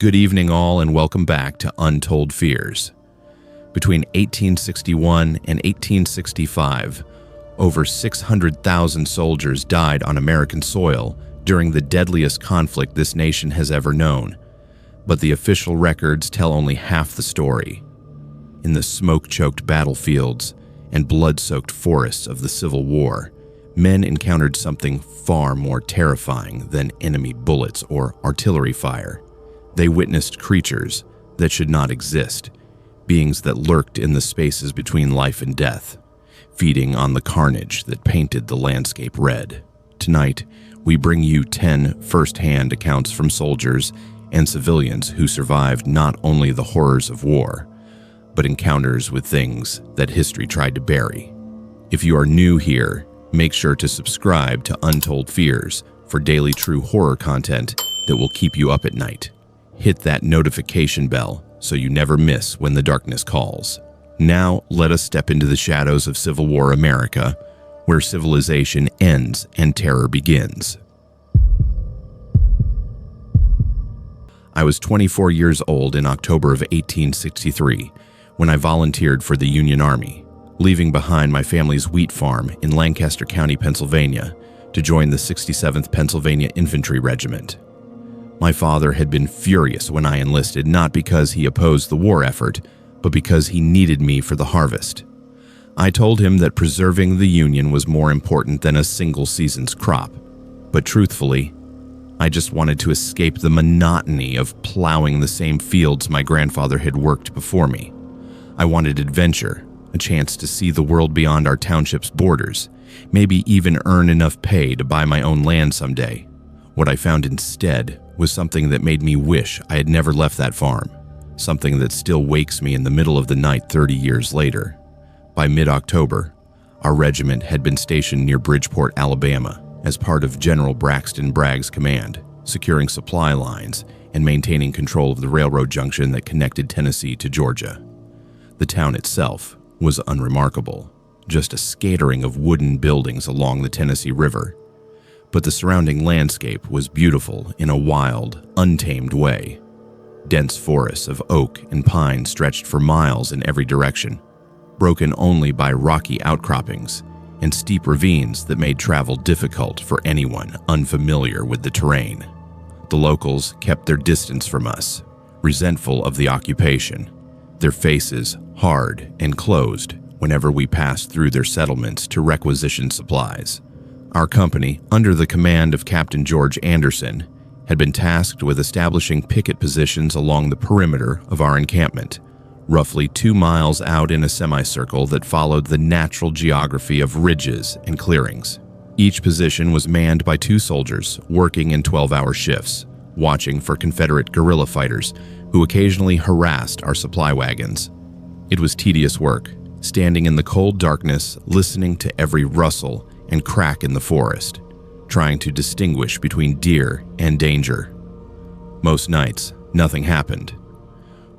Good evening all and welcome back to Untold Fears. Between 1861 and 1865, over 600,000 soldiers died on American soil during the deadliest conflict this nation has ever known. But the official records tell only half the story. In the smoke-choked battlefields and blood-soaked forests of the Civil War, men encountered something far more terrifying than enemy bullets or artillery fire. They witnessed creatures that should not exist, beings that lurked in the spaces between life and death, feeding on the carnage that painted the landscape red. Tonight, we bring you 10 first-hand accounts from soldiers and civilians who survived not only the horrors of war, but encounters with things that history tried to bury. If you are new here, make sure to subscribe to Untold Fears for daily true horror content that will keep you up at night. Hit that notification bell so you never miss when the darkness calls. Now, let us step into the shadows of Civil War America, where civilization ends and terror begins. I was 24 years old in October of 1863 when I volunteered for the Union Army, leaving behind my family's wheat farm in Lancaster County, Pennsylvania, to join the 67th Pennsylvania Infantry Regiment. My father had been furious when I enlisted, not because he opposed the war effort, but because he needed me for the harvest. I told him that preserving the Union was more important than a single season's crop. But truthfully, I just wanted to escape the monotony of plowing the same fields my grandfather had worked before me. I wanted adventure, a chance to see the world beyond our township's borders, maybe even earn enough pay to buy my own land someday. What I found instead was something that made me wish I had never left that farm, something that still wakes me in the middle of the night 30 years later. By mid-October, our regiment had been stationed near Bridgeport, Alabama, as part of General Braxton Bragg's command, securing supply lines and maintaining control of the railroad junction that connected Tennessee to Georgia. The town itself was unremarkable, just a scattering of wooden buildings along the Tennessee River. But the surrounding landscape was beautiful in a wild, untamed way. Dense forests of oak and pine stretched for miles in every direction, broken only by rocky outcroppings and steep ravines that made travel difficult for anyone unfamiliar with the terrain. The locals kept their distance from us, resentful of the occupation, their faces hard and closed whenever we passed through their settlements to requisition supplies. Our company, under the command of Captain George Anderson, had been tasked with establishing picket positions along the perimeter of our encampment, roughly 2 miles out in a semicircle that followed the natural geography of ridges and clearings. Each position was manned by 2 soldiers working in 12-hour shifts, watching for Confederate guerrilla fighters who occasionally harassed our supply wagons. It was tedious work, standing in the cold darkness, listening to every rustle and crack in the forest, trying to distinguish between deer and danger. Most nights, nothing happened.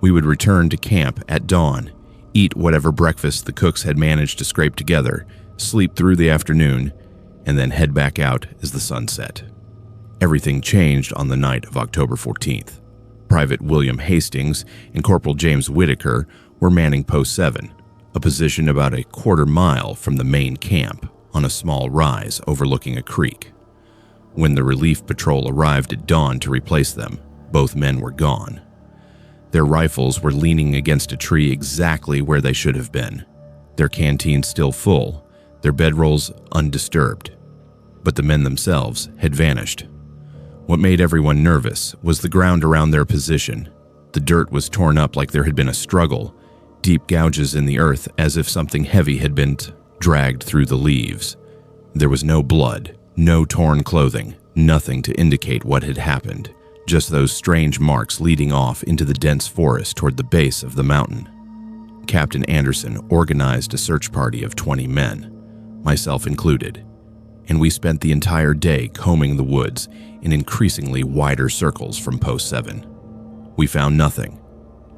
We would return to camp at dawn, eat whatever breakfast the cooks had managed to scrape together, sleep through the afternoon, and then head back out as the sun set. Everything changed on the night of October 14th. Private William Hastings and Corporal James Whitaker were manning Post 7, a position about a quarter mile from the main camp on a small rise overlooking a creek. When the relief patrol arrived at dawn to replace them, both men were gone. Their rifles were leaning against a tree exactly where they should have been, their canteens still full, their bedrolls undisturbed. But the men themselves had vanished. What made everyone nervous was the ground around their position. The dirt was torn up like there had been a struggle, deep gouges in the earth as if something heavy had been dragged through the leaves. There was no blood, no torn clothing, nothing to indicate what had happened, just those strange marks leading off into the dense forest toward the base of the mountain. Captain Anderson organized a search party of 20 men, myself included, and we spent the entire day combing the woods in increasingly wider circles from Post 7. We found nothing.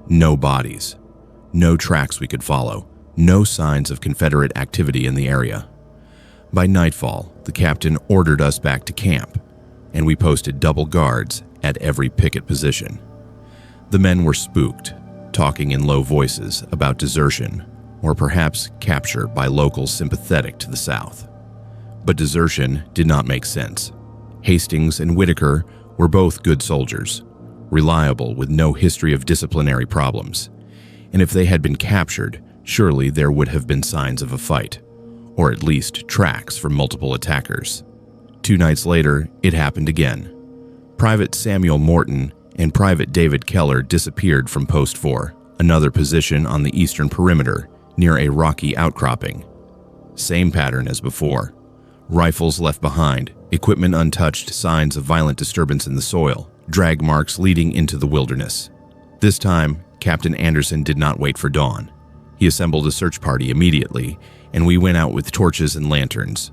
No bodies. No tracks we could follow. No signs of Confederate activity in the area. By nightfall, the captain ordered us back to camp, and we posted double guards at every picket position. The men were spooked, talking in low voices about desertion or perhaps capture by locals sympathetic to the South. But desertion did not make sense. Hastings and Whitaker were both good soldiers, reliable with no history of disciplinary problems, and if they had been captured, surely there would have been signs of a fight, or at least tracks from multiple attackers. 2 nights later, it happened again. Private Samuel Morton and Private David Keller disappeared from Post 4, another position on the eastern perimeter near a rocky outcropping. Same pattern as before. Rifles left behind, equipment untouched, signs of violent disturbance in the soil, drag marks leading into the wilderness. This time, Captain Anderson did not wait for dawn. He assembled a search party immediately, and we went out with torches and lanterns,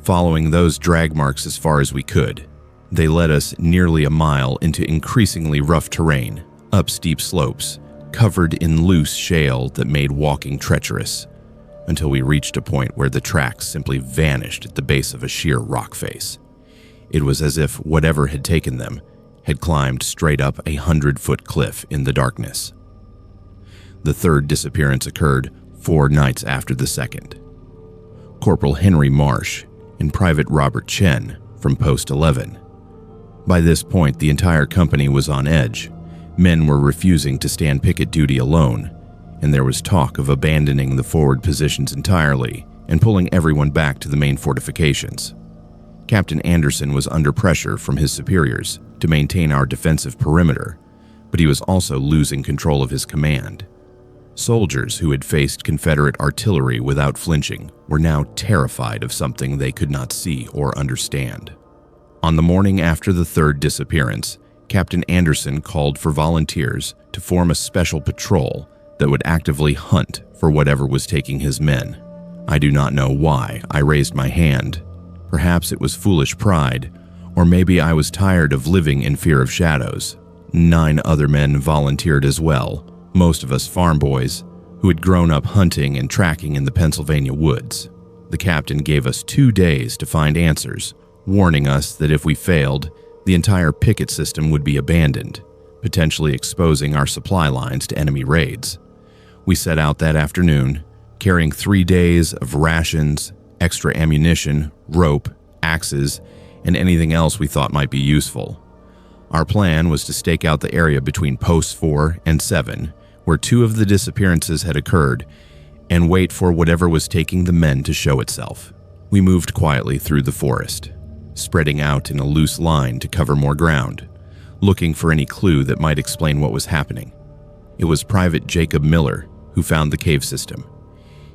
following those drag marks as far as we could. They led us nearly a mile into increasingly rough terrain, up steep slopes, covered in loose shale that made walking treacherous, until we reached a point where the tracks simply vanished at the base of a sheer rock face. It was as if whatever had taken them had climbed straight up a 100-foot cliff in the darkness. The third disappearance occurred 4 nights after the second. Corporal Henry Marsh and Private Robert Chen from Post 11. By this point, the entire company was on edge. Men were refusing to stand picket duty alone, and there was talk of abandoning the forward positions entirely and pulling everyone back to the main fortifications. Captain Anderson was under pressure from his superiors to maintain our defensive perimeter, but he was also losing control of his command. Soldiers who had faced Confederate artillery without flinching were now terrified of something they could not see or understand. On the morning after the third disappearance, Captain Anderson called for volunteers to form a special patrol that would actively hunt for whatever was taking his men. I do not know why I raised my hand. Perhaps it was foolish pride, or maybe I was tired of living in fear of shadows. 9 other men volunteered as well, most of us farm boys who had grown up hunting and tracking in the Pennsylvania woods. The captain gave us 2 days to find answers, warning us that if we failed, the entire picket system would be abandoned, potentially exposing our supply lines to enemy raids. We set out that afternoon, carrying 3 days of rations, extra ammunition, rope, axes, and anything else we thought might be useful. Our plan was to stake out the area between Posts 4 and 7, where 2 of the disappearances had occurred, and wait for whatever was taking the men to show itself. We moved quietly through the forest, spreading out in a loose line to cover more ground, looking for any clue that might explain what was happening. It was Private Jacob Miller who found the cave system.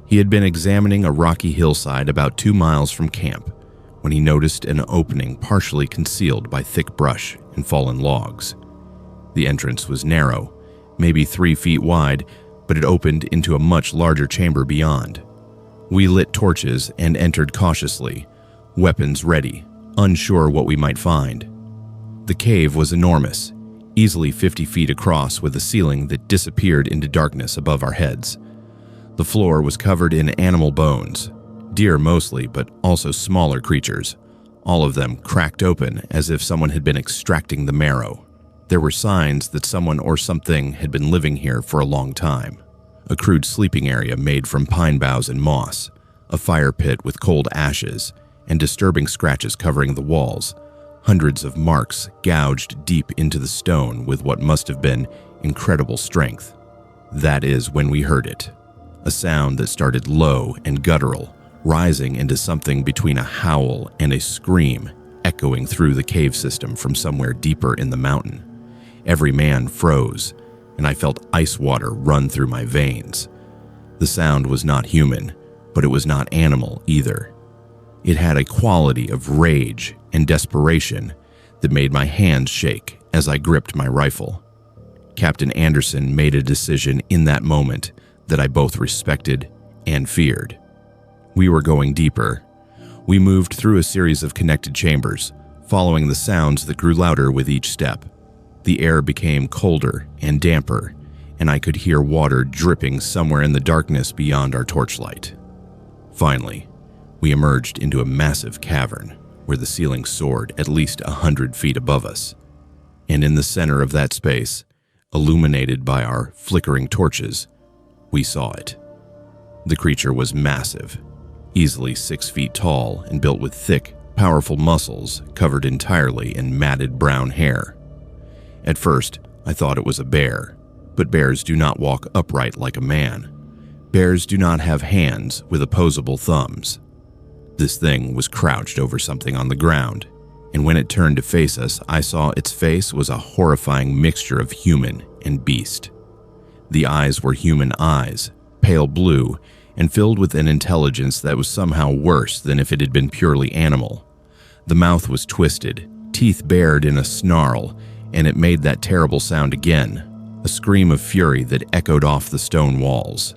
He had been examining a rocky hillside about 2 miles from camp when he noticed an opening partially concealed by thick brush and fallen logs. The entrance was narrow, maybe 3 feet wide, but it opened into a much larger chamber beyond. We lit torches and entered cautiously, weapons ready, unsure what we might find. The cave was enormous, easily 50 feet across with a ceiling that disappeared into darkness above our heads. The floor was covered in animal bones, deer mostly, but also smaller creatures, all of them cracked open as if someone had been extracting the marrow. There were signs that someone or something had been living here for a long time. A crude sleeping area made from pine boughs and moss, a fire pit with cold ashes, and disturbing scratches covering the walls, hundreds of marks gouged deep into the stone with what must have been incredible strength. That is when we heard it. A sound that started low and guttural, rising into something between a howl and a scream, echoing through the cave system from somewhere deeper in the mountain. Every man froze, and I felt ice water run through my veins. The sound was not human, but it was not animal either. It had a quality of rage and desperation that made my hands shake as I gripped my rifle. Captain Anderson made a decision in that moment that I both respected and feared. We were going deeper. We moved through a series of connected chambers, following the sounds that grew louder with each step. The air became colder and damper, and I could hear water dripping somewhere in the darkness beyond our torchlight. Finally, we emerged into a massive cavern where the ceiling soared at least 100 feet above us. And in the center of that space, illuminated by our flickering torches, we saw it. The creature was massive, easily 6 feet tall and built with thick, powerful muscles covered entirely in matted brown hair. At first, I thought it was a bear, but bears do not walk upright like a man. Bears do not have hands with opposable thumbs. This thing was crouched over something on the ground, and when it turned to face us, I saw its face was a horrifying mixture of human and beast. The eyes were human eyes, pale blue, and filled with an intelligence that was somehow worse than if it had been purely animal. The mouth was twisted, teeth bared in a snarl, and it made that terrible sound again, a scream of fury that echoed off the stone walls.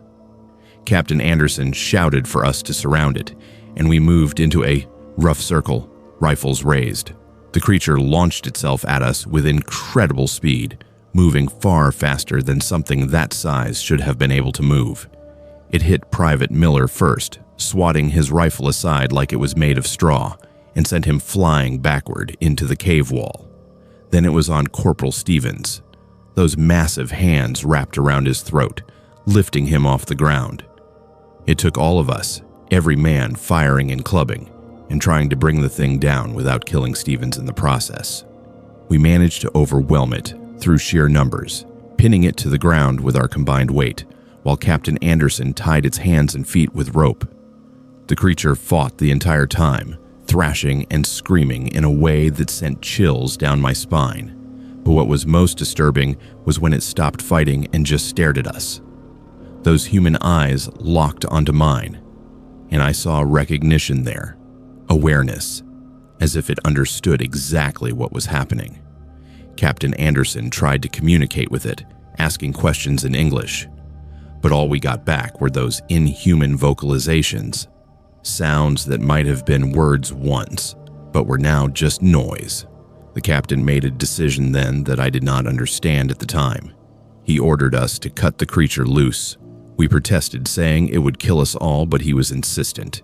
Captain Anderson shouted for us to surround it, and we moved into a rough circle, rifles raised. The creature launched itself at us with incredible speed, moving far faster than something that size should have been able to move. It hit Private Miller first, swatting his rifle aside like it was made of straw, and sent him flying backward into the cave wall. Then it was on Corporal Stevens. Those massive hands wrapped around his throat, lifting him off the ground. It took all of us, every man firing and clubbing, and trying to bring the thing down without killing Stevens in the process. We managed to overwhelm it through sheer numbers, pinning it to the ground with our combined weight, while Captain Anderson tied its hands and feet with rope. The creature fought the entire time, thrashing and screaming in a way that sent chills down my spine. But what was most disturbing was when it stopped fighting and just stared at us. Those human eyes locked onto mine, and I saw recognition there, awareness, as if it understood exactly what was happening. Captain Anderson tried to communicate with it, asking questions in English, but all we got back were those inhuman vocalizations, sounds that might have been words once, but were now just noise. The captain made a decision then that I did not understand at the time. He ordered us to cut the creature loose. We protested, saying it would kill us all, but he was insistent.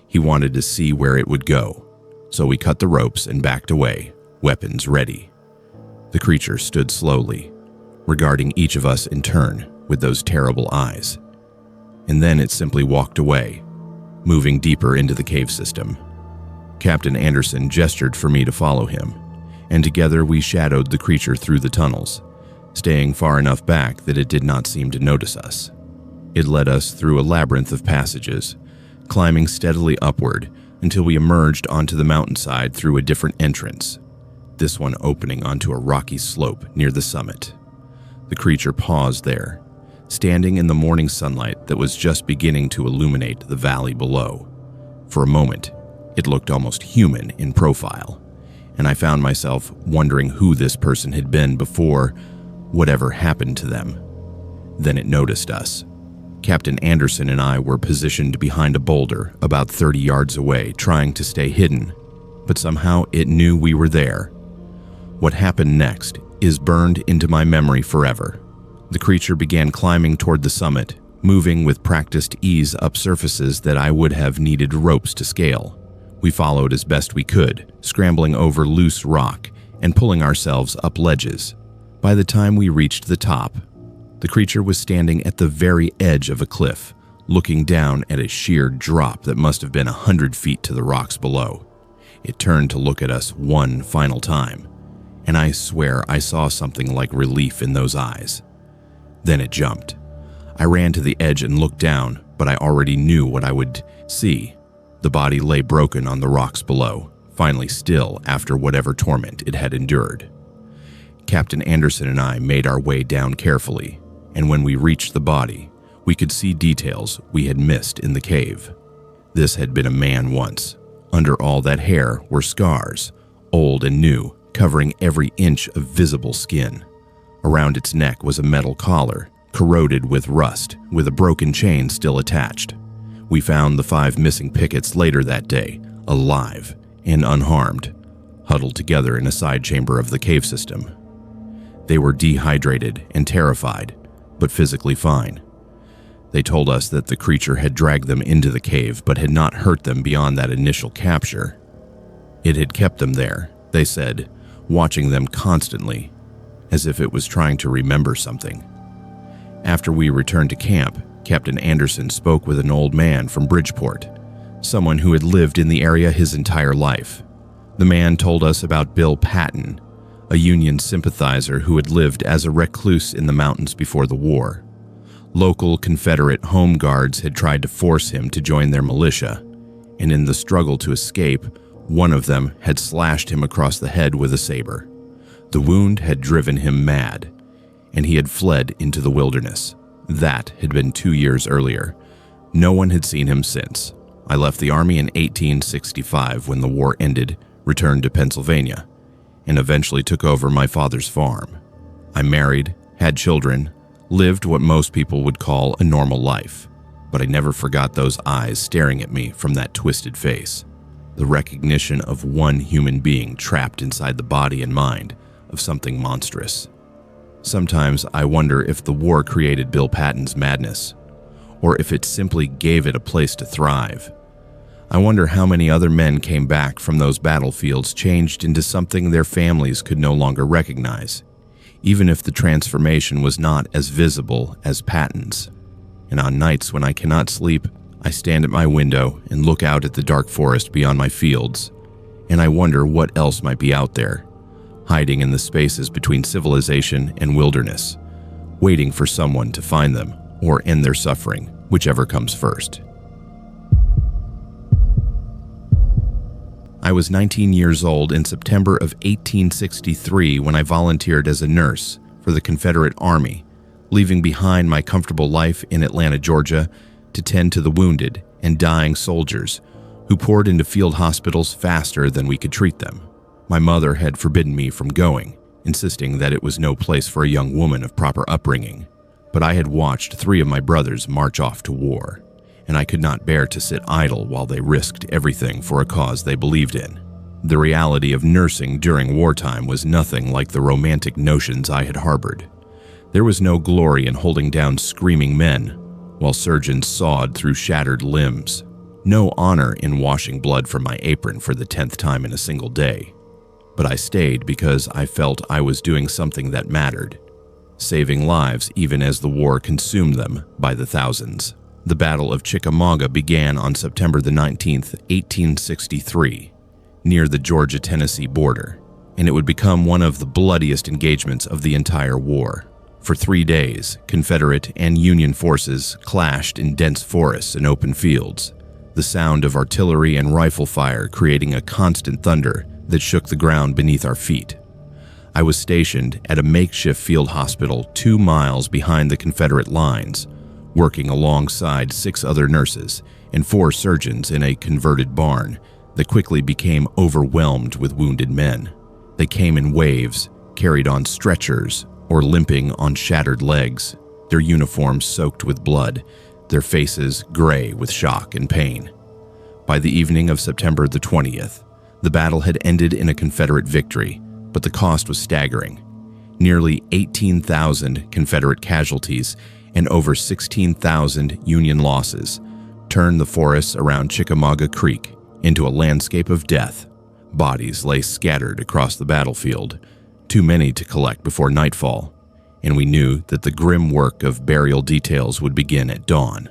He wanted to see where it would go, so we cut the ropes and backed away, weapons ready. The creature stood slowly, regarding each of us in turn with those terrible eyes. And then it simply walked away, moving deeper into the cave system. Captain Anderson gestured for me to follow him, and together we shadowed the creature through the tunnels, staying far enough back that it did not seem to notice us. It led us through a labyrinth of passages, climbing steadily upward until we emerged onto the mountainside through a different entrance, this one opening onto a rocky slope near the summit. The creature paused there, standing in the morning sunlight that was just beginning to illuminate the valley below. For a moment, it looked almost human in profile, and I found myself wondering who this person had been before whatever happened to them. Then it noticed us. Captain Anderson and I were positioned behind a boulder about 30 yards away, trying to stay hidden, but somehow it knew we were there. What happened next is burned into my memory forever. The creature began climbing toward the summit, moving with practiced ease up surfaces that I would have needed ropes to scale. We followed as best we could, scrambling over loose rock and pulling ourselves up ledges. By the time we reached the top, the creature was standing at the very edge of a cliff, looking down at a sheer drop that must have been 100 feet to the rocks below. It turned to look at us one final time, and I swear I saw something like relief in those eyes. Then it jumped. I ran to the edge and looked down, but I already knew what I would see. The body lay broken on the rocks below, finally still after whatever torment it had endured. Captain Anderson and I made our way down carefully, and when we reached the body, we could see details we had missed in the cave. This had been a man once. Under all that hair were scars, old and new, covering every inch of visible skin. Around its neck was a metal collar, corroded with rust, with a broken chain still attached. We found the 5 missing pickets later that day, alive and unharmed, huddled together in a side chamber of the cave system. They were dehydrated and terrified, but physically fine. They told us that the creature had dragged them into the cave but had not hurt them beyond that initial capture. It had kept them there, they said, watching them constantly. as if it was trying to remember something. After we returned to camp, Captain Anderson spoke with an old man from Bridgeport, someone who had lived in the area his entire life. The man told us about Bill Patton, a Union sympathizer who had lived as a recluse in the mountains before the war. Local Confederate home guards had tried to force him to join their militia, and in the struggle to escape, one of them had slashed him across the head with a saber. The wound had driven him mad, and he had fled into the wilderness. That had been 2 years earlier. No one had seen him since. I left the Army in 1865 when the war ended, returned to Pennsylvania, and eventually took over my father's farm. I married, had children, lived what most people would call a normal life, but I never forgot those eyes staring at me from that twisted face. The recognition of one human being trapped inside the body and mind of something monstrous. Sometimes I wonder if the war created Bill Patton's madness, or if it simply gave it a place to thrive. I wonder how many other men came back from those battlefields changed into something their families could no longer recognize, even if the transformation was not as visible as Patton's. And on nights when I cannot sleep, I stand at my window and look out at the dark forest beyond my fields, and I wonder what else might be out there, hiding in the spaces between civilization and wilderness, waiting for someone to find them or end their suffering, whichever comes first. I was 19 years old in September of 1863 when I volunteered as a nurse for the Confederate Army, leaving behind my comfortable life in Atlanta, Georgia, to tend to the wounded and dying soldiers who poured into field hospitals faster than we could treat them. My mother had forbidden me from going, insisting that it was no place for a young woman of proper upbringing, but I had watched 3 of my brothers march off to war, and I could not bear to sit idle while they risked everything for a cause they believed in. The reality of nursing during wartime was nothing like the romantic notions I had harbored. There was no glory in holding down screaming men while surgeons sawed through shattered limbs. No honor in washing blood from my apron for the 10th time in a single day. But I stayed because I felt I was doing something that mattered, saving lives even as the war consumed them by the thousands. The Battle of Chickamauga began on September the 19th, 1863, near the Georgia-Tennessee border, and it would become one of the bloodiest engagements of the entire war. For 3 days, Confederate and Union forces clashed in dense forests and open fields, the sound of artillery and rifle fire creating a constant thunder that shook the ground beneath our feet. I was stationed at a makeshift field hospital 2 miles behind the Confederate lines, working alongside 6 other nurses and 4 surgeons in a converted barn that quickly became overwhelmed with wounded men. They came in waves, carried on stretchers, or limping on shattered legs, their uniforms soaked with blood, their faces gray with shock and pain. By the evening of September the 20th, the battle had ended in a Confederate victory, but the cost was staggering. Nearly 18,000 Confederate casualties and over 16,000 Union losses turned the forests around Chickamauga Creek into a landscape of death. Bodies lay scattered across the battlefield, too many to collect before nightfall, and we knew that the grim work of burial details would begin at dawn.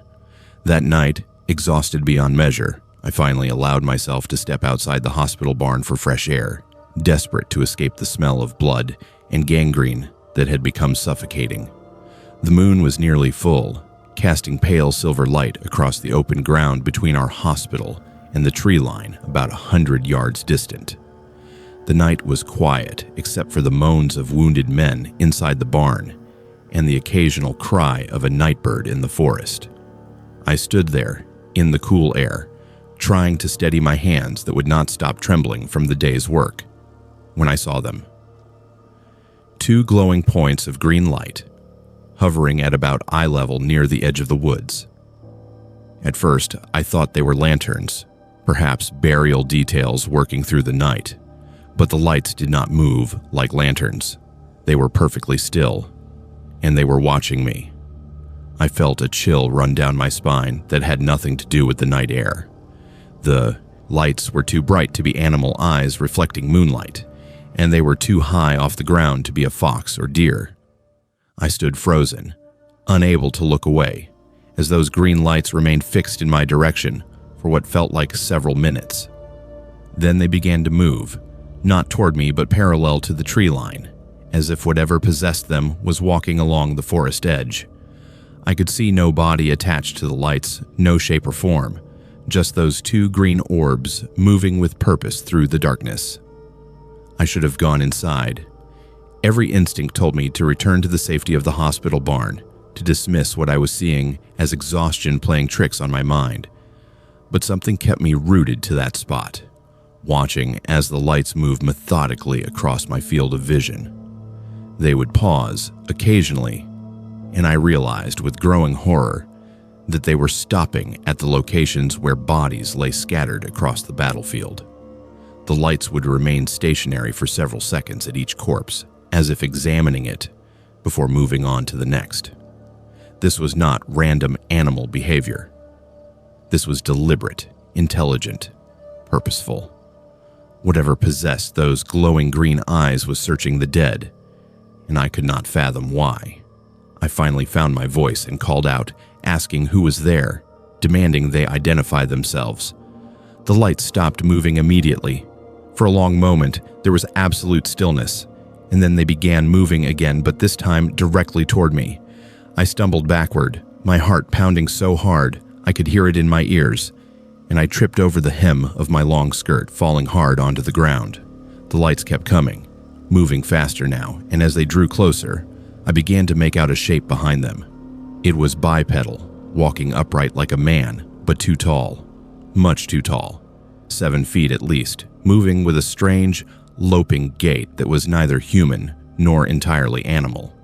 That night, exhausted beyond measure, I finally allowed myself to step outside the hospital barn for fresh air, desperate to escape the smell of blood and gangrene that had become suffocating. The moon was nearly full, casting pale silver light across the open ground between our hospital and the tree line about 100 yards distant. The night was quiet except for the moans of wounded men inside the barn and the occasional cry of a nightbird in the forest. I stood there, in the cool air, trying to steady my hands that would not stop trembling from the day's work, when I saw them. 2 glowing points of green light, hovering at about eye level near the edge of the woods. At first, I thought they were lanterns, perhaps burial details working through the night, but the lights did not move like lanterns. They were perfectly still, and they were watching me. I felt a chill run down my spine that had nothing to do with the night air. The lights were too bright to be animal eyes reflecting moonlight, and they were too high off the ground to be a fox or deer. I stood frozen, unable to look away, as those green lights remained fixed in my direction for what felt like several minutes. Then they began to move, not toward me but parallel to the tree line, as if whatever possessed them was walking along the forest edge. I could see no body attached to the lights, no shape or form, just those two green orbs moving with purpose through the darkness. I should have gone inside. Every instinct told me to return to the safety of the hospital barn, to dismiss what I was seeing as exhaustion playing tricks on my mind. But something kept me rooted to that spot, watching as the lights moved methodically across my field of vision. They would pause occasionally, and I realized with growing horror that they were stopping at the locations where bodies lay scattered across the battlefield. The lights would remain stationary for several seconds at each corpse, as if examining it before moving on to the next. This was not random animal behavior. This was deliberate, intelligent, purposeful. Whatever possessed those glowing green eyes was searching the dead, and I could not fathom why. I finally found my voice and called out, asking who was there, demanding they identify themselves. The lights stopped moving immediately. For a long moment, there was absolute stillness, and then they began moving again, but this time directly toward me. I stumbled backward, my heart pounding so hard I could hear it in my ears, and I tripped over the hem of my long skirt, falling hard onto the ground. The lights kept coming, moving faster now, and as they drew closer, I began to make out a shape behind them. It was bipedal, walking upright like a man, but too tall, much too tall, 7 feet at least, moving with a strange, loping gait that was neither human nor entirely animal.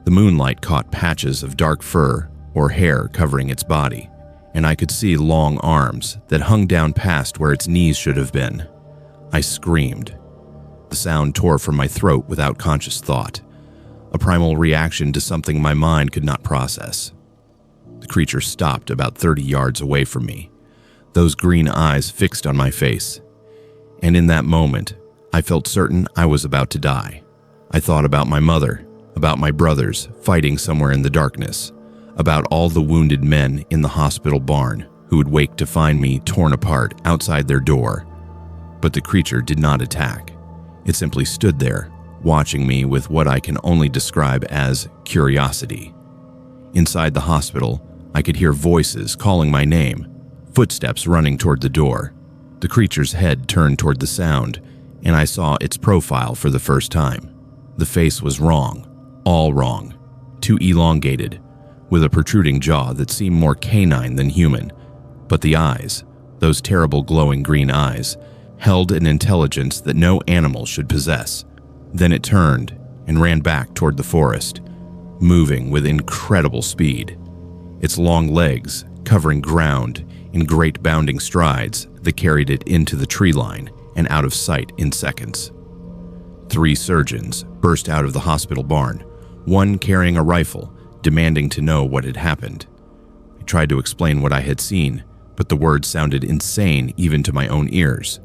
The moonlight caught patches of dark fur or hair covering its body, and I could see long arms that hung down past where its knees should have been. I screamed. The sound tore from my throat without conscious thought, a primal reaction to something my mind could not process. The creature stopped about 30 yards away from me, those green eyes fixed on my face. And in that moment, I felt certain I was about to die. I thought about my mother, about my brothers fighting somewhere in the darkness, about all the wounded men in the hospital barn who would wake to find me torn apart outside their door. But the creature did not attack. It simply stood there, watching me with what I can only describe as curiosity. Inside the hospital, I could hear voices calling my name, footsteps running toward the door. The creature's head turned toward the sound, and I saw its profile for the first time. The face was wrong, all wrong, too elongated, with a protruding jaw that seemed more canine than human. But the eyes, those terrible glowing green eyes, held an intelligence that no animal should possess. Then it turned and ran back toward the forest, moving with incredible speed. Its long legs, covering ground in great bounding strides that carried it into the tree line and out of sight in seconds. 3 surgeons burst out of the hospital barn, one carrying a rifle, demanding to know what had happened. I tried to explain what I had seen, but the words sounded insane even to my own ears.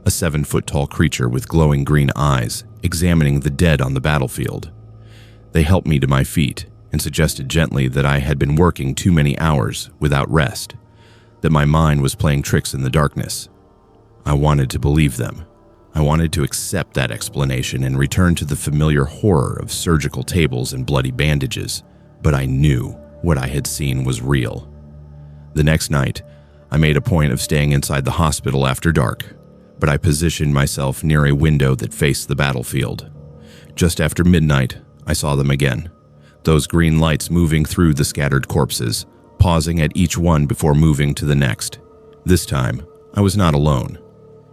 A 7-foot-tall creature with glowing green eyes, examining the dead on the battlefield. They helped me to my feet and suggested gently that I had been working too many hours without rest, that my mind was playing tricks in the darkness. I wanted to believe them. I wanted to accept that explanation and return to the familiar horror of surgical tables and bloody bandages, but I knew what I had seen was real. The next night, I made a point of staying inside the hospital after dark, but I positioned myself near a window that faced the battlefield. Just after midnight, I saw them again, those green lights moving through the scattered corpses, pausing at each one before moving to the next. This time, I was not alone.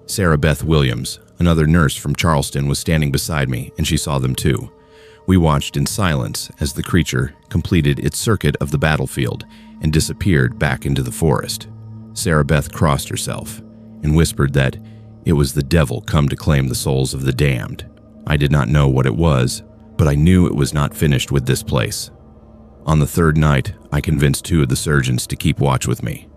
Sarah Beth Williams, another nurse from Charleston, was standing beside me, and she saw them too. We watched in silence as the creature completed its circuit of the battlefield and disappeared back into the forest. Sarah Beth crossed herself and whispered that it was the devil come to claim the souls of the damned. I did not know what it was, but I knew it was not finished with this place. On the 3rd night, I convinced 2 of the surgeons to keep watch with me.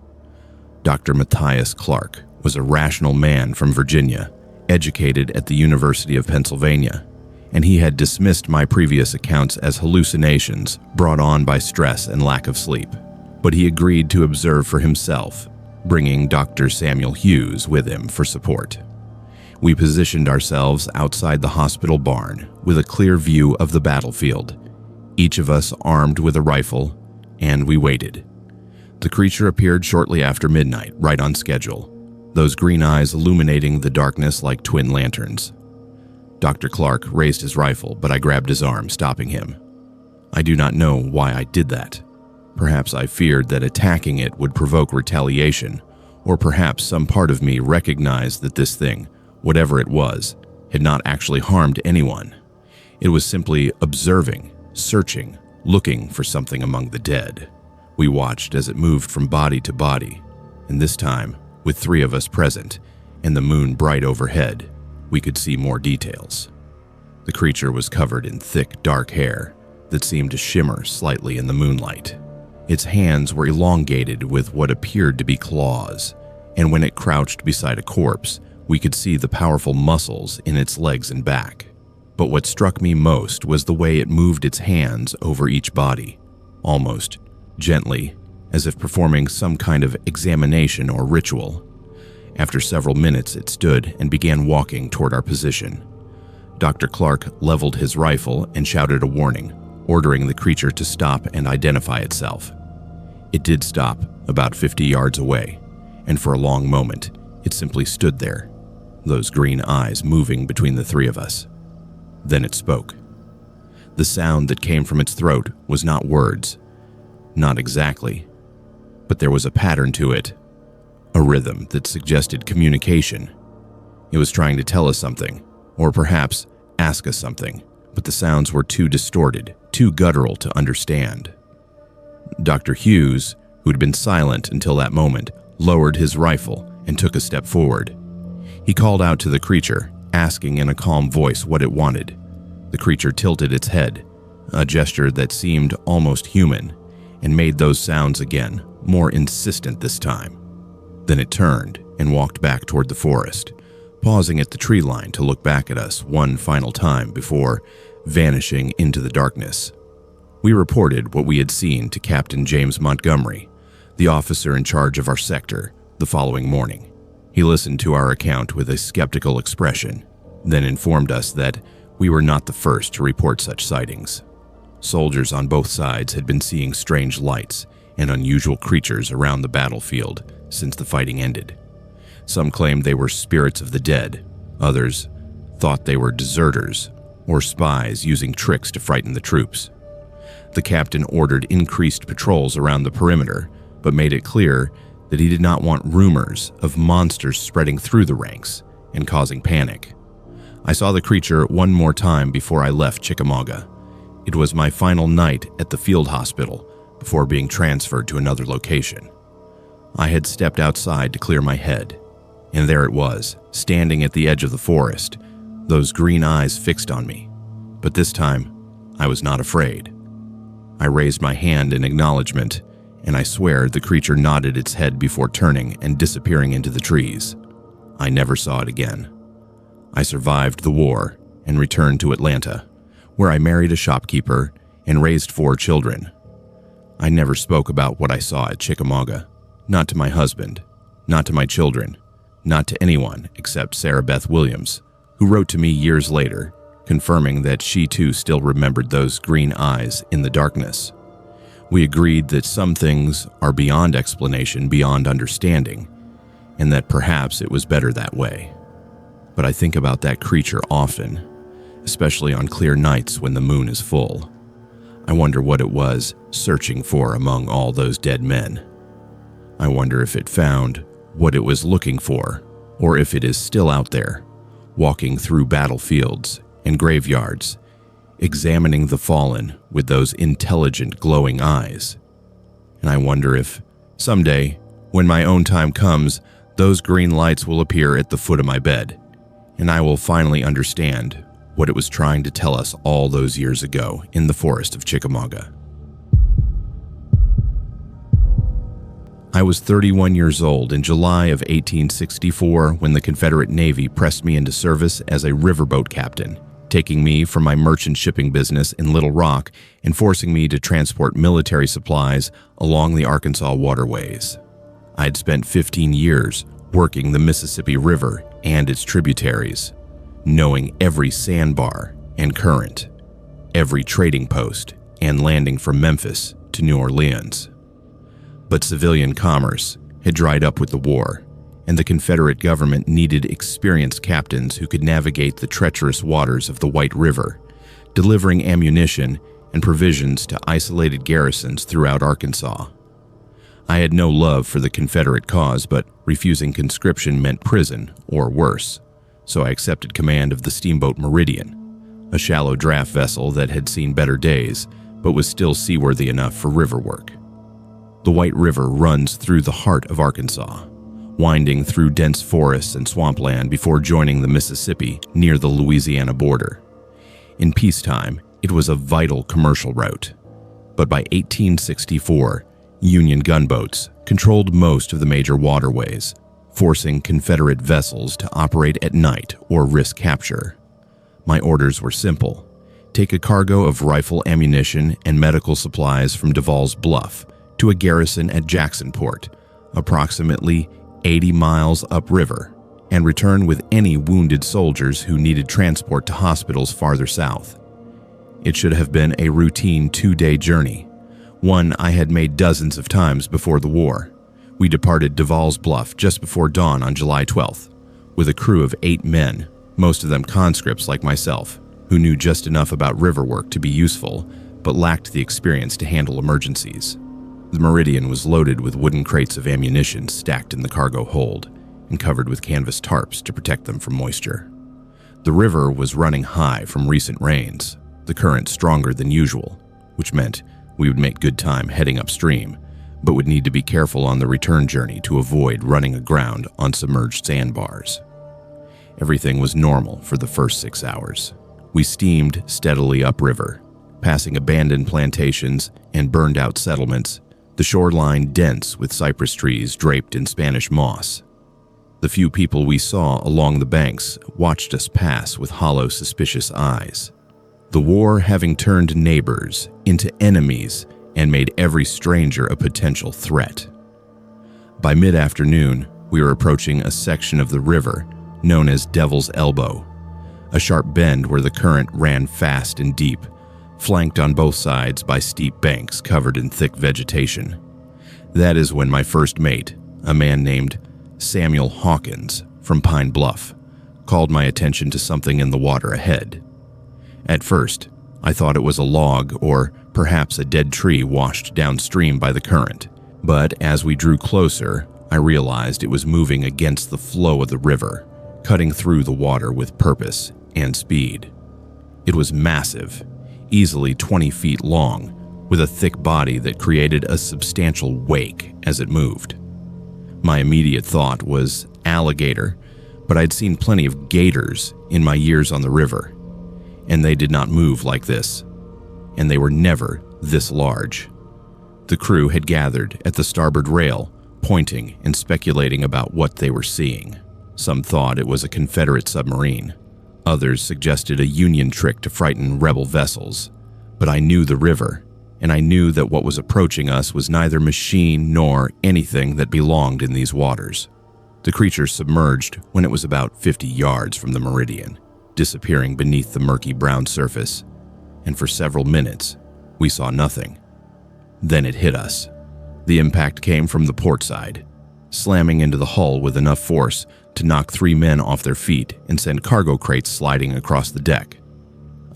Dr. Matthias Clark was a rational man from Virginia, educated at the University of Pennsylvania, and he had dismissed my previous accounts as hallucinations brought on by stress and lack of sleep. But he agreed to observe for himself, bringing Dr. Samuel Hughes with him for support. We positioned ourselves outside the hospital barn with a clear view of the battlefield, each of us armed with a rifle, and we waited. The creature appeared shortly after midnight, right on schedule, those green eyes illuminating the darkness like twin lanterns. Dr. Clark raised his rifle, but I grabbed his arm, stopping him. I do not know why I did that. Perhaps I feared that attacking it would provoke retaliation, or perhaps some part of me recognized that this thing, whatever it was, had not actually harmed anyone. It was simply observing, searching, looking for something among the dead. We watched as it moved from body to body, and this time, with 3 of us present, and the moon bright overhead, we could see more details. The creature was covered in thick, dark hair that seemed to shimmer slightly in the moonlight. Its hands were elongated with what appeared to be claws, and when it crouched beside a corpse, we could see the powerful muscles in its legs and back. But what struck me most was the way it moved its hands over each body, almost gently, as if performing some kind of examination or ritual. After several minutes, it stood and began walking toward our position. Dr. Clark leveled his rifle and shouted a warning, ordering the creature to stop and identify itself. It did stop about 50 yards away, and for a long moment, it simply stood there, those green eyes moving between the 3 of us. Then it spoke. The sound that came from its throat was not words, not exactly, but there was a pattern to it, a rhythm that suggested communication. It was trying to tell us something, or perhaps ask us something, but the sounds were too distorted, too guttural to understand. Dr. Hughes, who had been silent until that moment, lowered his rifle and took a step forward. He called out to the creature, asking in a calm voice what it wanted. The creature tilted its head, a gesture that seemed almost human, and made those sounds again, more insistent this time. Then it turned and walked back toward the forest, pausing at the tree line to look back at us one final time before vanishing into the darkness. We reported what we had seen to Captain James Montgomery, the officer in charge of our sector, the following morning. He listened to our account with a skeptical expression, then informed us that we were not the first to report such sightings. Soldiers on both sides had been seeing strange lights and unusual creatures around the battlefield since the fighting ended. Some claimed they were spirits of the dead. Others thought they were deserters or spies using tricks to frighten the troops. The captain ordered increased patrols around the perimeter, but made it clear that he did not want rumors of monsters spreading through the ranks and causing panic. I saw the creature one more time before I left Chickamauga. It was my final night at the field hospital before being transferred to another location. I had stepped outside to clear my head, and there it was, standing at the edge of the forest, those green eyes fixed on me. But this time, I was not afraid. I raised my hand in acknowledgement, and I swear the creature nodded its head before turning and disappearing into the trees. I never saw it again. I survived the war and returned to Atlanta, where I married a shopkeeper and raised 4 children. I never spoke about what I saw at Chickamauga, not to my husband, not to my children, not to anyone except Sarah Beth Williams, who wrote to me years later, confirming that she too still remembered those green eyes in the darkness. We agreed that some things are beyond explanation, beyond understanding, and that perhaps it was better that way. But I think about that creature often, especially on clear nights when the moon is full. I wonder what it was searching for among all those dead men. I wonder if it found what it was looking for, or if it is still out there, walking through battlefields and graveyards, examining the fallen with those intelligent, glowing eyes. And I wonder if, someday, when my own time comes, those green lights will appear at the foot of my bed, and I will finally understand what it was trying to tell us all those years ago in the forest of Chickamauga. I was 31 years old in July of 1864 when the Confederate Navy pressed me into service as a riverboat captain, taking me from my merchant shipping business in Little Rock and forcing me to transport military supplies along the Arkansas waterways. I had spent 15 years working the Mississippi River and its tributaries, knowing every sandbar and current, every trading post and landing from Memphis to New Orleans. But civilian commerce had dried up with the war, and the Confederate government needed experienced captains who could navigate the treacherous waters of the White River, delivering ammunition and provisions to isolated garrisons throughout Arkansas. I had no love for the Confederate cause, but refusing conscription meant prison or worse, so I accepted command of the steamboat Meridian, a shallow draft vessel that had seen better days but was still seaworthy enough for river work. The White River runs through the heart of Arkansas, winding through dense forests and swampland before joining the Mississippi near the Louisiana border. In peacetime, it was a vital commercial route, but by 1864, Union gunboats controlled most of the major waterways, forcing Confederate vessels to operate at night or risk capture. My orders were simple: take a cargo of rifle ammunition and medical supplies from Devall's Bluff to a garrison at Jacksonport, approximately 80 miles upriver, and return with any wounded soldiers who needed transport to hospitals farther south. It should have been a routine 2-day journey, one I had made dozens of times before the war. We departed Devall's Bluff just before dawn on July 12th, with a crew of 8 men, most of them conscripts like myself, who knew just enough about river work to be useful, but lacked the experience to handle emergencies. The Meridian was loaded with wooden crates of ammunition stacked in the cargo hold and covered with canvas tarps to protect them from moisture. The river was running high from recent rains, the current stronger than usual, which meant we would make good time heading upstream, but would need to be careful on the return journey to avoid running aground on submerged sandbars. Everything was normal for the first 6 hours. We steamed steadily upriver, passing abandoned plantations and burned-out settlements, the shoreline dense with cypress trees draped in Spanish moss. The few people we saw along the banks watched us pass with hollow, suspicious eyes. The war having turned neighbors into enemies and made every stranger a potential threat. By mid-afternoon, we were approaching a section of the river known as Devil's Elbow, a sharp bend where the current ran fast and deep, flanked on both sides by steep banks covered in thick vegetation. That is when my first mate, a man named Samuel Hawkins from Pine Bluff, called my attention to something in the water ahead. At first, I thought it was a log or perhaps a dead tree washed downstream by the current, but as we drew closer, I realized it was moving against the flow of the river, cutting through the water with purpose and speed. It was massive, easily 20 feet long, with a thick body that created a substantial wake as it moved. My immediate thought was alligator, but I'd seen plenty of gators in my years on the river, and they did not move like this, and they were never this large. The crew had gathered at the starboard rail, pointing and speculating about what they were seeing. Some thought it was a Confederate submarine. Others suggested a Union trick to frighten rebel vessels. But I knew the river, and I knew that what was approaching us was neither machine nor anything that belonged in these waters. The creature submerged when it was about 50 yards from the Meridian, disappearing beneath the murky brown surface, and for several minutes, we saw nothing. Then it hit us. The impact came from the port side, slamming into the hull with enough force to knock 3 men off their feet and send cargo crates sliding across the deck.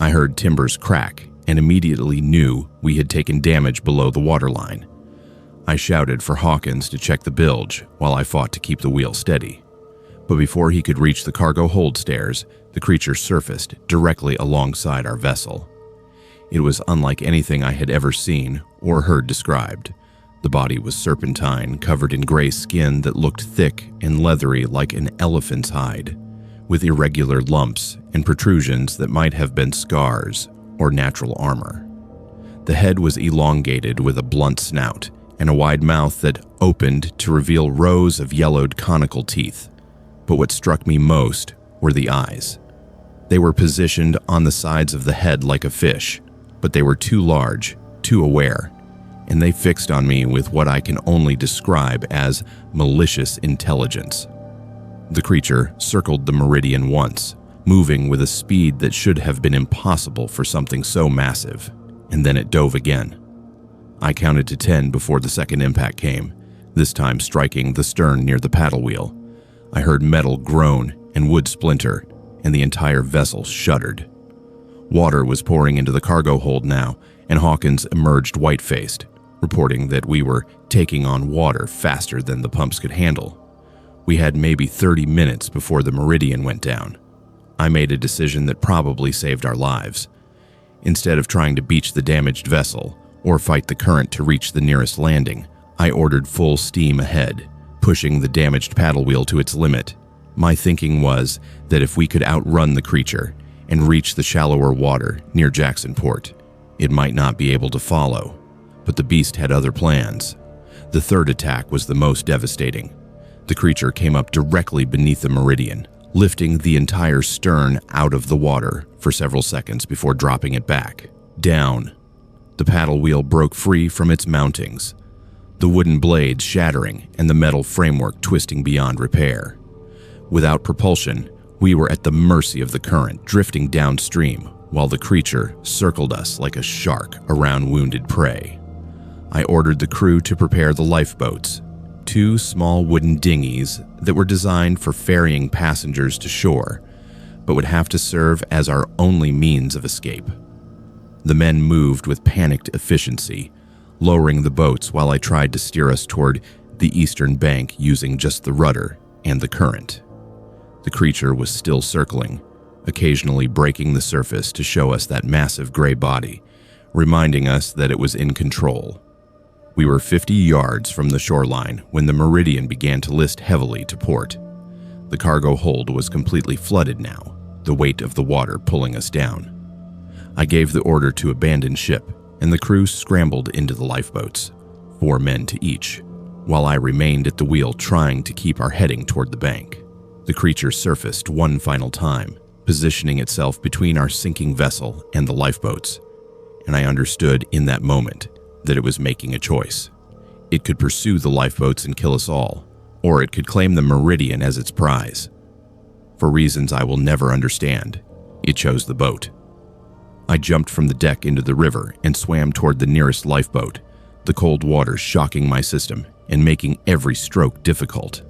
I heard timbers crack and immediately knew we had taken damage below the waterline. I shouted for Hawkins to check the bilge while I fought to keep the wheel steady. But before he could reach the cargo hold stairs, the creature surfaced directly alongside our vessel. It was unlike anything I had ever seen or heard described. The body was serpentine, covered in gray skin that looked thick and leathery like an elephant's hide, with irregular lumps and protrusions that might have been scars or natural armor. The head was elongated with a blunt snout and a wide mouth that opened to reveal rows of yellowed conical teeth. But what struck me most were the eyes. They were positioned on the sides of the head like a fish, but they were too large, too aware, and they fixed on me with what I can only describe as malicious intelligence. The creature circled the meridian once, moving with a speed that should have been impossible for something so massive, and then it dove again. I counted to 10 before the second impact came, this time striking the stern near the paddle wheel. I heard metal groan and wood splinter, and the entire vessel shuddered. Water was pouring into the cargo hold now, and Hawkins emerged white-faced, reporting that we were taking on water faster than the pumps could handle. We had maybe 30 minutes before the meridian went down. I made a decision that probably saved our lives. Instead of trying to beach the damaged vessel or fight the current to reach the nearest landing, I ordered full steam ahead, pushing the damaged paddle wheel to its limit. My thinking was that if we could outrun the creature and reach the shallower water near Jackson Port, it might not be able to follow. But the beast had other plans. The third attack was the most devastating. The creature came up directly beneath the meridian, lifting the entire stern out of the water for several seconds before dropping it back. Down. The paddle wheel broke free from its mountings, the wooden blades shattering and the metal framework twisting beyond repair. Without propulsion, we were at the mercy of the current, drifting downstream, while the creature circled us like a shark around wounded prey. I ordered the crew to prepare the lifeboats, 2 small wooden dinghies that were designed for ferrying passengers to shore, but would have to serve as our only means of escape. The men moved with panicked efficiency, lowering the boats while I tried to steer us toward the eastern bank using just the rudder and the current. The creature was still circling, occasionally breaking the surface to show us that massive gray body, reminding us that it was in control. We were 50 yards from the shoreline when the meridian began to list heavily to port. The cargo hold was completely flooded now, the weight of the water pulling us down. I gave the order to abandon ship, and the crew scrambled into the lifeboats, 4 men to each, while I remained at the wheel trying to keep our heading toward the bank. The creature surfaced one final time, positioning itself between our sinking vessel and the lifeboats, and I understood in that moment that it was making a choice. It could pursue the lifeboats and kill us all, or it could claim the meridian as its prize. For reasons I will never understand, it chose the boat. I jumped from the deck into the river and swam toward the nearest lifeboat, the cold water shocking my system and making every stroke difficult.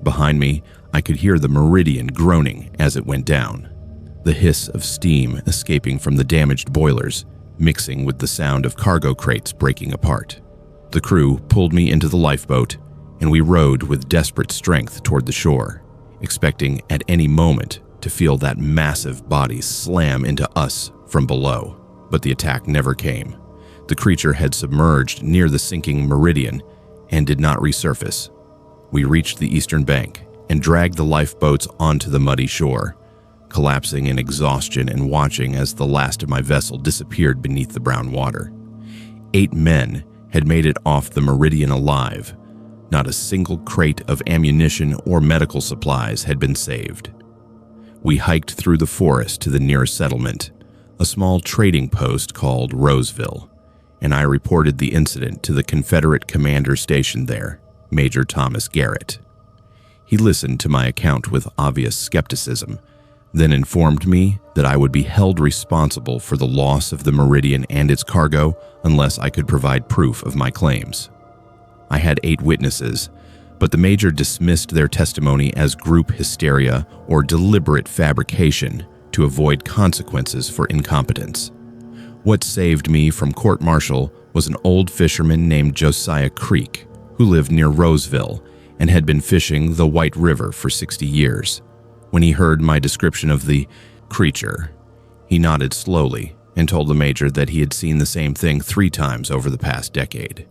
Behind me, I could hear the meridian groaning as it went down, the hiss of steam escaping from the damaged boilers, mixing with the sound of cargo crates breaking apart. The crew pulled me into the lifeboat, and we rowed with desperate strength toward the shore, expecting at any moment to feel that massive body slam into us from below. But the attack never came. The creature had submerged near the sinking meridian and did not resurface. We reached the eastern bank and dragged the lifeboats onto the muddy shore, collapsing in exhaustion and watching as the last of my vessel disappeared beneath the brown water. 8 men had made it off the meridian alive. Not a single crate of ammunition or medical supplies had been saved. We hiked through the forest to the nearest settlement, a small trading post called Roseville, and I reported the incident to the Confederate commander stationed there, Major Thomas Garrett. He listened to my account with obvious skepticism, then informed me that I would be held responsible for the loss of the Meridian and its cargo unless I could provide proof of my claims. I had 8 witnesses, but the major dismissed their testimony as group hysteria or deliberate fabrication to avoid consequences for incompetence. What saved me from court-martial was an old fisherman named Josiah Creek, who lived near Roseville and had been fishing the White River for 60 years. When he heard my description of the creature, he nodded slowly and told the major that he had seen the same thing 3 times over the past decade.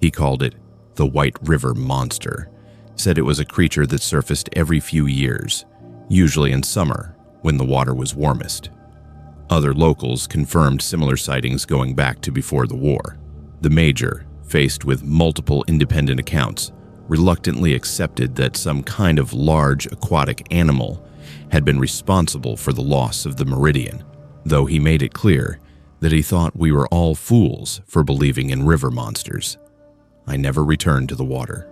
He called it the White River Monster, said it was a creature that surfaced every few years, usually in summer when the water was warmest. Other locals confirmed similar sightings going back to before the war. The major, faced with multiple independent accounts, reluctantly accepted that some kind of large aquatic animal had been responsible for the loss of the Meridian, though he made it clear that he thought we were all fools for believing in river monsters. I never returned to the water.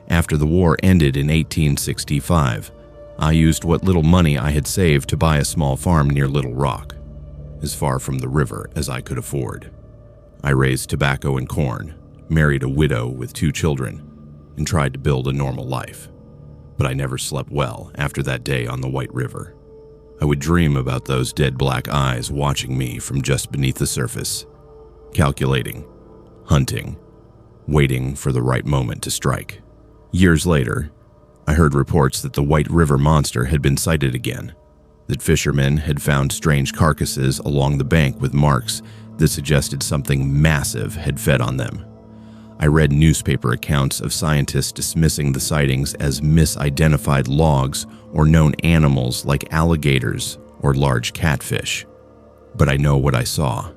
After the war ended in 1865, I used what little money I had saved to buy a small farm near Little Rock, as far from the river as I could afford. I raised tobacco and corn, married a widow with 2 children, and tried to build a normal life. But I never slept well after that day on the White River. I would dream about those dead black eyes watching me from just beneath the surface, calculating, hunting, waiting for the right moment to strike. Years later, I heard reports that the White River monster had been sighted again, that fishermen had found strange carcasses along the bank with marks that suggested something massive had fed on them. I read newspaper accounts of scientists dismissing the sightings as misidentified logs or known animals like alligators or large catfish. But I know what I saw.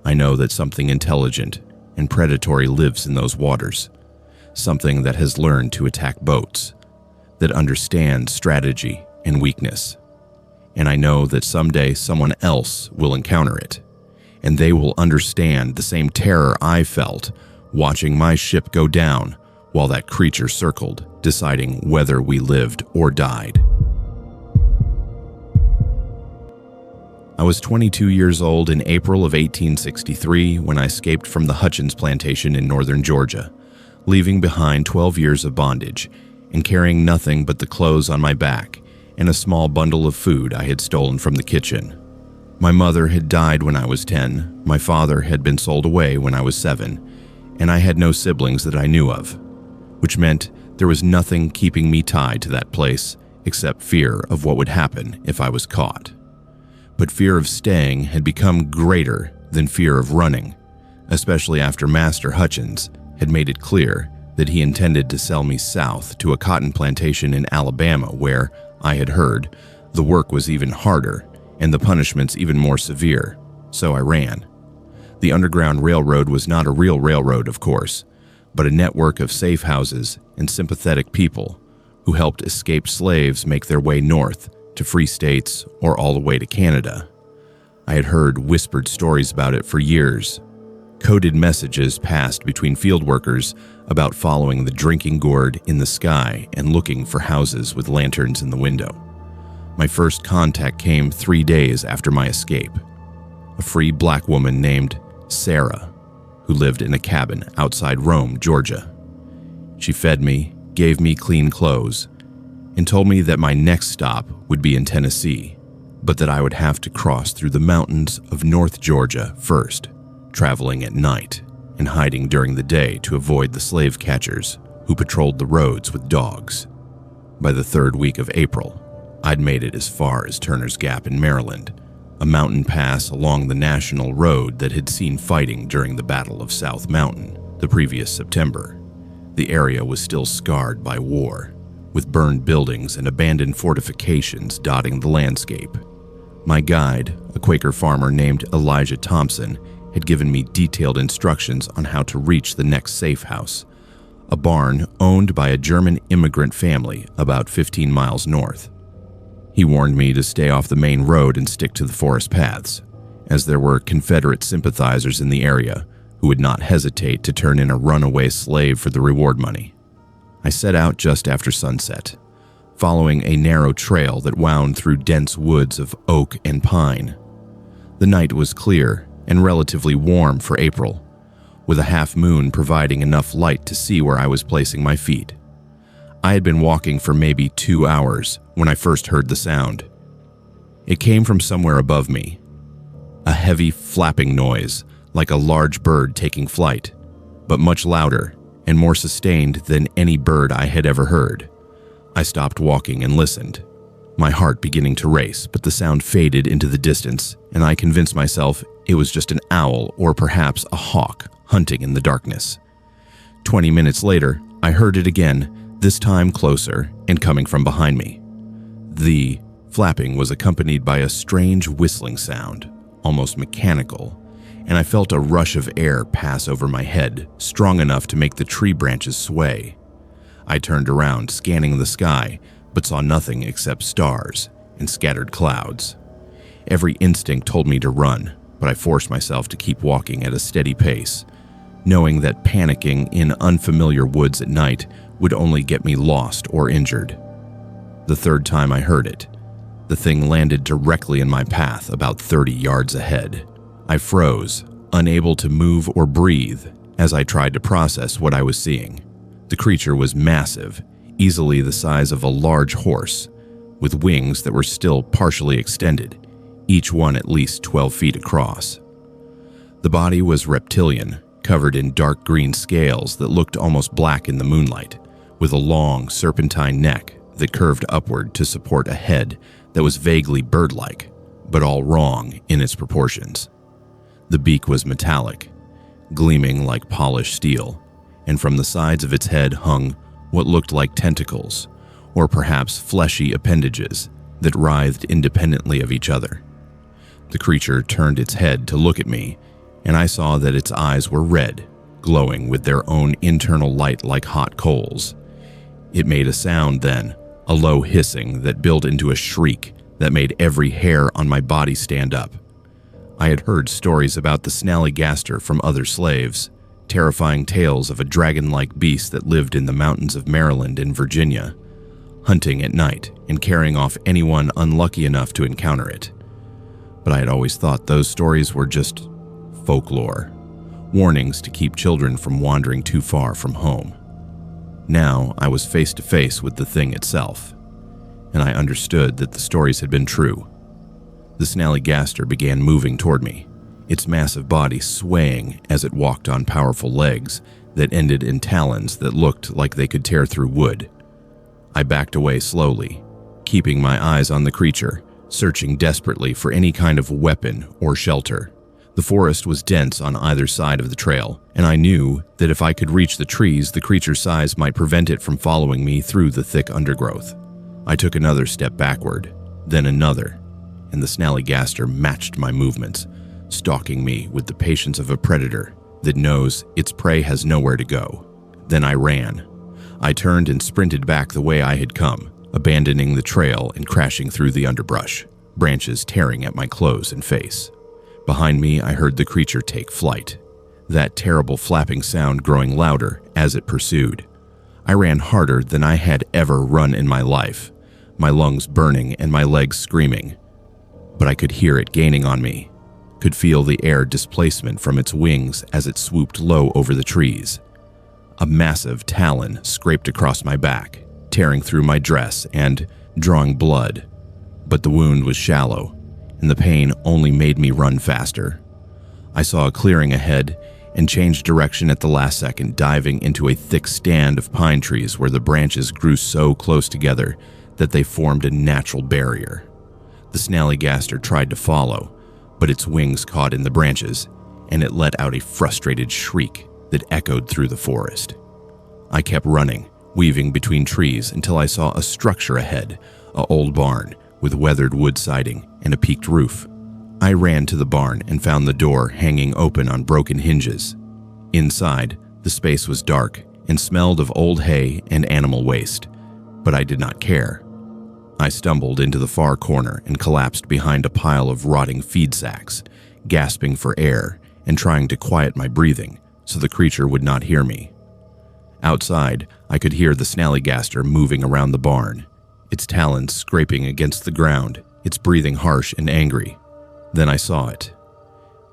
I know that something intelligent and predatory lives in those waters, something that has learned to attack boats, that understands strategy and weakness. And I know that someday someone else will encounter it, and they will understand the same terror I felt watching my ship go down while that creature circled, deciding whether we lived or died. I was 22 years old in April of 1863 when I escaped from the Hutchins plantation in northern Georgia, leaving behind 12 years of bondage and carrying nothing but the clothes on my back and a small bundle of food I had stolen from the kitchen. My mother had died when I was 10, my father had been sold away when I was 7, and I had no siblings that I knew of, which meant there was nothing keeping me tied to that place except fear of what would happen if I was caught. But fear of staying had become greater than fear of running, especially after Master Hutchins had made it clear that he intended to sell me south to a cotton plantation in Alabama where, I had heard, the work was even harder and the punishments even more severe, so I ran. The Underground Railroad was not a real railroad, of course, but a network of safe houses and sympathetic people who helped escaped slaves make their way north to free states or all the way to Canada. I had heard whispered stories about it for years. Coded messages passed between field workers about following the drinking gourd in the sky and looking for houses with lanterns in the window. My first contact came 3 days after my escape. A free black woman named Sarah, who lived in a cabin outside Rome, Georgia. She fed me, gave me clean clothes, and told me that my next stop would be in Tennessee, but that I would have to cross through the mountains of North Georgia first, traveling at night and hiding during the day to avoid the slave catchers who patrolled the roads with dogs. By the 3rd week of April, I'd made it as far as Turner's Gap in Maryland, a mountain pass along the national road that had seen fighting during the Battle of South Mountain the previous September. The area was still scarred by war, with burned buildings and abandoned fortifications dotting the landscape. My guide, a Quaker farmer named Elijah Thompson, had given me detailed instructions on how to reach the next safe house, a barn owned by a German immigrant family about 15 miles north. He warned me to stay off the main road and stick to the forest paths, as there were Confederate sympathizers in the area who would not hesitate to turn in a runaway slave for the reward money. I set out just after sunset, following a narrow trail that wound through dense woods of oak and pine. The night was clear and relatively warm for April, with a half moon providing enough light to see where I was placing my feet. I had been walking for maybe 2 hours when I first heard the sound. It came from somewhere above me, a heavy flapping noise like a large bird taking flight, but much louder and more sustained than any bird I had ever heard. I stopped walking and listened, my heart beginning to race, but the sound faded into the distance, and I convinced myself it was just an owl or perhaps a hawk hunting in the darkness. 20 minutes later, I heard it again, this time closer and coming from behind me. The flapping was accompanied by a strange whistling sound, almost mechanical, and I felt a rush of air pass over my head, strong enough to make the tree branches sway. I turned around, scanning the sky, but saw nothing except stars and scattered clouds. Every instinct told me to run, but I forced myself to keep walking at a steady pace, knowing that panicking in unfamiliar woods at night would only get me lost or injured. The third time I heard it, the thing landed directly in my path about 30 yards ahead. I froze, unable to move or breathe as I tried to process what I was seeing. The creature was massive, easily the size of a large horse, with wings that were still partially extended, each one at least 12 feet across. The body was reptilian, covered in dark green scales that looked almost black in the moonlight, with a long, serpentine neck that curved upward to support a head that was vaguely bird-like, but all wrong in its proportions. The beak was metallic, gleaming like polished steel, and from the sides of its head hung what looked like tentacles, or perhaps fleshy appendages that writhed independently of each other. The creature turned its head to look at me, and I saw that its eyes were red, glowing with their own internal light like hot coals. It made a sound then, a low hissing that built into a shriek that made every hair on my body stand up. I had heard stories about the snallygaster from other slaves, terrifying tales of a dragon-like beast that lived in the mountains of Maryland and Virginia, hunting at night and carrying off anyone unlucky enough to encounter it. But I had always thought those stories were just folklore, warnings to keep children from wandering too far from home. Now I was face to face with the thing itself, and I understood that the stories had been true. The snallygaster began moving toward me, its massive body swaying as it walked on powerful legs that ended in talons that looked like they could tear through wood. I backed away slowly, keeping my eyes on the creature, searching desperately for any kind of weapon or shelter. The forest was dense on either side of the trail, and I knew that if I could reach the trees, the creature's size might prevent it from following me through the thick undergrowth. I took another step backward, then another, and the snallygaster matched my movements, stalking me with the patience of a predator that knows its prey has nowhere to go. Then I ran. I turned and sprinted back the way I had come, abandoning the trail and crashing through the underbrush, branches tearing at my clothes and face. Behind me, I heard the creature take flight, that terrible flapping sound growing louder as it pursued. I ran harder than I had ever run in my life, my lungs burning and my legs screaming. But I could hear it gaining on me, could feel the air displacement from its wings as it swooped low over the trees. A massive talon scraped across my back, tearing through my dress and drawing blood. But the wound was shallow, and the pain only made me run faster. I saw a clearing ahead and changed direction at the last second, diving into a thick stand of pine trees where the branches grew so close together that they formed a natural barrier. The snallygaster tried to follow, but its wings caught in the branches, and it let out a frustrated shriek that echoed through the forest. I kept running, weaving between trees until I saw a structure ahead, an old barn with weathered wood siding and a peaked roof. I ran to the barn and found the door hanging open on broken hinges. Inside, the space was dark and smelled of old hay and animal waste, but I did not care. I stumbled into the far corner and collapsed behind a pile of rotting feed sacks, gasping for air and trying to quiet my breathing so the creature would not hear me. Outside, I could hear the snallygaster moving around the barn, its talons scraping against the ground, its breathing harsh and angry. Then I saw it.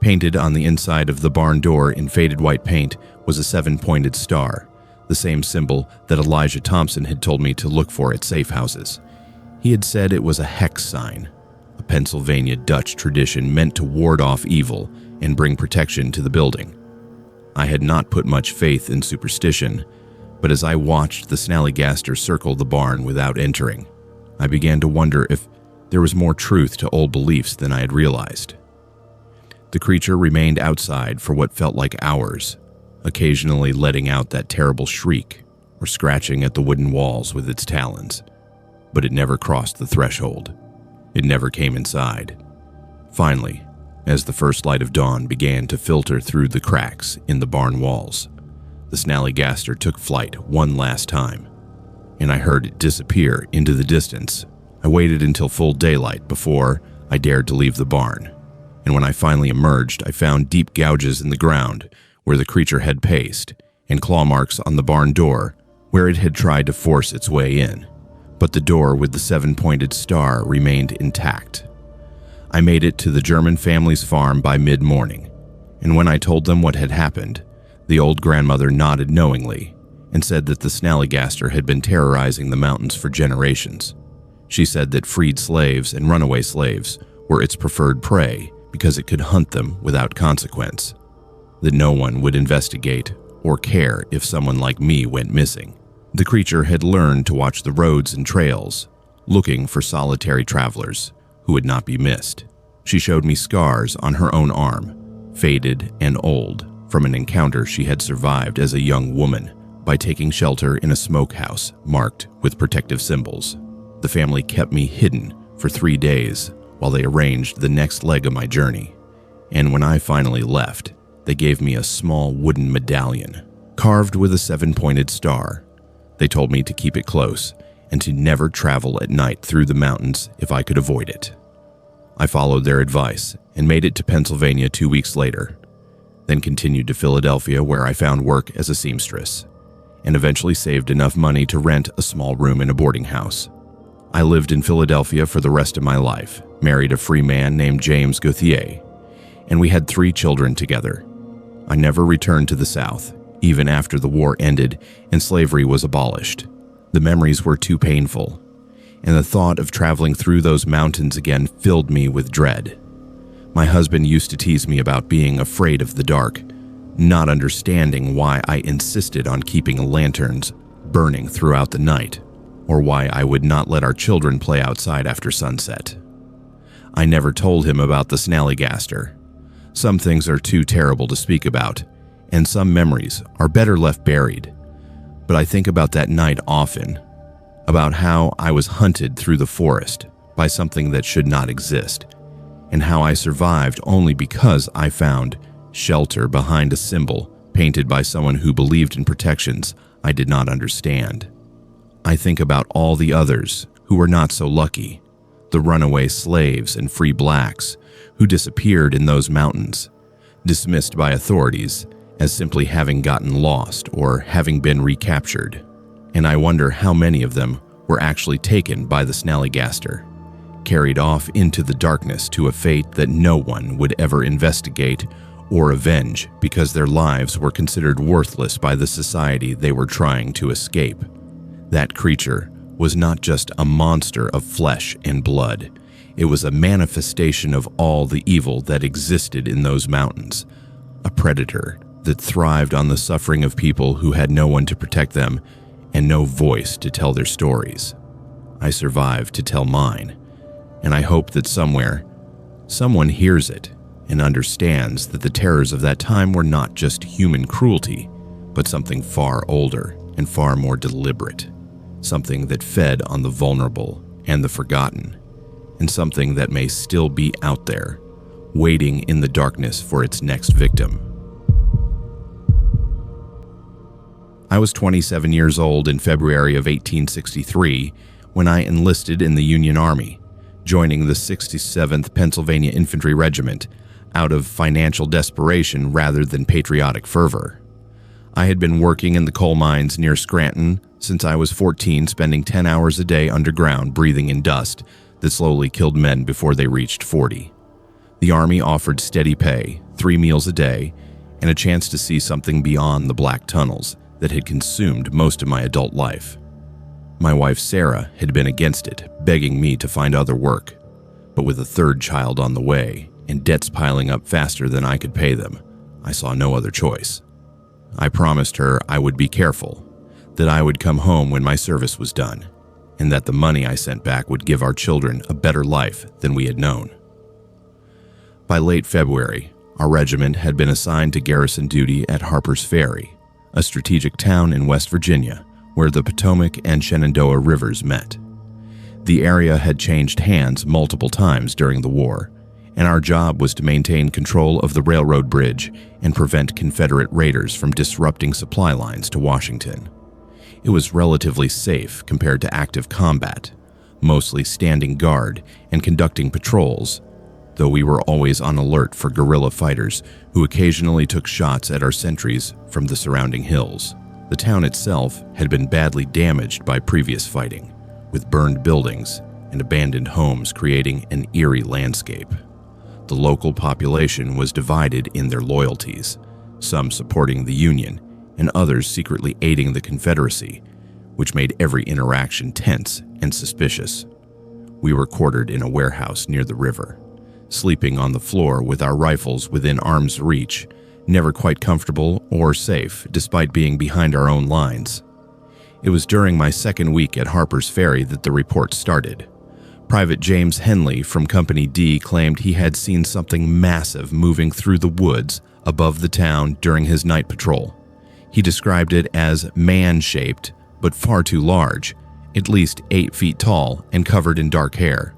Painted on the inside of the barn door in faded white paint was a 7-pointed star, the same symbol that Elijah Thompson had told me to look for at safe houses. He had said it was a hex sign, a Pennsylvania Dutch tradition meant to ward off evil and bring protection to the building. I had not put much faith in superstition, but as I watched the snallygaster circle the barn without entering, I began to wonder if there was more truth to old beliefs than I had realized. The creature remained outside for what felt like hours, occasionally letting out that terrible shriek or scratching at the wooden walls with its talons. But it never crossed the threshold. It never came inside. Finally, As the first light of dawn began to filter through the cracks in the barn walls, the snallygaster took flight one last time, and I heard it disappear into the distance. I waited until full daylight before I dared to leave the barn, and when I finally emerged, I found deep gouges in the ground where the creature had paced, and claw marks on the barn door where it had tried to force its way in. But the door with the 7-pointed star remained intact. I made it to the German family's farm by mid-morning, and when I told them what had happened, the old grandmother nodded knowingly and said that the snallygaster had been terrorizing the mountains for generations. She said that freed slaves and runaway slaves were its preferred prey because it could hunt them without consequence, that no one would investigate or care if someone like me went missing. The creature had learned to watch the roads and trails, looking for solitary travelers who would not be missed. She showed me scars on her own arm, faded and old, from an encounter she had survived as a young woman by taking shelter in a smokehouse marked with protective symbols. The family kept me hidden for 3 days while they arranged the next leg of my journey, and when I finally left, they gave me a small wooden medallion carved with a 7-pointed star. They told me to keep it close and to never travel at night through the mountains if I could avoid it. I followed their advice and made it to Pennsylvania 2 weeks later, then continued to Philadelphia where I found work as a seamstress, and eventually saved enough money to rent a small room in a boarding house. I lived in Philadelphia for the rest of my life, married a free man named James Gauthier, and we had 3 children together. I never returned to the South, even after the war ended and slavery was abolished. The memories were too painful, and the thought of traveling through those mountains again filled me with dread. My husband used to tease me about being afraid of the dark, not understanding why I insisted on keeping lanterns burning throughout the night, or why I would not let our children play outside after sunset. I never told him about the snallygaster. Some things are too terrible to speak about, and some memories are better left buried. But I think about that night often, about how I was hunted through the forest by something that should not exist, and how I survived only because I found shelter behind a symbol painted by someone who believed in protections I did not understand. I think about all the others who were not so lucky, the runaway slaves and free blacks who disappeared in those mountains, dismissed by authorities as simply having gotten lost or having been recaptured. And I wonder how many of them were actually taken by the snallygaster, carried off into the darkness to a fate that no one would ever investigate or avenge because their lives were considered worthless by the society they were trying to escape. That creature was not just a monster of flesh and blood. It was a manifestation of all the evil that existed in those mountains, a predator that thrived on the suffering of people who had no one to protect them and no voice to tell their stories. I survived to tell mine, and I hope that somewhere, someone hears it and understands that the terrors of that time were not just human cruelty, but something far older and far more deliberate, something that fed on the vulnerable and the forgotten, and something that may still be out there, waiting in the darkness for its next victim. I was 27 years old in February of 1863 when I enlisted in the Union Army, joining the 67th Pennsylvania Infantry Regiment out of financial desperation rather than patriotic fervor. I had been working in the coal mines near Scranton since I was 14, spending 10 hours a day underground breathing in dust that slowly killed men before they reached 40. The Army offered steady pay, 3 meals a day, and a chance to see something beyond the black tunnels that had consumed most of my adult life. My wife Sarah had been against it, begging me to find other work, but with a 3rd child on the way and debts piling up faster than I could pay them, I saw no other choice. I promised her I would be careful, that I would come home when my service was done, and that the money I sent back would give our children a better life than we had known. By late February, our regiment had been assigned to garrison duty at Harper's Ferry, a strategic town in West Virginia where the Potomac and Shenandoah rivers met. The area had changed hands multiple times during the war, and our job was to maintain control of the railroad bridge and prevent Confederate raiders from disrupting supply lines to Washington. It was relatively safe compared to active combat, mostly standing guard and conducting patrols, though we were always on alert for guerrilla fighters who occasionally took shots at our sentries from the surrounding hills. The town itself had been badly damaged by previous fighting, with burned buildings and abandoned homes creating an eerie landscape. The local population was divided in their loyalties, some supporting the Union and others secretly aiding the Confederacy, which made every interaction tense and suspicious. We were quartered in a warehouse near the river, sleeping on the floor with our rifles within arm's reach, never quite comfortable or safe despite being behind our own lines. It was during my second week at Harper's Ferry that the report started. Private James Henley from Company D claimed he had seen something massive moving through the woods above the town during his night patrol. He described it as man-shaped, but far too large, at least 8 feet tall and covered in dark hair.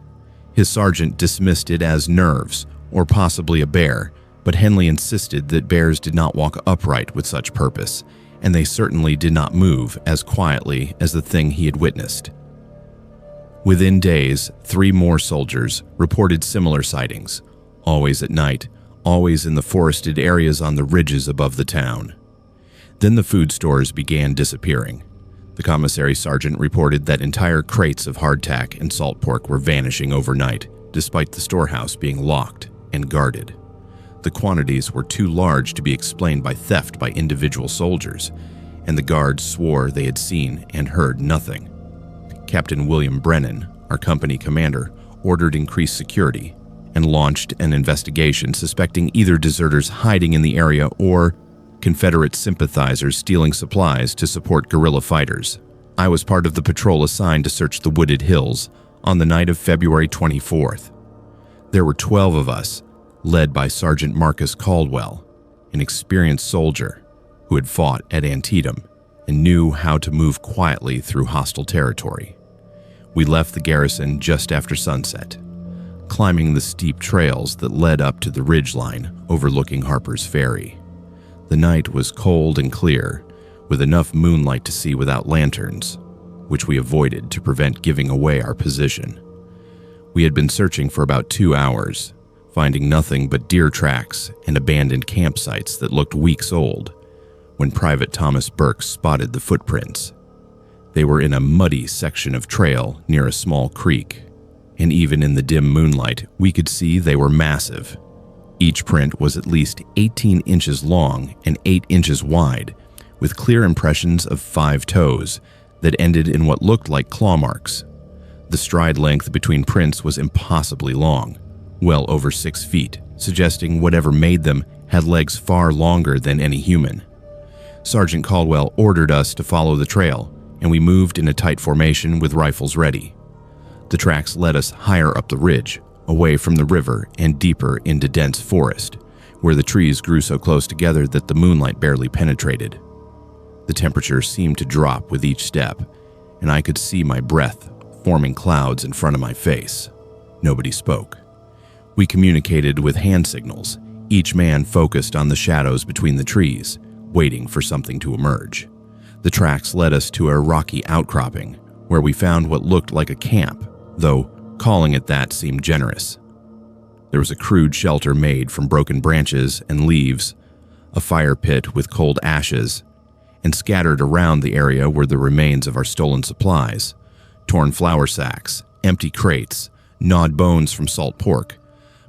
His sergeant dismissed it as nerves, or possibly a bear, but Henley insisted that bears did not walk upright with such purpose, and they certainly did not move as quietly as the thing he had witnessed. Within days, 3 more soldiers reported similar sightings, always at night, always in the forested areas on the ridges above the town. Then the food stores began disappearing. The commissary sergeant reported that entire crates of hardtack and salt pork were vanishing overnight, despite the storehouse being locked and guarded. The quantities were too large to be explained by theft by individual soldiers, and the guards swore they had seen and heard nothing. Captain William Brennan, our company commander, ordered increased security and launched an investigation suspecting either deserters hiding in the area or Confederate sympathizers stealing supplies to support guerrilla fighters. I was part of the patrol assigned to search the wooded hills on the night of February 24th. There were 12 of us, led by Sergeant Marcus Caldwell, an experienced soldier who had fought at Antietam and knew how to move quietly through hostile territory. We left the garrison just after sunset, climbing the steep trails that led up to the ridgeline overlooking Harper's Ferry. The night was cold and clear, with enough moonlight to see without lanterns, which we avoided to prevent giving away our position. We had been searching for about 2 hours, finding nothing but deer tracks and abandoned campsites that looked weeks old, when Private Thomas Burke spotted the footprints. They were in a muddy section of trail near a small creek, and even in the dim moonlight, we could see they were massive. Each print was at least 18 inches long and 8 inches wide, with clear impressions of 5 toes that ended in what looked like claw marks. The stride length between prints was impossibly long, well over 6 feet, suggesting whatever made them had legs far longer than any human. Sergeant Caldwell ordered us to follow the trail, and we moved in a tight formation with rifles ready. The tracks led us higher up the ridge, away from the river and deeper into dense forest, where the trees grew so close together that the moonlight barely penetrated. The temperature seemed to drop with each step, and I could see my breath forming clouds in front of my face. Nobody spoke. We communicated with hand signals, each man focused on the shadows between the trees, waiting for something to emerge. The tracks led us to a rocky outcropping, where we found what looked like a camp, though calling it that seemed generous. There was a crude shelter made from broken branches and leaves, a fire pit with cold ashes, and scattered around the area were the remains of our stolen supplies, torn flour sacks, empty crates, gnawed bones from salt pork.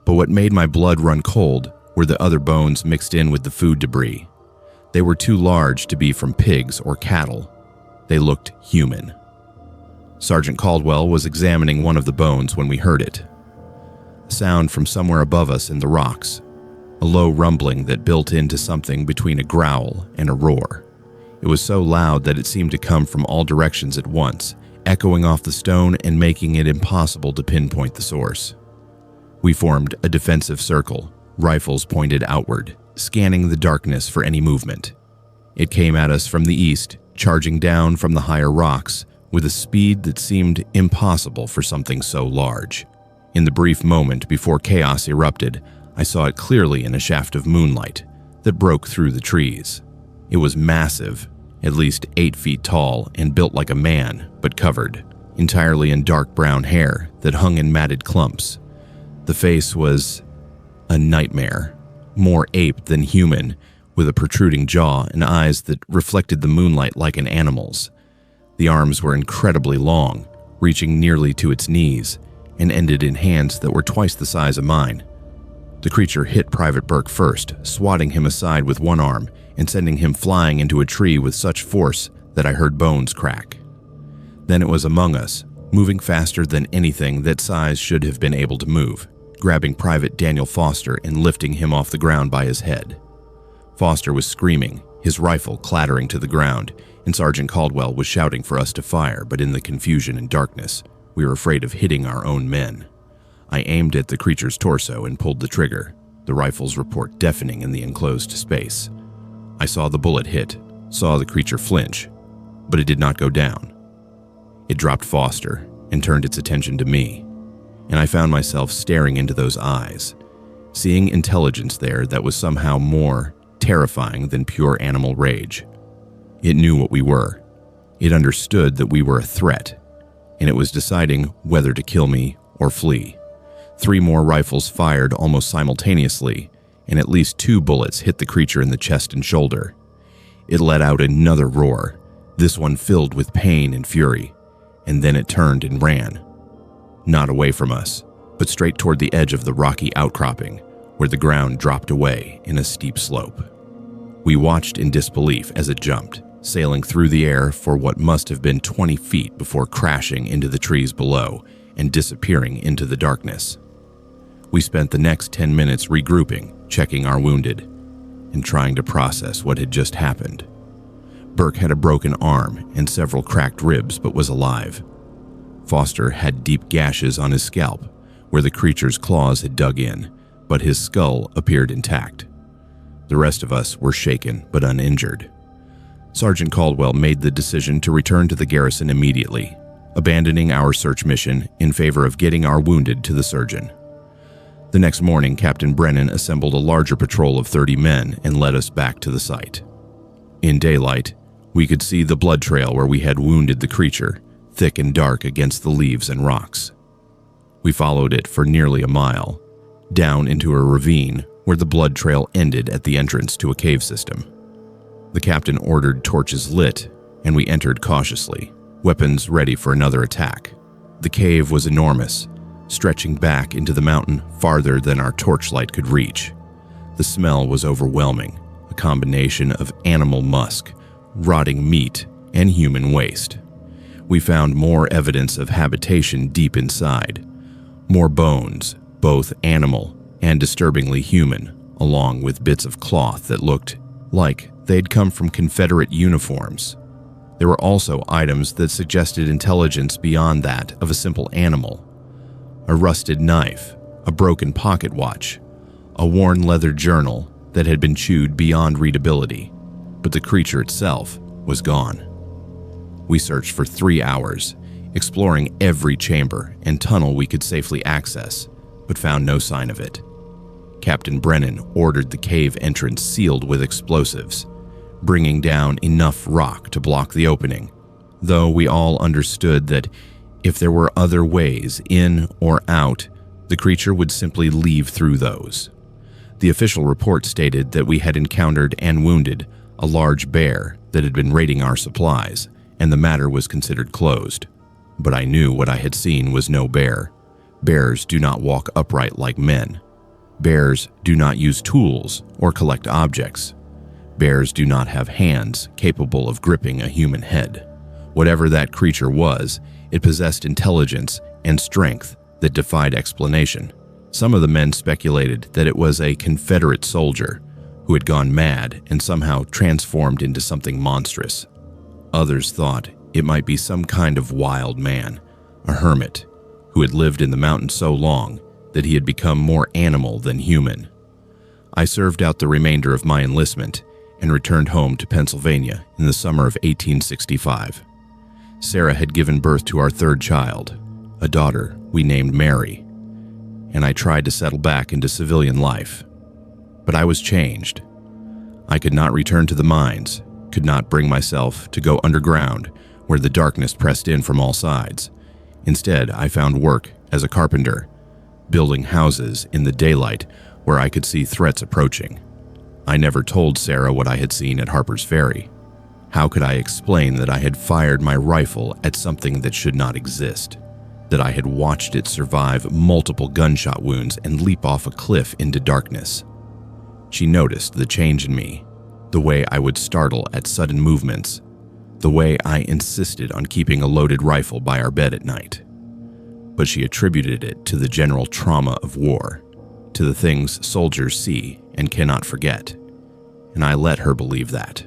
But what made my blood run cold were the other bones mixed in with the food debris. They were too large to be from pigs or cattle. They looked human. Sergeant Caldwell was examining one of the bones when we heard it. A sound from somewhere above us in the rocks, a low rumbling that built into something between a growl and a roar. It was so loud that it seemed to come from all directions at once, echoing off the stone and making it impossible to pinpoint the source. We formed a defensive circle, rifles pointed outward, scanning the darkness for any movement. It came at us from the east, charging down from the higher rocks with a speed that seemed impossible for something so large. In the brief moment before chaos erupted, I saw it clearly in a shaft of moonlight that broke through the trees. It was massive, at least 8 feet tall and built like a man, but covered entirely in dark brown hair that hung in matted clumps. The face was a nightmare, more ape than human, with a protruding jaw and eyes that reflected the moonlight like an animal's. The arms were incredibly long, reaching nearly to its knees, and ended in hands that were twice the size of mine. The creature hit Private Burke first, swatting him aside with one arm and sending him flying into a tree with such force that I heard bones crack. Then it was among us, moving faster than anything that size should have been able to move, grabbing Private Daniel Foster and lifting him off the ground by his head. Foster was screaming, his rifle clattering to the ground, and Sergeant Caldwell was shouting for us to fire, but in the confusion and darkness, we were afraid of hitting our own men. I aimed at the creature's torso and pulled the trigger, the rifle's report deafening in the enclosed space. I saw the bullet hit, saw the creature flinch, but it did not go down. It dropped Foster and turned its attention to me, and I found myself staring into those eyes, seeing intelligence there that was somehow more terrifying than pure animal rage. It knew what we were. It understood that we were a threat, and it was deciding whether to kill me or flee. 3 more rifles fired almost simultaneously, and at least 2 bullets hit the creature in the chest and shoulder. It let out another roar, this one filled with pain and fury, and then it turned and ran. Not away from us, but straight toward the edge of the rocky outcropping, where the ground dropped away in a steep slope. We watched in disbelief as it jumped, sailing through the air for what must have been 20 feet before crashing into the trees below and disappearing into the darkness. We spent the next 10 minutes regrouping, checking our wounded, and trying to process what had just happened. Burke had a broken arm and several cracked ribs but was alive. Foster had deep gashes on his scalp where the creature's claws had dug in, but his skull appeared intact. The rest of us were shaken but uninjured. Sergeant Caldwell made the decision to return to the garrison immediately, abandoning our search mission in favor of getting our wounded to the surgeon. The next morning, Captain Brennan assembled a larger patrol of 30 men and led us back to the site. In daylight, we could see the blood trail where we had wounded the creature, thick and dark against the leaves and rocks. We followed it for nearly a mile, down into a ravine where the blood trail ended at the entrance to a cave system. The captain ordered torches lit, and we entered cautiously, weapons ready for another attack. The cave was enormous, stretching back into the mountain farther than our torchlight could reach. The smell was overwhelming, a combination of animal musk, rotting meat, and human waste. We found more evidence of habitation deep inside. More bones, both animal and disturbingly human, along with bits of cloth that looked like they'd come from Confederate uniforms. There were also items that suggested intelligence beyond that of a simple animal. A rusted knife, a broken pocket watch, a worn leather journal that had been chewed beyond readability, but the creature itself was gone. We searched for 3 hours, exploring every chamber and tunnel we could safely access, but found no sign of it. Captain Brennan ordered the cave entrance sealed with explosives, bringing down enough rock to block the opening, though we all understood that if there were other ways in or out, the creature would simply leave through those. The official report stated that we had encountered and wounded a large bear that had been raiding our supplies, and the matter was considered closed. But I knew what I had seen was no bear. Bears do not walk upright like men. Bears do not use tools or collect objects. Bears do not have hands capable of gripping a human head. Whatever that creature was, it possessed intelligence and strength that defied explanation. Some of the men speculated that it was a Confederate soldier who had gone mad and somehow transformed into something monstrous. Others thought it might be some kind of wild man, a hermit, who had lived in the mountains so long that he had become more animal than human. I served out the remainder of my enlistment and returned home to Pennsylvania in the summer of 1865. Sarah had given birth to our 3rd child, a daughter we named Mary. and I tried to settle back into civilian life. But I was changed. I could not return to the mines, could not bring myself to go underground where the darkness pressed in from all sides. Instead, I found work as a carpenter, building houses in the daylight where I could see threats approaching. I never told Sarah what I had seen at Harper's Ferry. How could I explain that I had fired my rifle at something that should not exist? That I had watched it survive multiple gunshot wounds and leap off a cliff into darkness? She noticed the change in me, the way I would startle at sudden movements, the way I insisted on keeping a loaded rifle by our bed at night. But she attributed it to the general trauma of war, to the things soldiers see and cannot forget, and I let her believe that.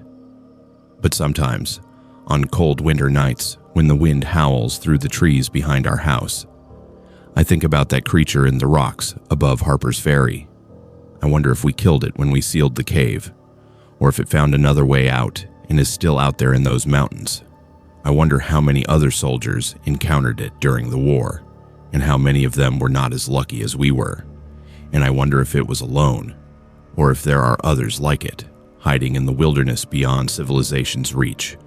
But sometimes, on cold winter nights when the wind howls through the trees behind our house, I think about that creature in the rocks above Harper's Ferry. I wonder if we killed it when we sealed the cave, or if it found another way out and is still out there in those mountains. I wonder how many other soldiers encountered it during the war, and how many of them were not as lucky as we were. And I wonder if it was alone, or if there are others like it, hiding in the wilderness beyond civilization's reach,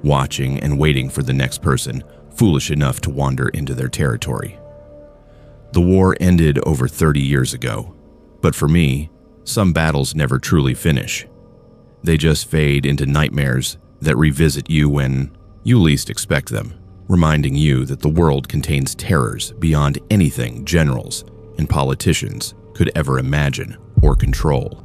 watching and waiting for the next person foolish enough to wander into their territory. The war ended over 30 years ago, but for me, some battles never truly finish. They just fade into nightmares that revisit you when you least expect them, reminding you that the world contains terrors beyond anything generals and politicians could ever imagine or control.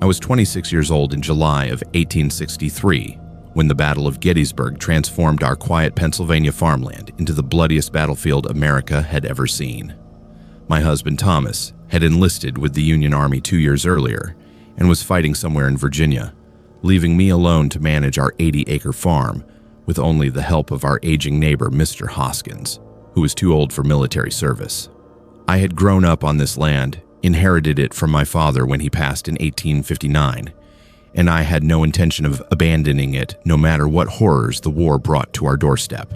I was 26 years old in July of 1863 when the Battle of Gettysburg transformed our quiet Pennsylvania farmland into the bloodiest battlefield America had ever seen. My husband Thomas had enlisted with the Union Army 2 years earlier and was fighting somewhere in Virginia, leaving me alone to manage our 80-acre farm with only the help of our aging neighbor Mr. Hoskins, who was too old for military service. I had grown up on this land, inherited it from my father when he passed in 1859, and I had no intention of abandoning it no matter what horrors the war brought to our doorstep.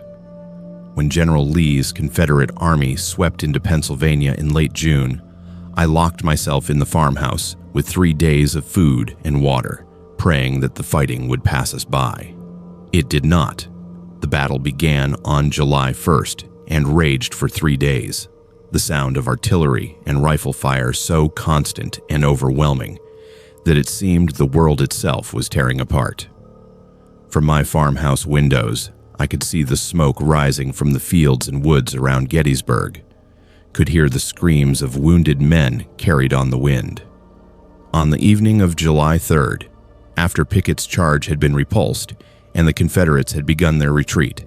When General Lee's Confederate Army swept into Pennsylvania in late June, I locked myself in the farmhouse with 3 days of food and water, praying that the fighting would pass us by. It did not. The battle began on July 1st and raged for 3 days, the sound of artillery and rifle fire so constant and overwhelming that it seemed the world itself was tearing apart. From my farmhouse windows, I could see the smoke rising from the fields and woods around Gettysburg, could hear the screams of wounded men carried on the wind. On the evening of July 3rd, after Pickett's charge had been repulsed and the Confederates had begun their retreat,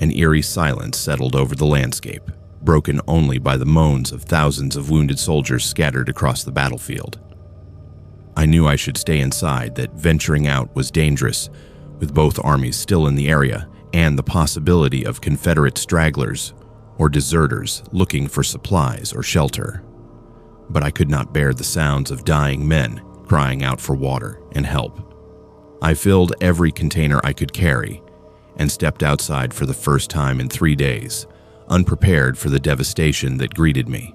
an eerie silence settled over the landscape, broken only by the moans of thousands of wounded soldiers scattered across the battlefield. I knew I should stay inside, that venturing out was dangerous, with both armies still in the area and the possibility of Confederate stragglers or deserters looking for supplies or shelter. But I could not bear the sounds of dying men crying out for water and help. I filled every container I could carry and stepped outside for the first time in 3 days, unprepared for the devastation that greeted me.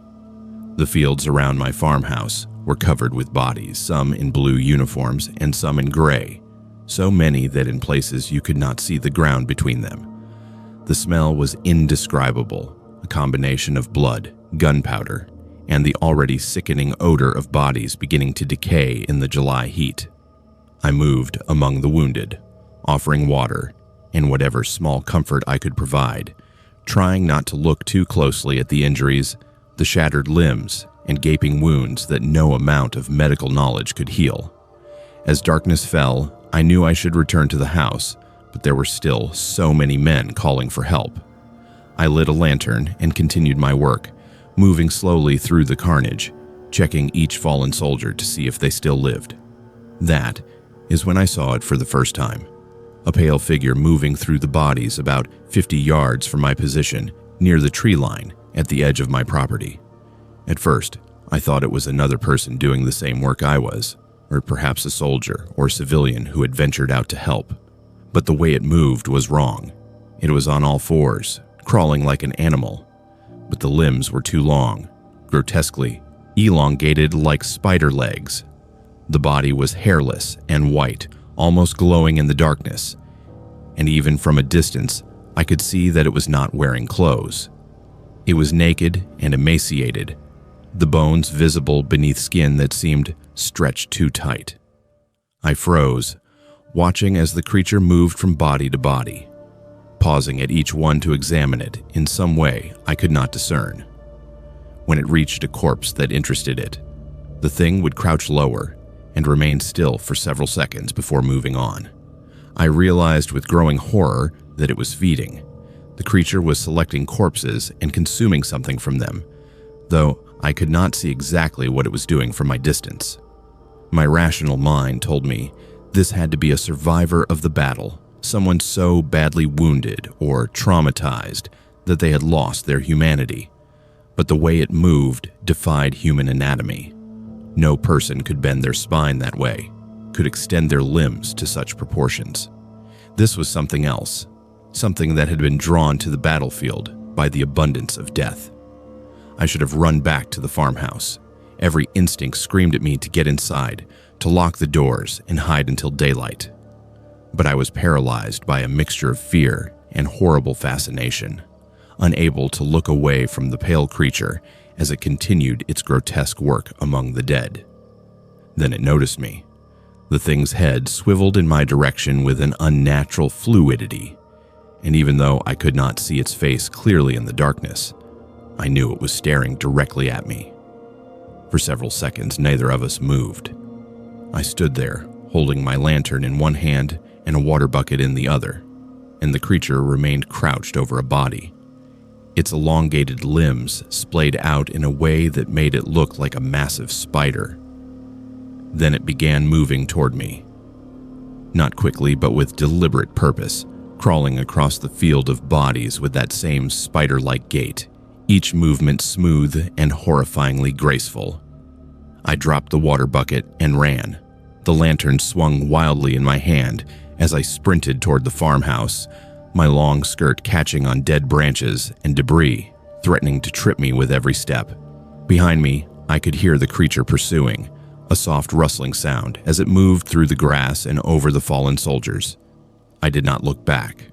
The fields around my farmhouse were covered with bodies, some in blue uniforms and some in gray, so many that in places you could not see the ground between them. The smell was indescribable, a combination of blood, gunpowder, and the already sickening odor of bodies beginning to decay in the July heat. I moved among the wounded, offering water and whatever small comfort I could provide, trying not to look too closely at the injuries, the shattered limbs, and gaping wounds that no amount of medical knowledge could heal. As darkness fell, I knew I should return to the house, but there were still so many men calling for help. I lit a lantern and continued my work, moving slowly through the carnage, checking each fallen soldier to see if they still lived. That is when I saw it for the first time. A pale figure moving through the bodies about 50 yards from my position, near the tree line at the edge of my property. At first, I thought it was another person doing the same work I was, or perhaps a soldier or civilian who had ventured out to help. But the way it moved was wrong. It was on all fours, crawling like an animal, but the limbs were too long, grotesquely elongated like spider legs. The body was hairless and white, almost glowing in the darkness, and even from a distance, I could see that it was not wearing clothes. It was naked and emaciated, the bones visible beneath skin that seemed stretched too tight. I froze, watching as the creature moved from body to body, pausing at each one to examine it in some way I could not discern. When it reached a corpse that interested it, the thing would crouch lower and remain still for several seconds before moving on. I realized with growing horror that it was feeding. The creature was selecting corpses and consuming something from them, though I could not see exactly what it was doing from my distance. My rational mind told me this had to be a survivor of the battle, someone so badly wounded or traumatized that they had lost their humanity. But the way it moved defied human anatomy. No person could bend their spine that way, could extend their limbs to such proportions. This was something else, something that had been drawn to the battlefield by the abundance of death. I should have run back to the farmhouse. Every instinct screamed at me to get inside, to lock the doors and hide until daylight. But I was paralyzed by a mixture of fear and horrible fascination, unable to look away from the pale creature as it continued its grotesque work among the dead. Then it noticed me. The thing's head swiveled in my direction with an unnatural fluidity, and even though I could not see its face clearly in the darkness, I knew it was staring directly at me. For several seconds, neither of us moved. I stood there, holding my lantern in one hand and a water bucket in the other, and the creature remained crouched over a body. Its elongated limbs splayed out in a way that made it look like a massive spider. Then it began moving toward me. Not quickly, but with deliberate purpose, crawling across the field of bodies with that same spider-like gait, each movement smooth and horrifyingly graceful. I dropped the water bucket and ran. The lantern swung wildly in my hand as I sprinted toward the farmhouse, my long skirt catching on dead branches and debris, threatening to trip me with every step. Behind me, I could hear the creature pursuing, a soft rustling sound as it moved through the grass and over the fallen soldiers. I did not look back.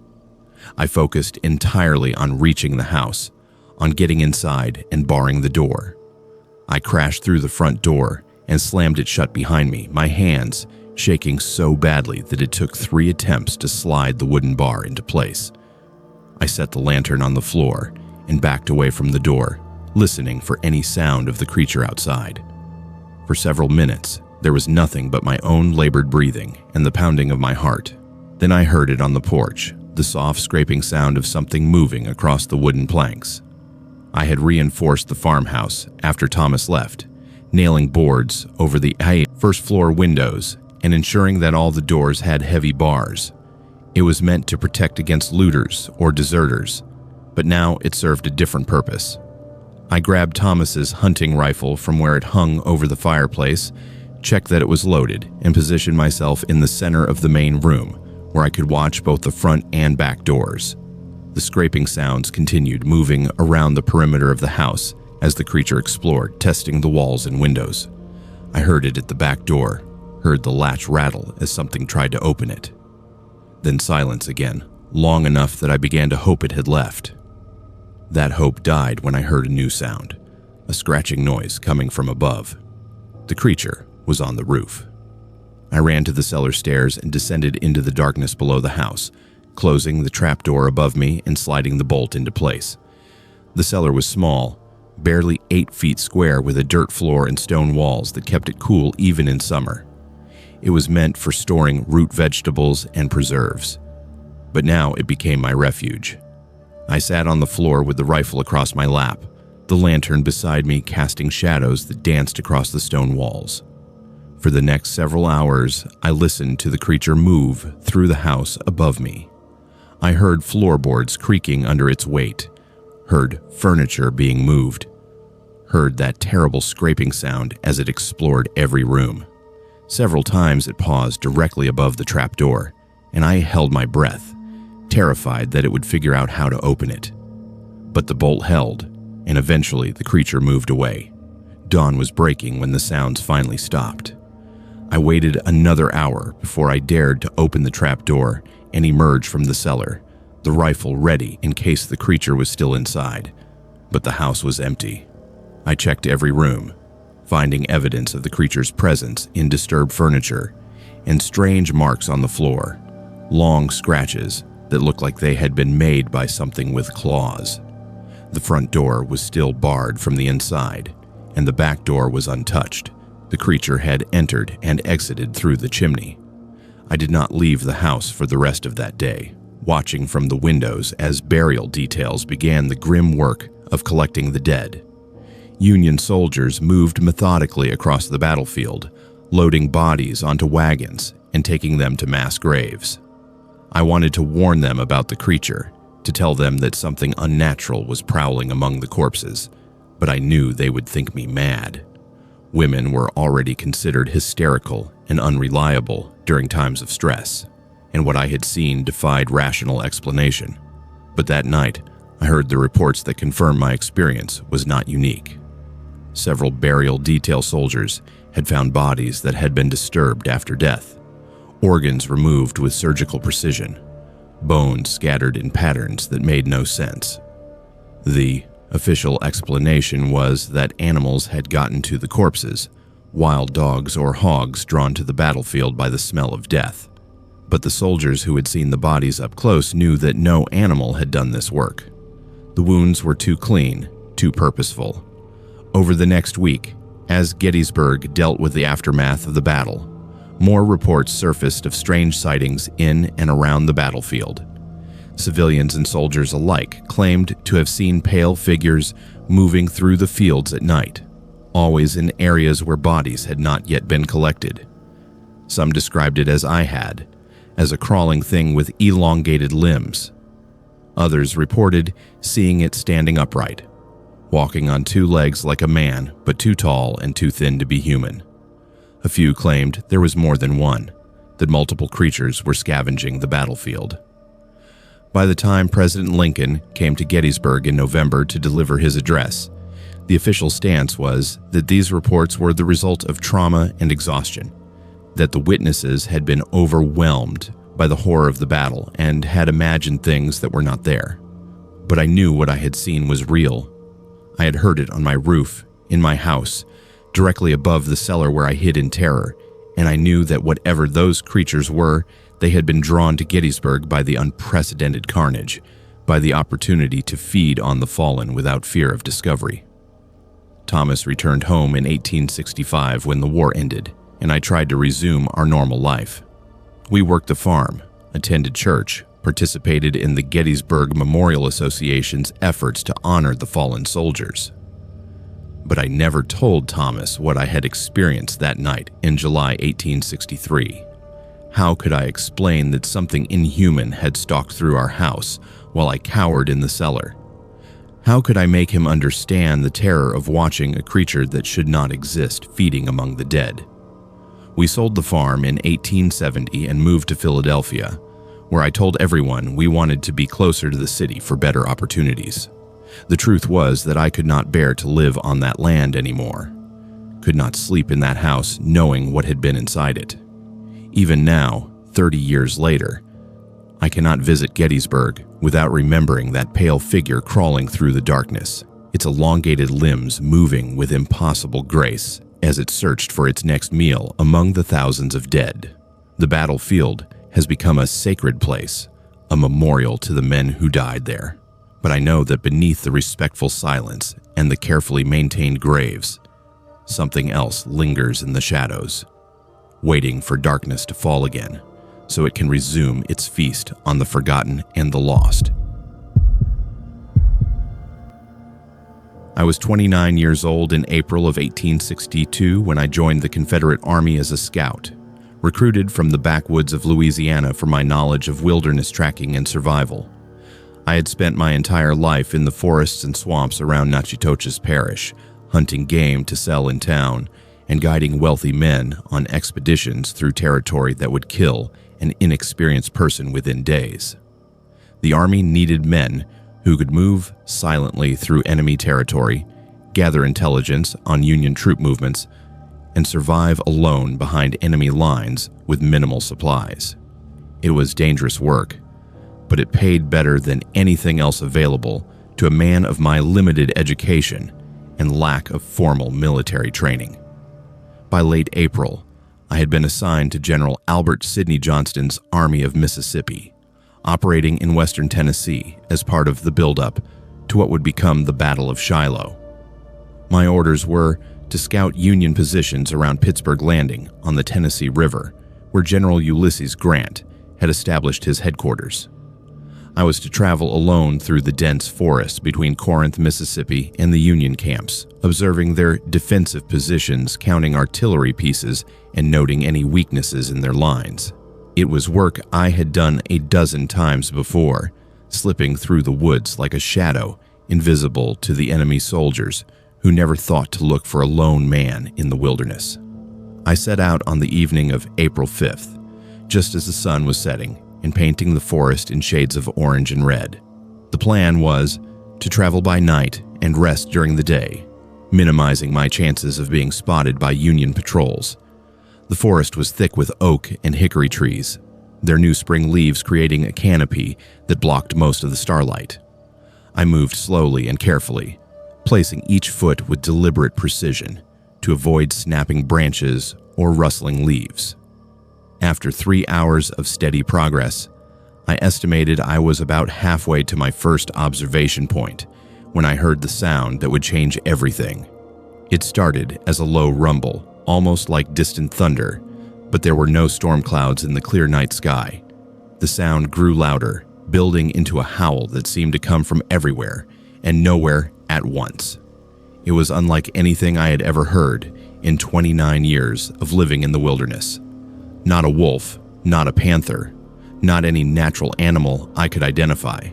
I focused entirely on reaching the house, on getting inside and barring the door. I crashed through the front door and slammed it shut behind me, my hands shaking so badly that it took 3 attempts to slide the wooden bar into place. I set the lantern on the floor and backed away from the door, listening for any sound of the creature outside. For several minutes, there was nothing but my own labored breathing and the pounding of my heart. Then I heard it on the porch, the soft scraping sound of something moving across the wooden planks. I had reinforced the farmhouse after Thomas left, nailing boards over the first-floor windows and ensuring that all the doors had heavy bars. It was meant to protect against looters or deserters, but now it served a different purpose. I grabbed Thomas's hunting rifle from where it hung over the fireplace, checked that it was loaded, and positioned myself in the center of the main room, where I could watch both the front and back doors. The scraping sounds continued, moving around the perimeter of the house as the creature explored, testing the walls and windows. I heard it at the back door, heard the latch rattle as something tried to open it. Then silence again, long enough that I began to hope it had left. That hope died when I heard a new sound, a scratching noise coming from above. The creature was on the roof. I ran to the cellar stairs and descended into the darkness below the house, closing the trapdoor above me and sliding the bolt into place. The cellar was small, barely 8 feet square, with a dirt floor and stone walls that kept it cool even in summer. It was meant for storing root vegetables and preserves, but now it became my refuge. I sat on the floor with the rifle across my lap, the lantern beside me casting shadows that danced across the stone walls. For the next several hours, I listened to the creature move through the house above me. I heard floorboards creaking under its weight, heard furniture being moved, heard that terrible scraping sound as it explored every room. Several times it paused directly above the trapdoor, and I held my breath, terrified that it would figure out how to open it. But the bolt held, and eventually the creature moved away. Dawn was breaking when the sounds finally stopped. I waited another hour before I dared to open the trap door and emerge from the cellar, the rifle ready in case the creature was still inside. But the house was empty. I checked every room, finding evidence of the creature's presence in disturbed furniture and strange marks on the floor, long scratches that looked like they had been made by something with claws. The front door was still barred from the inside, and the back door was untouched. The creature had entered and exited through the chimney. I did not leave the house for the rest of that day, watching from the windows as burial details began the grim work of collecting the dead. Union soldiers moved methodically across the battlefield, loading bodies onto wagons and taking them to mass graves. I wanted to warn them about the creature, to tell them that something unnatural was prowling among the corpses, but I knew they would think me mad. Women were already considered hysterical and unreliable during times of stress, and what I had seen defied rational explanation. But that night, I heard the reports that confirmed my experience was not unique. Several burial detail soldiers had found bodies that had been disturbed after death, organs removed with surgical precision, bones scattered in patterns that made no sense. The official explanation was that animals had gotten to the corpses, wild dogs or hogs drawn to the battlefield by the smell of death. But the soldiers who had seen the bodies up close knew that no animal had done this work. The wounds were too clean, too purposeful. Over the next week, as Gettysburg dealt with the aftermath of the battle, more reports surfaced of strange sightings in and around the battlefield. Civilians and soldiers alike claimed to have seen pale figures moving through the fields at night, always in areas where bodies had not yet been collected. Some described it as I had, as a crawling thing with elongated limbs. Others reported seeing it standing upright, walking on two legs like a man, but too tall and too thin to be human. A few claimed there was more than one, that multiple creatures were scavenging the battlefield. By the time President Lincoln came to Gettysburg in November to deliver his address, the official stance was that these reports were the result of trauma and exhaustion, that the witnesses had been overwhelmed by the horror of the battle and had imagined things that were not there. But I knew what I had seen was real. I had heard it on my roof, in my house, directly above the cellar where I hid in terror, and I knew that whatever those creatures were, they had been drawn to Gettysburg by the unprecedented carnage, by the opportunity to feed on the fallen without fear of discovery. Thomas returned home in 1865 when the war ended, and I tried to resume our normal life. We worked the farm, attended church, participated in the Gettysburg Memorial Association's efforts to honor the fallen soldiers. But I never told Thomas what I had experienced that night in July 1863. How could I explain that something inhuman had stalked through our house while I cowered in the cellar? How could I make him understand the terror of watching a creature that should not exist feeding among the dead? We sold the farm in 1870 and moved to Philadelphia, where I told everyone we wanted to be closer to the city for better opportunities. The truth was that I could not bear to live on that land anymore, could not sleep in that house knowing what had been inside it. Even now, 30 years later, I cannot visit Gettysburg without remembering that pale figure crawling through the darkness, its elongated limbs moving with impossible grace as it searched for its next meal among the thousands of dead. The battlefield has become a sacred place, a memorial to the men who died there. But I know that beneath the respectful silence and the carefully maintained graves, something else lingers in the shadows, waiting for darkness to fall again, so it can resume its feast on the forgotten and the lost. I was 29 years old in April of 1862 when I joined the Confederate Army as a scout, recruited from the backwoods of Louisiana for my knowledge of wilderness tracking and survival. I had spent my entire life in the forests and swamps around Natchitoches Parish, hunting game to sell in town, and guiding wealthy men on expeditions through territory that would kill an inexperienced person within days. The Army needed men who could move silently through enemy territory, gather intelligence on Union troop movements, and survive alone behind enemy lines with minimal supplies. It was dangerous work, but it paid better than anything else available to a man of my limited education and lack of formal military training. By late April, I had been assigned to General Albert Sidney Johnston's Army of Mississippi, operating in western Tennessee as part of the buildup to what would become the Battle of Shiloh. My orders were to scout Union positions around Pittsburgh Landing on the Tennessee River, where General Ulysses Grant had established his headquarters. I was to travel alone through the dense forest between Corinth, Mississippi, and the Union camps, observing their defensive positions, counting artillery pieces, and noting any weaknesses in their lines. It was work I had done a dozen times before, slipping through the woods like a shadow, invisible to the enemy soldiers who never thought to look for a lone man in the wilderness. I set out on the evening of April 5th, just as the sun was setting and painting the forest in shades of orange and red. The plan was to travel by night and rest during the day, minimizing my chances of being spotted by Union patrols. The forest was thick with oak and hickory trees, their new spring leaves creating a canopy that blocked most of the starlight. I moved slowly and carefully, placing each foot with deliberate precision to avoid snapping branches or rustling leaves. After 3 hours of steady progress, I estimated I was about halfway to my first observation point when I heard the sound that would change everything. It started as a low rumble, almost like distant thunder, but there were no storm clouds in the clear night sky. The sound grew louder, building into a howl that seemed to come from everywhere and nowhere at once. It was unlike anything I had ever heard in 29 years of living in the wilderness. Not a wolf, not a panther, not any natural animal I could identify.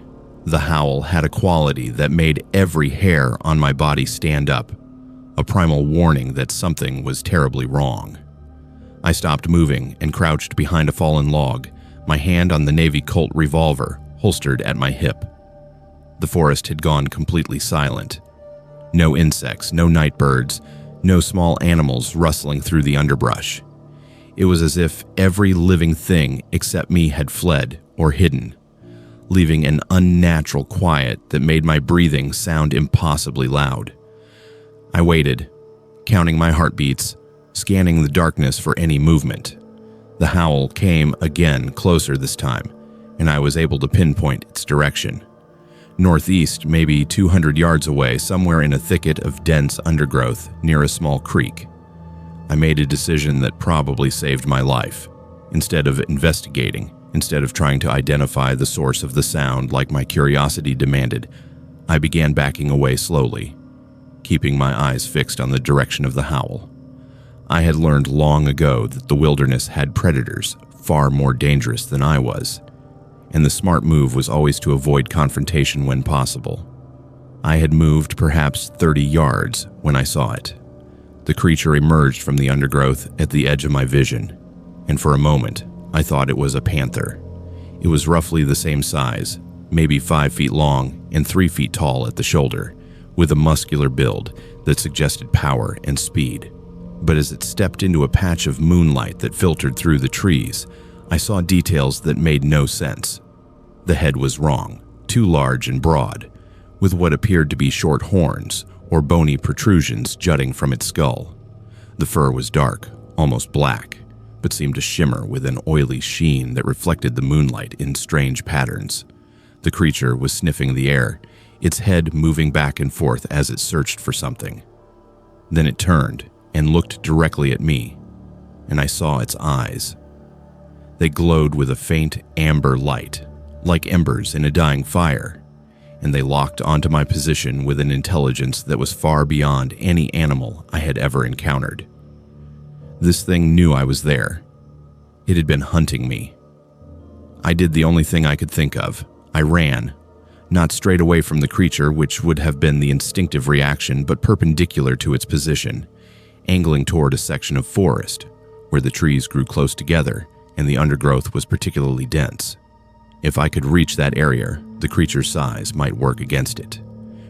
The howl had a quality that made every hair on my body stand up, a primal warning that something was terribly wrong. I stopped moving and crouched behind a fallen log, my hand on the Navy Colt revolver holstered at my hip. The forest had gone completely silent. No insects, no night birds, no small animals rustling through the underbrush. It was as if every living thing except me had fled or hidden, leaving an unnatural quiet that made my breathing sound impossibly loud. I waited, counting my heartbeats, scanning the darkness for any movement. The howl came again, closer this time, and I was able to pinpoint its direction. Northeast, maybe 200 yards away, somewhere in a thicket of dense undergrowth near a small creek. I made a decision that probably saved my life. Instead of investigating, instead of trying to identify the source of the sound like my curiosity demanded, I began backing away slowly, keeping my eyes fixed on the direction of the howl. I had learned long ago that the wilderness had predators far more dangerous than I was, and the smart move was always to avoid confrontation when possible. I had moved perhaps 30 yards when I saw it. The creature emerged from the undergrowth at the edge of my vision, and for a moment, I thought it was a panther. It was roughly the same size, maybe 5 feet long and 3 feet tall at the shoulder, with a muscular build that suggested power and speed. But as it stepped into a patch of moonlight that filtered through the trees, I saw details that made no sense. The head was wrong, too large and broad, with what appeared to be short horns or bony protrusions jutting from its skull. The fur was dark, almost black, but seemed to shimmer with an oily sheen that reflected the moonlight in strange patterns. The creature was sniffing the air, its head moving back and forth as it searched for something. Then it turned and looked directly at me, and I saw its eyes. They glowed with a faint amber light, like embers in a dying fire, and they locked onto my position with an intelligence that was far beyond any animal I had ever encountered. This thing knew I was there. It had been hunting me. I did the only thing I could think of. I ran, not straight away from the creature, which would have been the instinctive reaction, but perpendicular to its position, angling toward a section of forest where the trees grew close together and the undergrowth was particularly dense. If I could reach that area, the creature's size might work against it,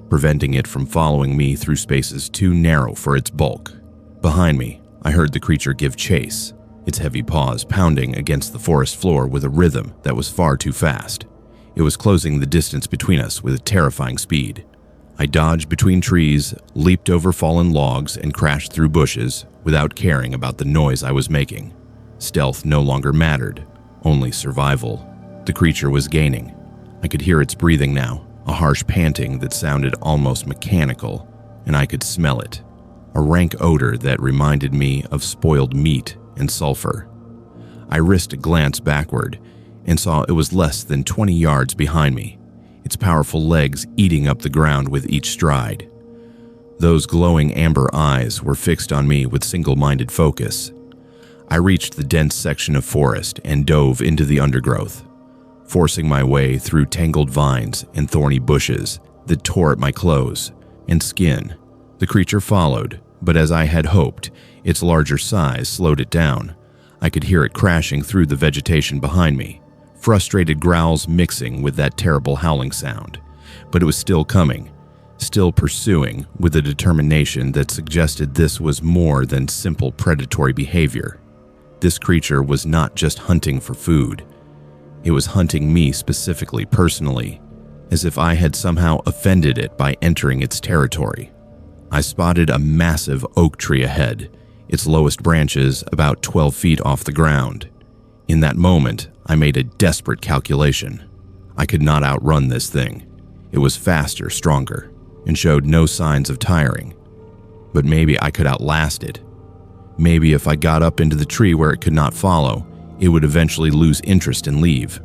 preventing it from following me through spaces too narrow for its bulk. Behind me, I heard the creature give chase, its heavy paws pounding against the forest floor with a rhythm that was far too fast. It was closing the distance between us with terrifying speed. I dodged between trees, leaped over fallen logs, and crashed through bushes without caring about the noise I was making. Stealth no longer mattered, only survival. The creature was gaining. I could hear its breathing now, a harsh panting that sounded almost mechanical, and I could smell it, a rank odor that reminded me of spoiled meat and sulfur. I risked a glance backward and saw it was less than 20 yards behind me, its powerful legs eating up the ground with each stride. Those glowing amber eyes were fixed on me with single-minded focus. I reached the dense section of forest and dove into the undergrowth, forcing my way through tangled vines and thorny bushes that tore at my clothes and skin. The creature followed, but as I had hoped, its larger size slowed it down. I could hear it crashing through the vegetation behind me, frustrated growls mixing with that terrible howling sound. But it was still coming, still pursuing with a determination that suggested this was more than simple predatory behavior. This creature was not just hunting for food. It was hunting me specifically, personally, as if I had somehow offended it by entering its territory. I spotted a massive oak tree ahead, its lowest branches about 12 feet off the ground. In that moment, I made a desperate calculation. I could not outrun this thing. It was faster, stronger, and showed no signs of tiring. But maybe I could outlast it. Maybe if I got up into the tree where it could not follow, it would eventually lose interest and leave.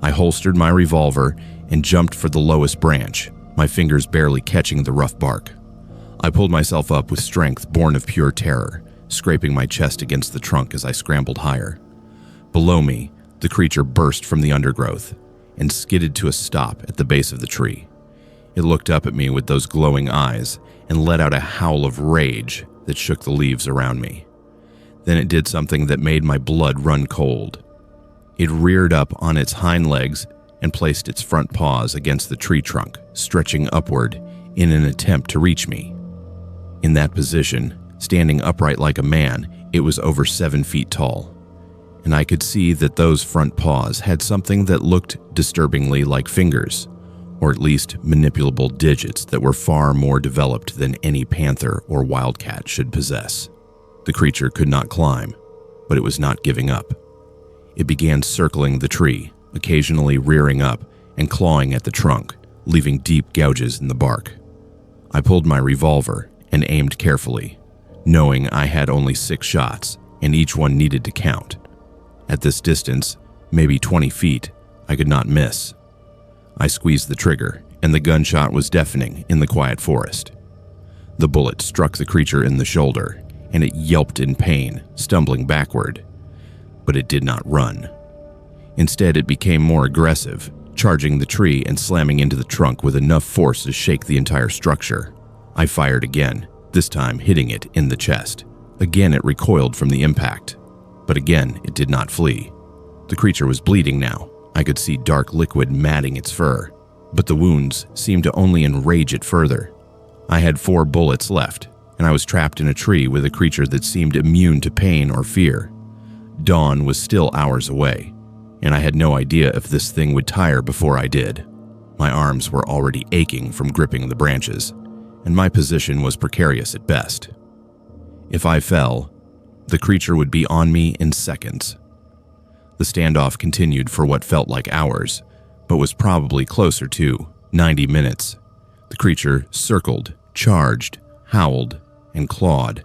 I holstered my revolver and jumped for the lowest branch, my fingers barely catching the rough bark. I pulled myself up with strength born of pure terror, scraping my chest against the trunk as I scrambled higher. Below me, the creature burst from the undergrowth and skidded to a stop at the base of the tree. It looked up at me with those glowing eyes and let out a howl of rage that shook the leaves around me. Then it did something that made my blood run cold. It reared up on its hind legs and placed its front paws against the tree trunk, stretching upward in an attempt to reach me. In that position, standing upright like a man, it was over 7 feet tall, and I could see that those front paws had something that looked disturbingly like fingers, or at least manipulable digits that were far more developed than any panther or wildcat should possess. The creature could not climb, but it was not giving up. It began circling the tree, occasionally rearing up and clawing at the trunk, leaving deep gouges in the bark. I pulled my revolver and aimed carefully, knowing I had only 6 shots and each one needed to count. At this distance, maybe 20 feet, I could not miss. I squeezed the trigger, and the gunshot was deafening in the quiet forest. The bullet struck the creature in the shoulder, and it yelped in pain, stumbling backward. But it did not run. Instead, it became more aggressive, charging the tree and slamming into the trunk with enough force to shake the entire structure. I fired again, this time hitting it in the chest. Again, it recoiled from the impact, but again, it did not flee. The creature was bleeding now. I could see dark liquid matting its fur, but the wounds seemed to only enrage it further. I had 4 bullets left, and I was trapped in a tree with a creature that seemed immune to pain or fear. Dawn was still hours away, and I had no idea if this thing would tire before I did. My arms were already aching from gripping the branches, and my position was precarious at best. If I fell, the creature would be on me in seconds. The standoff continued for what felt like hours, but was probably closer to 90 minutes. The creature circled, charged, howled, and clawed,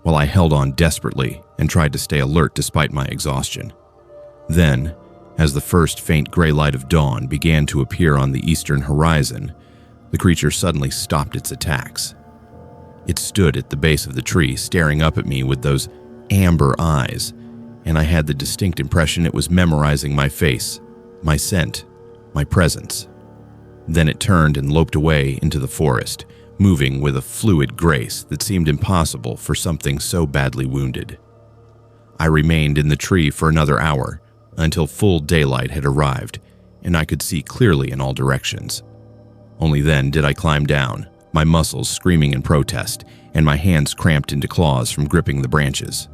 while I held on desperately and tried to stay alert despite my exhaustion. Then, as the first faint gray light of dawn began to appear on the eastern horizon, the creature suddenly stopped its attacks. It stood at the base of the tree, staring up at me with those amber eyes, and I had the distinct impression it was memorizing my face, my scent, my presence. Then it turned and loped away into the forest, moving with a fluid grace that seemed impossible for something so badly wounded. I remained in the tree for another hour, until full daylight had arrived, and I could see clearly in all directions. Only then did I climb down, my muscles screaming in protest, and my hands cramped into claws from gripping the branches.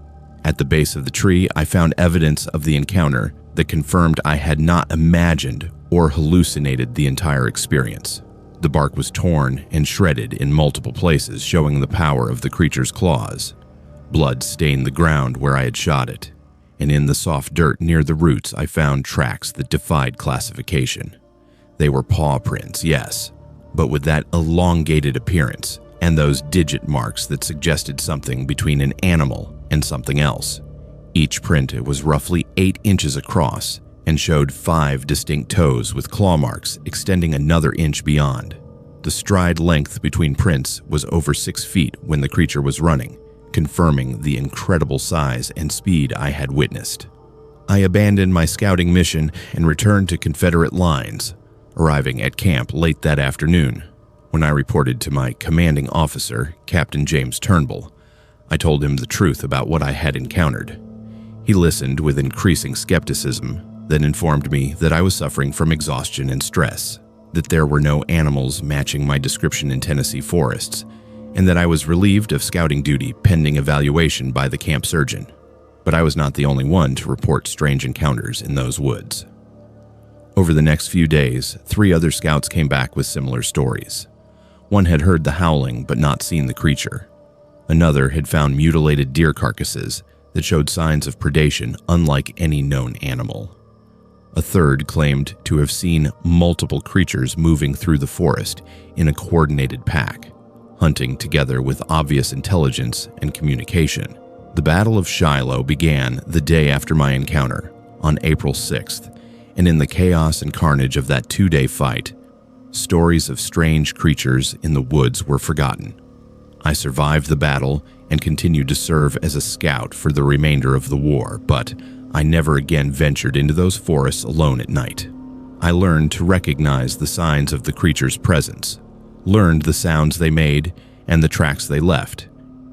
At the base of the tree, I found evidence of the encounter that confirmed I had not imagined or hallucinated the entire experience. The bark was torn and shredded in multiple places, showing the power of the creature's claws. Blood stained the ground where I had shot it, and in the soft dirt near the roots I found tracks that defied classification. They were paw prints, yes, but with that elongated appearance and those digit marks that suggested something between an animal and something else. Each print was roughly 8 inches across and showed 5 distinct toes with claw marks extending another inch beyond. The stride length between prints was over 6 feet when the creature was running, confirming the incredible size and speed I had witnessed. I abandoned my scouting mission and returned to Confederate lines, arriving at camp late that afternoon. When I reported to my commanding officer, Captain James Turnbull, I told him the truth about what I had encountered. He listened with increasing skepticism, then informed me that I was suffering from exhaustion and stress, that there were no animals matching my description in Tennessee forests, and that I was relieved of scouting duty pending evaluation by the camp surgeon. But I was not the only one to report strange encounters in those woods. Over the next few days, 3 other scouts came back with similar stories. One had heard the howling but not seen the creature. Another had found mutilated deer carcasses that showed signs of predation unlike any known animal. A third claimed to have seen multiple creatures moving through the forest in a coordinated pack, hunting together with obvious intelligence and communication. The Battle of Shiloh began the day after my encounter, on April 6th, and in the chaos and carnage of that 2-day fight, stories of strange creatures in the woods were forgotten. I survived the battle and continued to serve as a scout for the remainder of the war, but I never again ventured into those forests alone at night. I learned to recognize the signs of the creature's presence, learned the sounds they made and the tracks they left,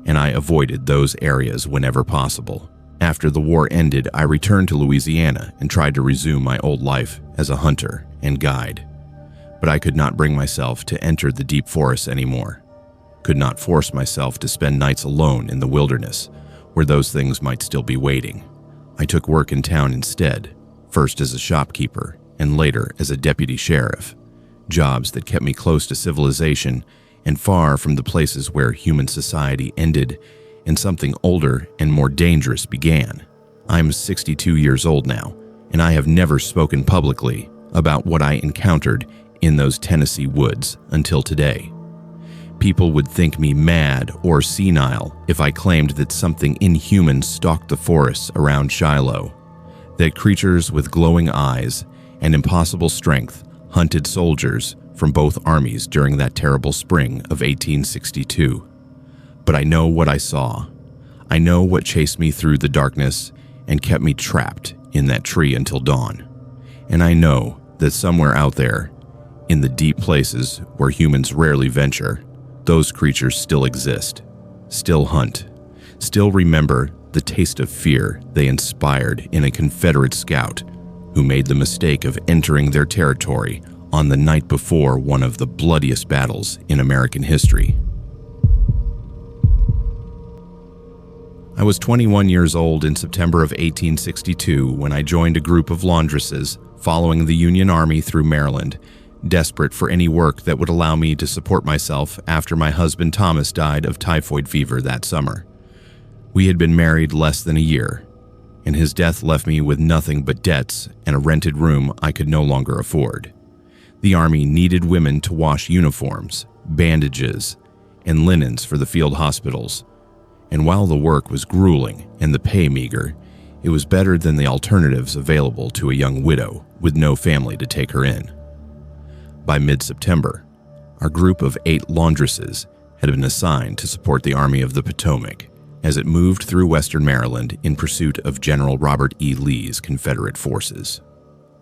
and I avoided those areas whenever possible. After the war ended, I returned to Louisiana and tried to resume my old life as a hunter and guide. But I could not bring myself to enter the deep forests anymore. Could not force myself to spend nights alone in the wilderness, where those things might still be waiting. I took work in town instead, first as a shopkeeper and later as a deputy sheriff, jobs that kept me close to civilization and far from the places where human society ended and something older and more dangerous began. I'm 62 years old now, and I have never spoken publicly about what I encountered in those Tennessee woods until today. People would think me mad or senile if I claimed that something inhuman stalked the forests around Shiloh, that creatures with glowing eyes and impossible strength hunted soldiers from both armies during that terrible spring of 1862. But I know what I saw. I know what chased me through the darkness and kept me trapped in that tree until dawn. And I know that somewhere out there, in the deep places where humans rarely venture, those creatures still exist, still hunt, still remember the taste of fear they inspired in a Confederate scout who made the mistake of entering their territory on the night before one of the bloodiest battles in American history. I was 21 years old in September of 1862 when I joined a group of laundresses following the Union Army through Maryland, desperate for any work that would allow me to support myself after my husband Thomas died of typhoid fever that summer. We had been married less than a year, and his death left me with nothing but debts and a rented room I could no longer afford. The Army needed women to wash uniforms, bandages, and linens for the field hospitals, and while the work was grueling and the pay meager, it was better than the alternatives available to a young widow with no family to take her in. By mid-September, our group of 8 laundresses had been assigned to support the Army of the Potomac as it moved through western Maryland in pursuit of General Robert E. Lee's Confederate forces.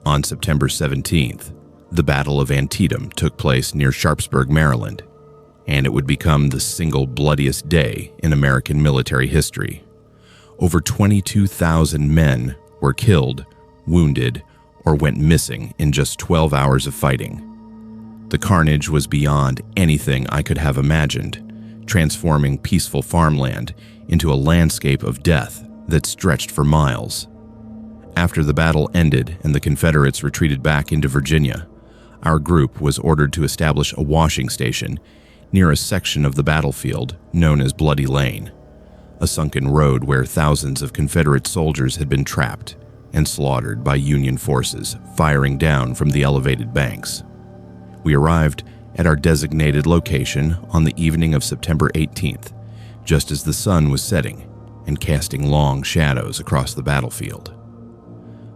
On September 17th, the Battle of Antietam took place near Sharpsburg, Maryland, and it would become the single bloodiest day in American military history. Over 22,000 men were killed, wounded, or went missing in just 12 hours of fighting. The carnage was beyond anything I could have imagined, transforming peaceful farmland into a landscape of death that stretched for miles. After the battle ended and the Confederates retreated back into Virginia, our group was ordered to establish a washing station near a section of the battlefield known as Bloody Lane, a sunken road where thousands of Confederate soldiers had been trapped and slaughtered by Union forces firing down from the elevated banks. We arrived at our designated location on the evening of September 18th, just as the sun was setting and casting long shadows across the battlefield.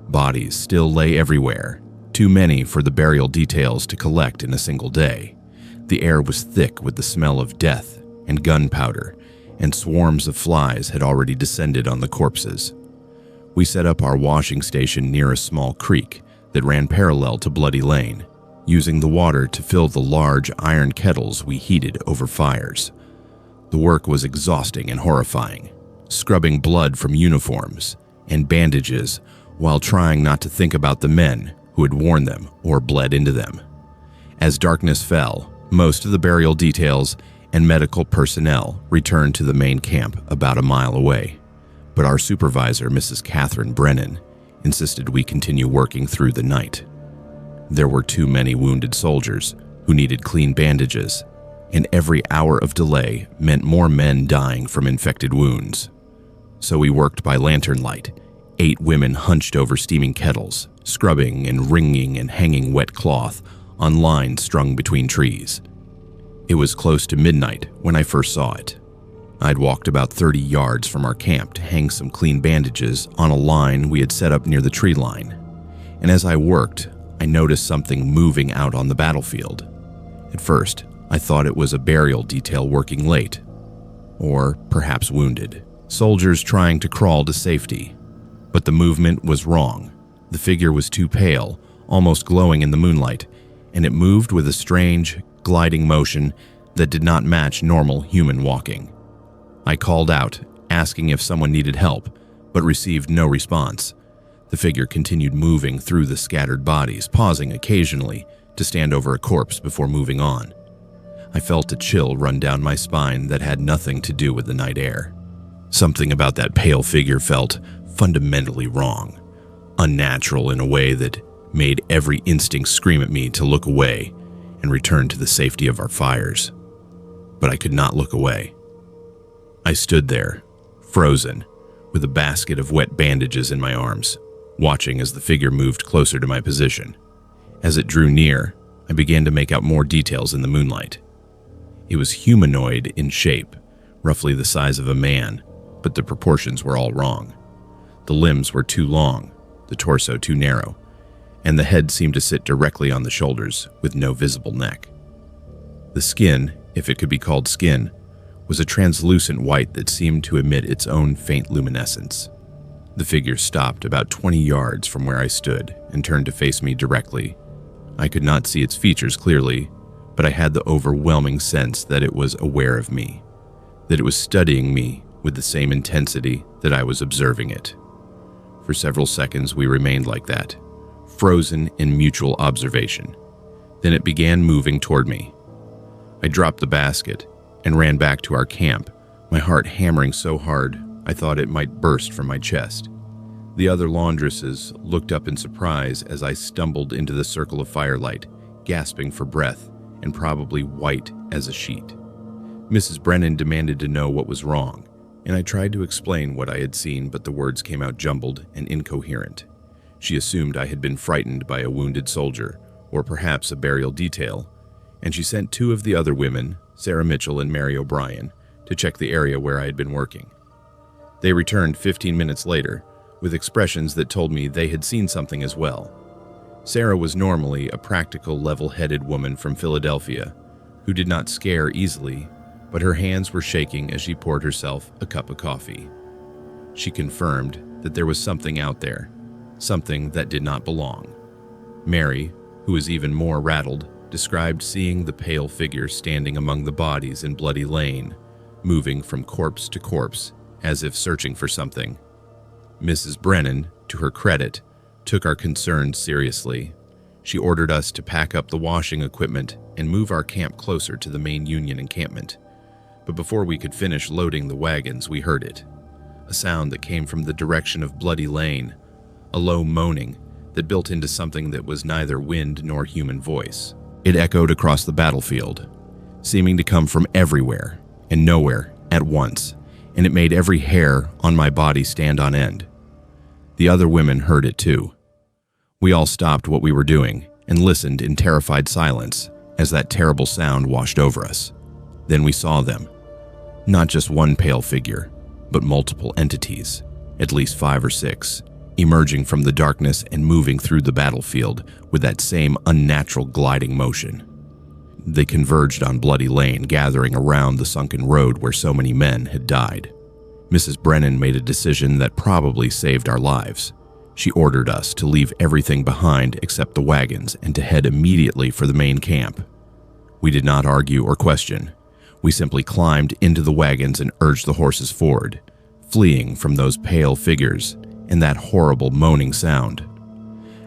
Bodies still lay everywhere, too many for the burial details to collect in a single day. The air was thick with the smell of death and gunpowder, and swarms of flies had already descended on the corpses. We set up our washing station near a small creek that ran parallel to Bloody Lane, using the water to fill the large iron kettles we heated over fires. The work was exhausting and horrifying, scrubbing blood from uniforms and bandages while trying not to think about the men who had worn them or bled into them. As darkness fell, most of the burial details and medical personnel returned to the main camp about a mile away, but our supervisor, Mrs. Catherine Brennan, insisted we continue working through the night. There were too many wounded soldiers who needed clean bandages, and every hour of delay meant more men dying from infected wounds. So we worked by lantern light, 8 women hunched over steaming kettles, scrubbing and wringing and hanging wet cloth on lines strung between trees. It was close to midnight when I first saw it. I'd walked about 30 yards from our camp to hang some clean bandages on a line we had set up near the tree line, and as I worked, I noticed something moving out on the battlefield. At first, I thought it was a burial detail working late, or perhaps wounded, soldiers trying to crawl to safety. But the movement was wrong. The figure was too pale, almost glowing in the moonlight, and it moved with a strange, gliding motion that did not match normal human walking. I called out, asking if someone needed help, but received no response. The figure continued moving through the scattered bodies, pausing occasionally to stand over a corpse before moving on. I felt a chill run down my spine that had nothing to do with the night air. Something about that pale figure felt fundamentally wrong, unnatural in a way that made every instinct scream at me to look away and return to the safety of our fires. But I could not look away. I stood there, frozen, with a basket of wet bandages in my arms, watching as the figure moved closer to my position. As it drew near, I began to make out more details in the moonlight. It was humanoid in shape, roughly the size of a man, but the proportions were all wrong. The limbs were too long, the torso too narrow, and the head seemed to sit directly on the shoulders with no visible neck. The skin, if it could be called skin, was a translucent white that seemed to emit its own faint luminescence. The figure stopped about 20 yards from where I stood and turned to face me directly. I could not see its features clearly, but I had the overwhelming sense that it was aware of me, that it was studying me with the same intensity that I was observing it. For several seconds we remained like that, frozen in mutual observation. Then it began moving toward me. I dropped the basket and ran back to our camp, my heart hammering so hard I thought it might burst from my chest. The other laundresses looked up in surprise as I stumbled into the circle of firelight, gasping for breath and probably white as a sheet. Mrs. Brennan demanded to know what was wrong, and I tried to explain what I had seen, but the words came out jumbled and incoherent. She assumed I had been frightened by a wounded soldier, or perhaps a burial detail, and she sent 2 of the other women, Sarah Mitchell and Mary O'Brien, to check the area where I had been working. They returned 15 minutes later, with expressions that told me they had seen something as well. Sarah was normally a practical, level-headed woman from Philadelphia, who did not scare easily, but her hands were shaking as she poured herself a cup of coffee. She confirmed that there was something out there, something that did not belong. Mary, who was even more rattled, described seeing the pale figure standing among the bodies in Bloody Lane, moving from corpse to corpse, as if searching for something. Mrs. Brennan, to her credit, took our concerns seriously. She ordered us to pack up the washing equipment and move our camp closer to the main Union encampment. But before we could finish loading the wagons, we heard it. A sound that came from the direction of Bloody Lane, a low moaning that built into something that was neither wind nor human voice. It echoed across the battlefield, seeming to come from everywhere and nowhere at once, and it made every hair on my body stand on end. The other women heard it too. We all stopped what we were doing and listened in terrified silence as that terrible sound washed over us. Then we saw them. Not just one pale figure, but multiple entities, at least 5 or 6, emerging from the darkness and moving through the battlefield with that same unnatural gliding motion. They converged on Bloody Lane, gathering around the sunken road where so many men had died. Mrs. Brennan made a decision that probably saved our lives. She ordered us to leave everything behind except the wagons and to head immediately for the main camp. We did not argue or question. We simply climbed into the wagons and urged the horses forward, fleeing from those pale figures and that horrible moaning sound.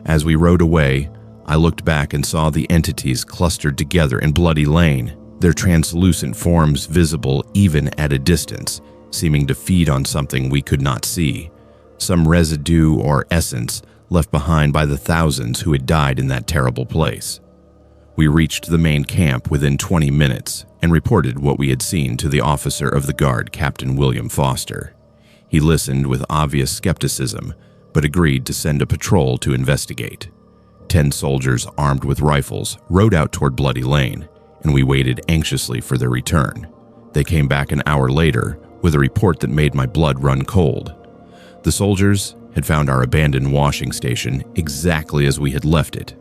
As we rode away, I looked back and saw the entities clustered together in Bloody Lane, their translucent forms visible even at a distance, seeming to feed on something we could not see, some residue or essence left behind by the thousands who had died in that terrible place. We reached the main camp within 20 minutes and reported what we had seen to the officer of the guard, Captain William Foster. He listened with obvious skepticism, but agreed to send a patrol to investigate. 10 soldiers armed with rifles rode out toward Bloody Lane, and we waited anxiously for their return. They came back an hour later with a report that made my blood run cold. The soldiers had found our abandoned washing station exactly as we had left it,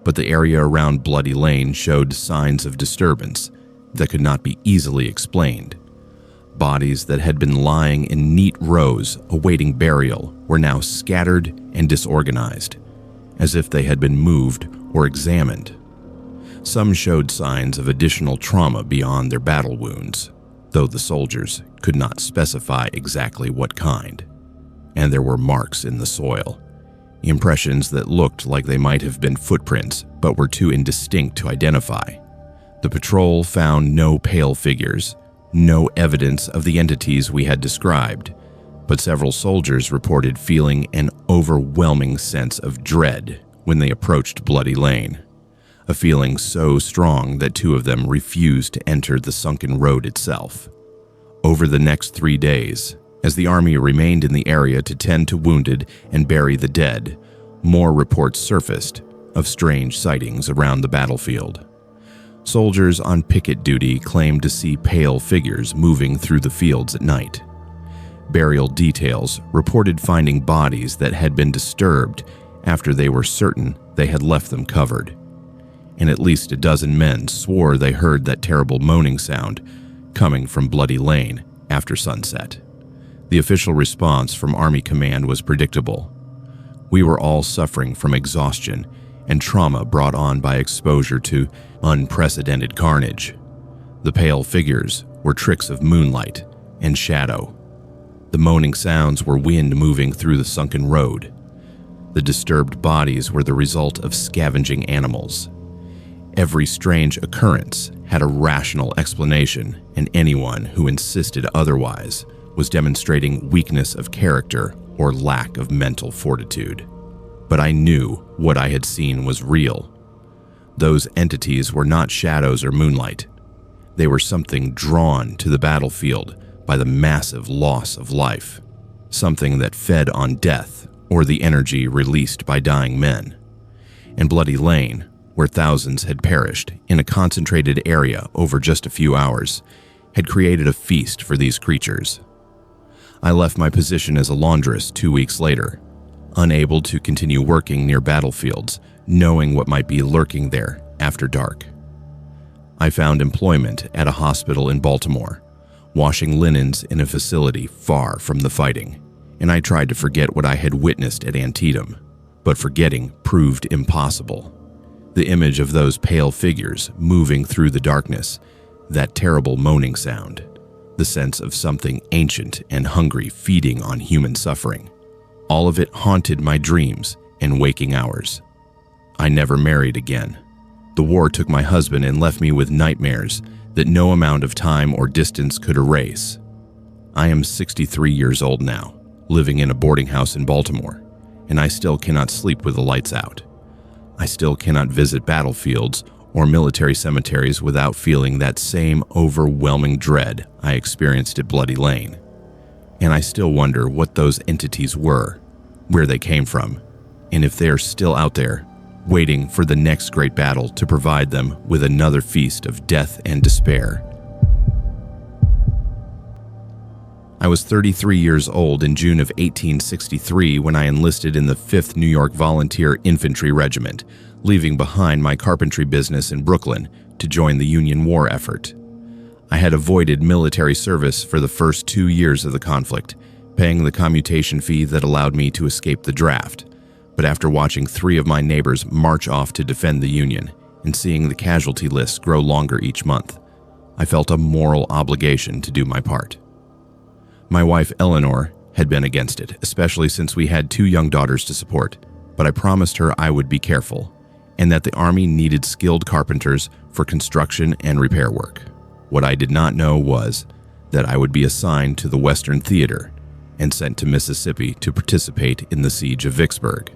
but the area around Bloody Lane showed signs of disturbance that could not be easily explained. Bodies that had been lying in neat rows awaiting burial were now scattered and disorganized, as if they had been moved or examined. Some showed signs of additional trauma beyond their battle wounds, though the soldiers could not specify exactly what kind. And there were marks in the soil, impressions that looked like they might have been footprints but were too indistinct to identify. The patrol found no pale figures, no evidence of the entities we had described, but several soldiers reported feeling an overwhelming sense of dread when they approached Bloody Lane, a feeling so strong that 2 of them refused to enter the sunken road itself. Over the next 3 days, as the army remained in the area to tend to wounded and bury the dead, more reports surfaced of strange sightings around the battlefield. Soldiers on picket duty claimed to see pale figures moving through the fields at night. Burial details reported finding bodies that had been disturbed after they were certain they had left them covered. And at least a dozen men swore they heard that terrible moaning sound coming from Bloody Lane after sunset. The official response from Army Command was predictable. We were all suffering from exhaustion and trauma brought on by exposure to unprecedented carnage. The pale figures were tricks of moonlight and shadow. The moaning sounds were wind moving through the sunken road. The disturbed bodies were the result of scavenging animals. Every strange occurrence had a rational explanation, and anyone who insisted otherwise was demonstrating weakness of character or lack of mental fortitude. But I knew what I had seen was real. Those entities were not shadows or moonlight. They were something drawn to the battlefield by the massive loss of life, something that fed on death or the energy released by dying men. And Bloody Lane, where thousands had perished in a concentrated area over just a few hours, had created a feast for these creatures. I left my position as a laundress 2 weeks later, unable to continue working near battlefields, knowing what might be lurking there after dark. I found employment at a hospital in Baltimore, washing linens in a facility far from the fighting, and I tried to forget what I had witnessed at Antietam, but forgetting proved impossible. The image of those pale figures moving through the darkness, that terrible moaning sound, the sense of something ancient and hungry feeding on human suffering. All of it haunted my dreams and waking hours. I never married again. The war took my husband and left me with nightmares that no amount of time or distance could erase. I am 63 years old now, living in a boarding house in Baltimore, and I still cannot sleep with the lights out. I still cannot visit battlefields or military cemeteries without feeling that same overwhelming dread I experienced at Bloody Lane. And I still wonder what those entities were, where they came from, and if they are still out there, waiting for the next great battle to provide them with another feast of death and despair. I was 33 years old in June of 1863 when I enlisted in the 5th New York Volunteer Infantry Regiment, leaving behind my carpentry business in Brooklyn to join the Union war effort. I had avoided military service for the first 2 years of the conflict, paying the commutation fee that allowed me to escape the draft. But after watching 3 of my neighbors march off to defend the Union and seeing the casualty lists grow longer each month, I felt a moral obligation to do my part. My wife, Eleanor, had been against it, especially since we had 2 young daughters to support, but I promised her I would be careful, and that the Army needed skilled carpenters for construction and repair work. What I did not know was that I would be assigned to the Western Theater and sent to Mississippi to participate in the siege of Vicksburg.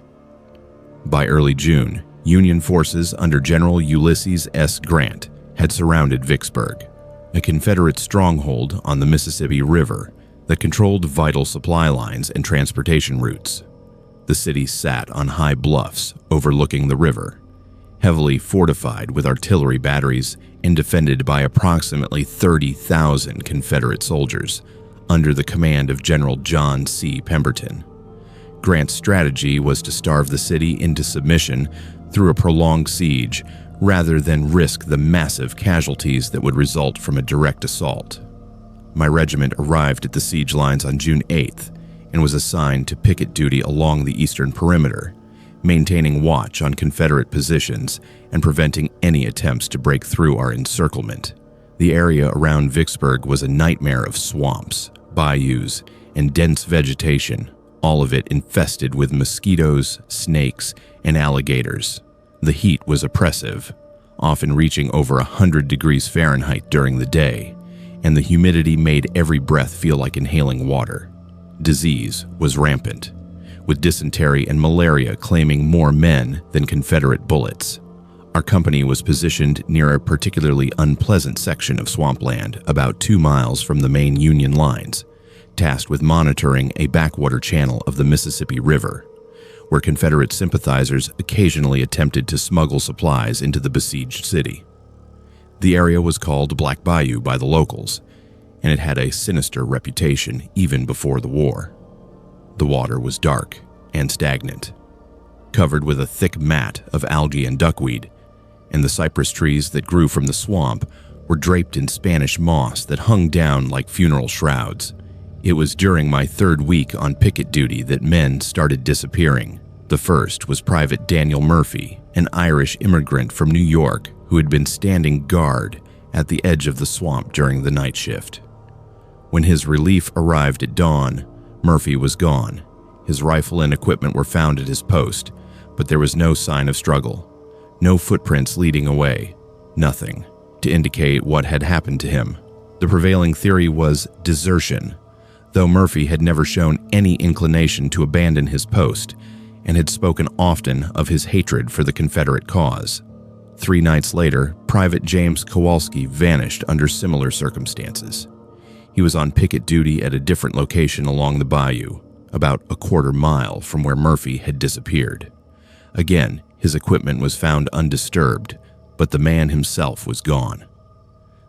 By early June, Union forces under General Ulysses S. Grant had surrounded Vicksburg, a Confederate stronghold on the Mississippi River that controlled vital supply lines and transportation routes. The city sat on high bluffs overlooking the river, heavily fortified with artillery batteries and defended by approximately 30,000 Confederate soldiers under the command of General John C. Pemberton. Grant's strategy was to starve the city into submission through a prolonged siege rather than risk the massive casualties that would result from a direct assault. My regiment arrived at the siege lines on June 8th and was assigned to picket duty along the eastern perimeter, maintaining watch on Confederate positions and preventing any attempts to break through our encirclement. The area around Vicksburg was a nightmare of swamps, bayous, and dense vegetation, all of it infested with mosquitoes, snakes, and alligators. The heat was oppressive, often reaching over 100 degrees Fahrenheit during the day, and the humidity made every breath feel like inhaling water. Disease was rampant, with dysentery and malaria claiming more men than Confederate bullets. Our company was positioned near a particularly unpleasant section of swampland about 2 miles from the main Union lines, tasked with monitoring a backwater channel of the Mississippi River, where Confederate sympathizers occasionally attempted to smuggle supplies into the besieged city. The area was called Black Bayou by the locals, and it had a sinister reputation even before the war. The water was dark and stagnant, covered with a thick mat of algae and duckweed, and the cypress trees that grew from the swamp were draped in Spanish moss that hung down like funeral shrouds. It was during my 3rd week on picket duty that men started disappearing. The first was Private Daniel Murphy, an Irish immigrant from New York who had been standing guard at the edge of the swamp during the night shift. When his relief arrived at dawn, Murphy was gone. His rifle and equipment were found at his post, but there was no sign of struggle, no footprints leading away, nothing to indicate what had happened to him. The prevailing theory was desertion, though Murphy had never shown any inclination to abandon his post and had spoken often of his hatred for the Confederate cause. 3 nights later, Private James Kowalski vanished under similar circumstances. He was on picket duty at a different location along the bayou, about a 1/4 mile from where Murphy had disappeared. Again, his equipment was found undisturbed, but the man himself was gone.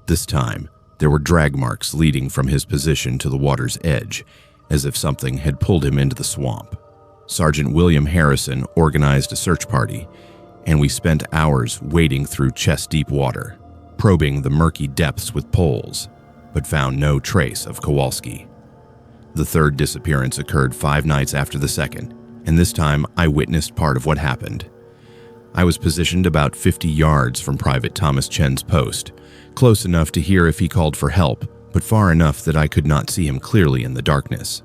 This time, there were drag marks leading from his position to the water's edge, as if something had pulled him into the swamp. Sergeant William Harrison organized a search party, and we spent hours wading through chest-deep water, probing the murky depths with poles, but found no trace of Kowalski. The 3rd disappearance occurred 5 nights after the 2nd, and this time I witnessed part of what happened. I was positioned about 50 yards from Private Thomas Chen's post, close enough to hear if he called for help, but far enough that I could not see him clearly in the darkness.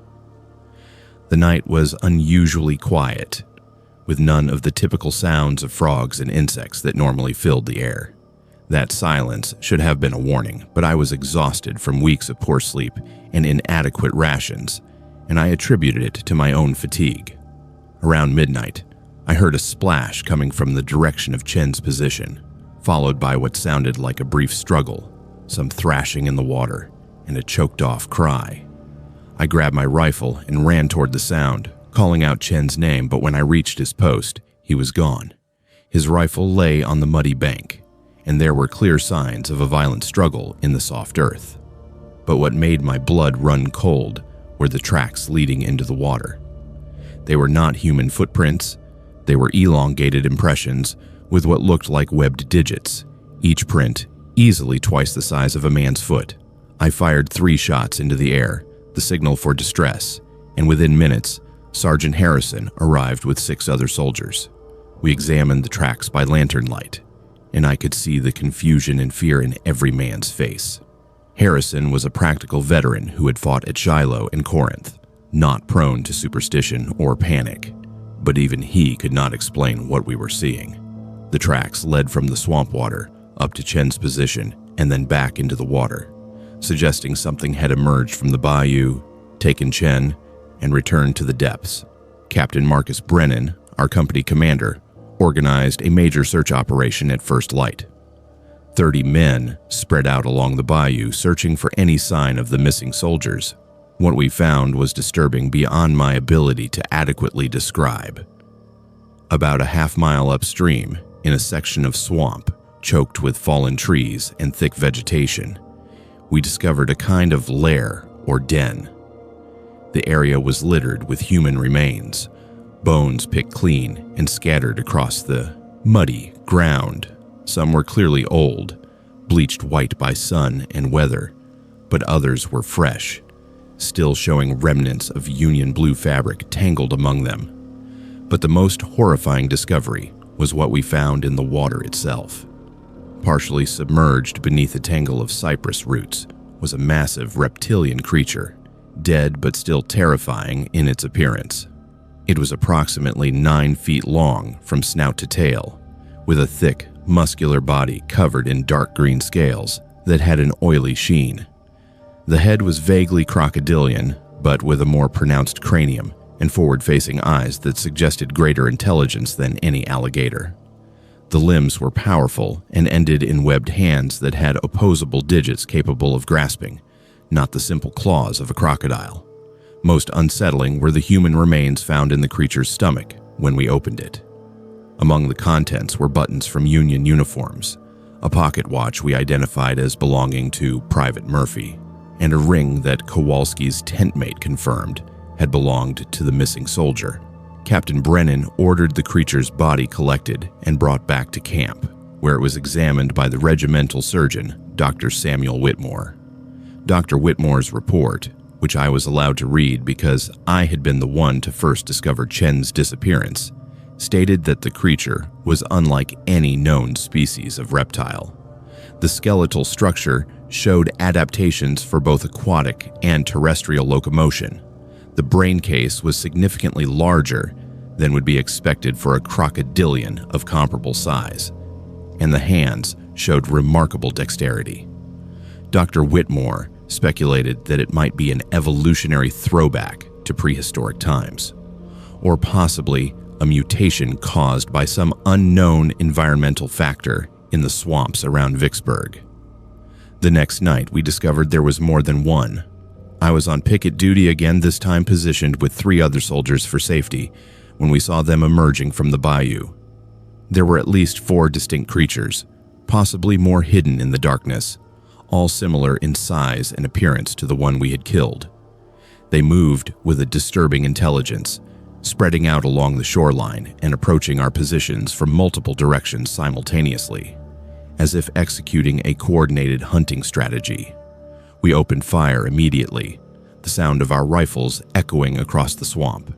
The night was unusually quiet, with none of the typical sounds of frogs and insects that normally filled the air. That silence should have been a warning, but I was exhausted from weeks of poor sleep and inadequate rations, and I attributed it to my own fatigue. Around midnight, I heard a splash coming from the direction of Chen's position, followed by what sounded like a brief struggle, some thrashing in the water, and a choked-off cry. I grabbed my rifle and ran toward the sound, calling out Chen's name, but when I reached his post, he was gone. His rifle lay on the muddy bank, and there were clear signs of a violent struggle in the soft earth. But what made my blood run cold were the tracks leading into the water. They were not human footprints. They were elongated impressions with what looked like webbed digits, each print easily twice the size of a man's foot. I fired 3 shots into the air, the signal for distress, and within minutes, Sergeant Harrison arrived with 6 other soldiers. We examined the tracks by lantern light, and I could see the confusion and fear in every man's face. Harrison was a practical veteran who had fought at Shiloh and Corinth, not prone to superstition or panic, but even he could not explain what we were seeing. The tracks led from the swamp water up to Chen's position and then back into the water, suggesting something had emerged from the bayou, taken Chen, and returned to the depths. Captain Marcus Brennan, our company commander, organized a major search operation at first light. 30 men spread out along the bayou searching for any sign of the missing soldiers. What we found was disturbing beyond my ability to adequately describe. About a half-mile upstream, in a section of swamp choked with fallen trees and thick vegetation, we discovered a kind of lair or den. The area was littered with human remains, bones picked clean and scattered across the muddy ground. Some were clearly old, bleached white by sun and weather, but others were fresh, still showing remnants of Union blue fabric tangled among them. But the most horrifying discovery was what we found in the water itself. Partially submerged beneath a tangle of cypress roots was a massive reptilian creature, dead but still terrifying in its appearance. It was approximately 9 feet long from snout to tail, with a thick, muscular body covered in dark green scales that had an oily sheen. The head was vaguely crocodilian, but with a more pronounced cranium and forward-facing eyes that suggested greater intelligence than any alligator. The limbs were powerful and ended in webbed hands that had opposable digits capable of grasping, not the simple claws of a crocodile. Most unsettling were the human remains found in the creature's stomach when we opened it. Among the contents were buttons from Union uniforms, a pocket watch we identified as belonging to Private Murphy, and a ring that Kowalski's tent mate confirmed had belonged to the missing soldier. Captain Brennan ordered the creature's body collected and brought back to camp, where it was examined by the regimental surgeon, Dr. Samuel Whitmore. Dr. Whitmore's report, which I was allowed to read because I had been the one to first discover Chen's disappearance, stated that the creature was unlike any known species of reptile. The skeletal structure showed adaptations for both aquatic and terrestrial locomotion. The brain case was significantly larger than would be expected for a crocodilian of comparable size, and the hands showed remarkable dexterity. Dr. Whitmore speculated that it might be an evolutionary throwback to prehistoric times, or possibly a mutation caused by some unknown environmental factor in the swamps around Vicksburg. The next night, we discovered there was more than one. I was on picket duty again, this time positioned with 3 other soldiers for safety, when we saw them emerging from the bayou. There were at least 4 distinct creatures, possibly more hidden in the darkness, all similar in size and appearance to the one we had killed. They moved with a disturbing intelligence, spreading out along the shoreline and approaching our positions from multiple directions simultaneously, as if executing a coordinated hunting strategy. We opened fire immediately, the sound of our rifles echoing across the swamp.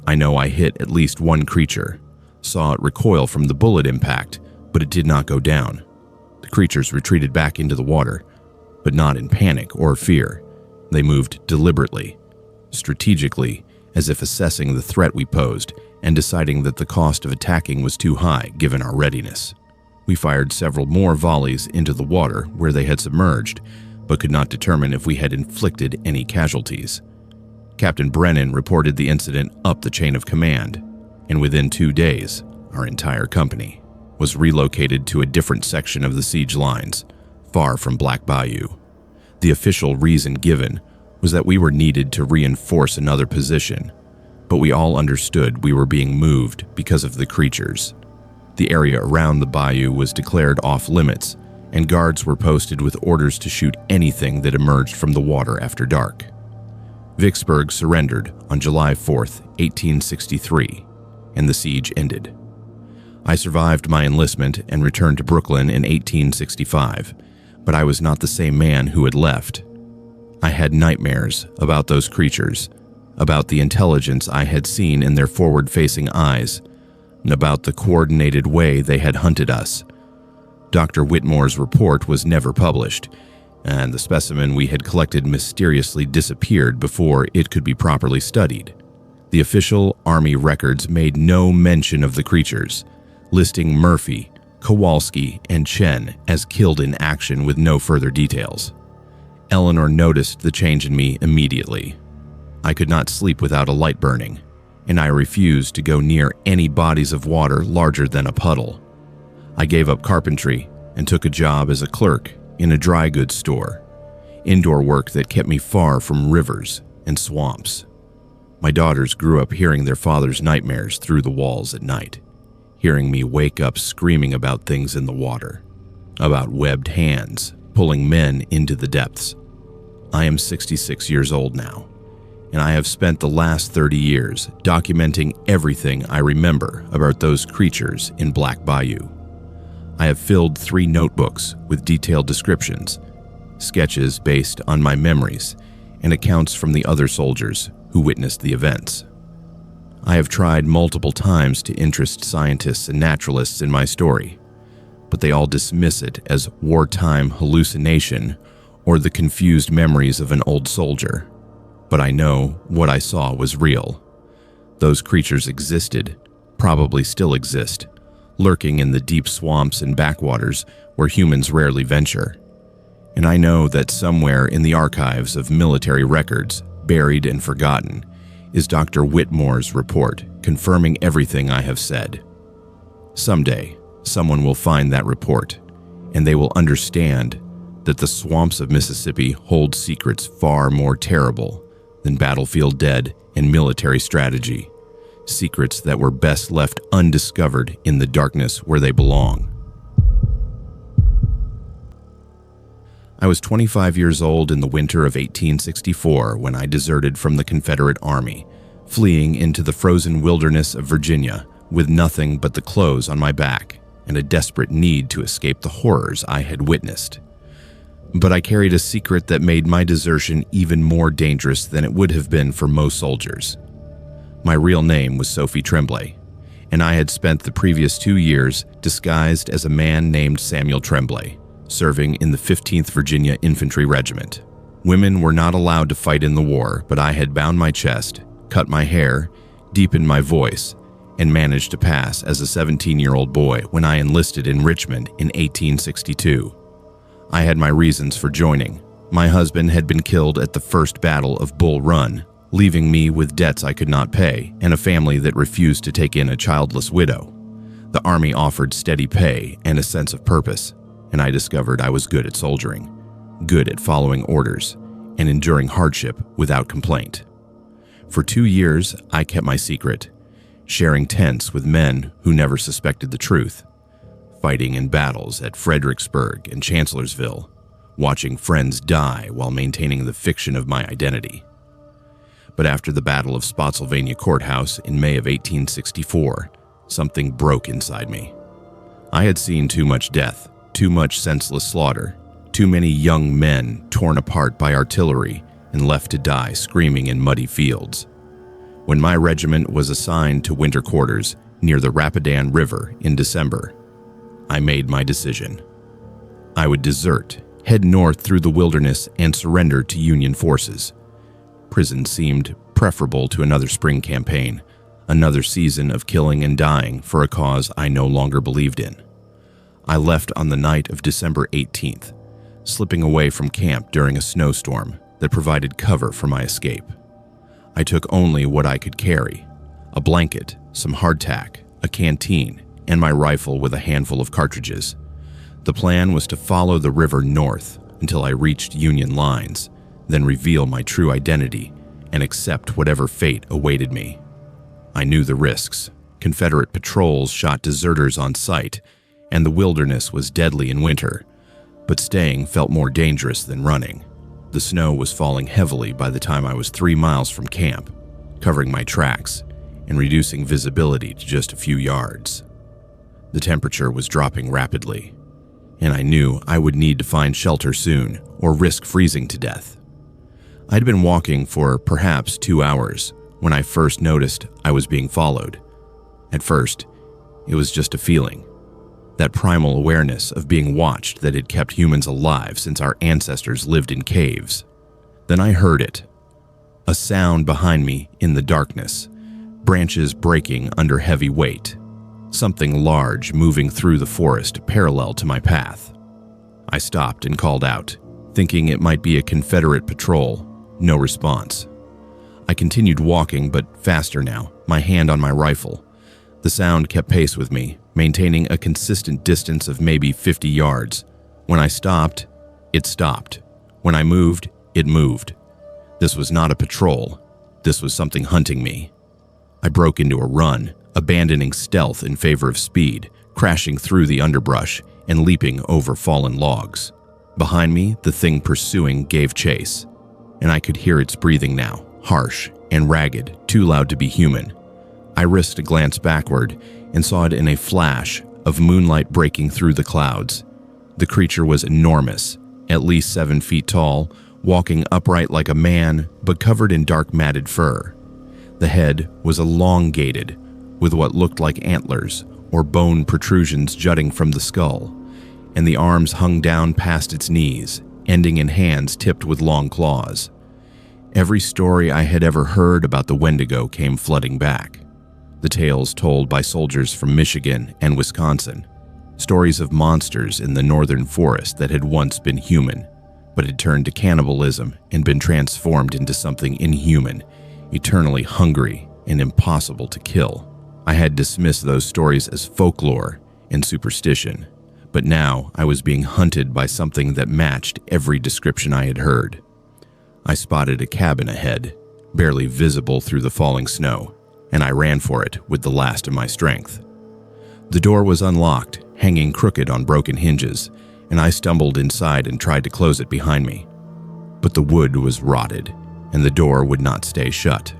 I know I hit at least one creature, saw it recoil from the bullet impact, but it did not go down. The creatures retreated back into the water, but not in panic or fear. They moved deliberately, strategically, as if assessing the threat we posed and deciding that the cost of attacking was too high given our readiness. We fired several more volleys into the water where they had submerged, but could not determine if we had inflicted any casualties. Captain Brennan reported the incident up the chain of command, and within 2 days, our entire company was relocated to a different section of the siege lines, far from Black Bayou. The official reason given was that we were needed to reinforce another position, but we all understood we were being moved because of the creatures. The area around the bayou was declared off-limits, and guards were posted with orders to shoot anything that emerged from the water after dark. Vicksburg surrendered on July 4, 1863, and the siege ended. I survived my enlistment and returned to Brooklyn in 1865, but I was not the same man who had left. I had nightmares about those creatures, about the intelligence I had seen in their forward-facing eyes, and about the coordinated way they had hunted us. Dr. Whitmore's report was never published, and the specimen we had collected mysteriously disappeared before it could be properly studied. The official Army records made no mention of the creatures, listing Murphy, Kowalski, and Chen as killed in action with no further details. Eleanor noticed the change in me immediately. I could not sleep without a light burning, and I refused to go near any bodies of water larger than a puddle. I gave up carpentry and took a job as a clerk in a dry goods store, indoor work that kept me far from rivers and swamps. My daughters grew up hearing their father's nightmares through the walls at night, hearing me wake up screaming about things in the water, about webbed hands pulling men into the depths. I am 66 years old now, and I have spent the last 30 years documenting everything I remember about those creatures in Black Bayou. I have filled 3 notebooks with detailed descriptions, sketches based on my memories, and accounts from the other soldiers who witnessed the events. I have tried multiple times to interest scientists and naturalists in my story, but they all dismiss it as wartime hallucination or the confused memories of an old soldier. But I know what I saw was real. Those creatures existed, probably still exist, lurking in the deep swamps and backwaters where humans rarely venture. And I know that somewhere in the archives of military records, buried and forgotten, is Dr. Whitmore's report confirming everything I have said. Someday, someone will find that report, and they will understand that the swamps of Mississippi hold secrets far more terrible than battlefield dead and military strategy, secrets that were best left undiscovered in the darkness where they belong. I was 25 years old in the winter of 1864 when I deserted from the Confederate Army, fleeing into the frozen wilderness of Virginia with nothing but the clothes on my back and a desperate need to escape the horrors I had witnessed. But I carried a secret that made my desertion even more dangerous than it would have been for most soldiers. My real name was Sophie Tremblay, and I had spent the previous 2 years disguised as a man named Samuel Tremblay, serving in the 15th Virginia Infantry Regiment. Women were not allowed to fight in the war, but I had bound my chest, cut my hair, deepened my voice, and managed to pass as a 17-year-old boy when I enlisted in Richmond in 1862. I had my reasons for joining. My husband had been killed at the First Battle of Bull Run, leaving me with debts I could not pay and a family that refused to take in a childless widow. The Army offered steady pay and a sense of purpose, and I discovered I was good at soldiering, good at following orders, and enduring hardship without complaint. For 2 years, I kept my secret, sharing tents with men who never suspected the truth, fighting in battles at Fredericksburg and Chancellorsville, watching friends die while maintaining the fiction of my identity. But after the Battle of Spotsylvania Courthouse in May of 1864, something broke inside me. I had seen too much death, too much senseless slaughter, too many young men torn apart by artillery and left to die screaming in muddy fields. When my regiment was assigned to winter quarters near the Rapidan River in December, I made my decision. I would desert, head north through the wilderness, and surrender to Union forces. Prison seemed preferable to another spring campaign, another season of killing and dying for a cause I no longer believed in. I left on the night of December 18th, slipping away from camp during a snowstorm that provided cover for my escape. I took only what I could carry: a blanket, some hardtack, a canteen, and my rifle with a handful of cartridges. The plan was to follow the river north until I reached Union lines, then reveal my true identity and accept whatever fate awaited me. I knew the risks. Confederate patrols shot deserters on sight, and the wilderness was deadly in winter, but staying felt more dangerous than running. The snow was falling heavily by the time I was 3 miles from camp, covering my tracks and reducing visibility to just a few yards. The temperature was dropping rapidly, and I knew I would need to find shelter soon or risk freezing to death. I'd been walking for perhaps 2 hours when I first noticed I was being followed. At first, it was just a feeling, that primal awareness of being watched that had kept humans alive since our ancestors lived in caves. Then I heard it, a sound behind me in the darkness, branches breaking under heavy weight, something large moving through the forest parallel to my path. I stopped and called out, thinking it might be a Confederate patrol. No response. I continued walking, but faster now, my hand on my rifle. The sound kept pace with me, maintaining a consistent distance of maybe 50 yards. When I stopped, it stopped. When I moved, it moved. This was not a patrol. This was something hunting me. I broke into a run, abandoning stealth in favor of speed, crashing through the underbrush and leaping over fallen logs. Behind me, the thing pursuing gave chase, and I could hear its breathing now, harsh and ragged, too loud to be human. I risked a glance backward and saw it in a flash of moonlight breaking through the clouds. The creature was enormous, at least 7 feet tall, walking upright like a man, but covered in dark matted fur. The head was elongated, with what looked like antlers or bone protrusions jutting from the skull, and the arms hung down past its knees, ending in hands tipped with long claws. Every story I had ever heard about the Wendigo came flooding back. The tales told by soldiers from Michigan and Wisconsin, stories of monsters in the northern forest that had once been human, but had turned to cannibalism and been transformed into something inhuman, eternally hungry and impossible to kill. I had dismissed those stories as folklore and superstition, but now I was being hunted by something that matched every description I had heard. I spotted a cabin ahead, barely visible through the falling snow, and I ran for it with the last of my strength. The door was unlocked, hanging crooked on broken hinges, and I stumbled inside and tried to close it behind me. But the wood was rotted, and the door would not stay shut.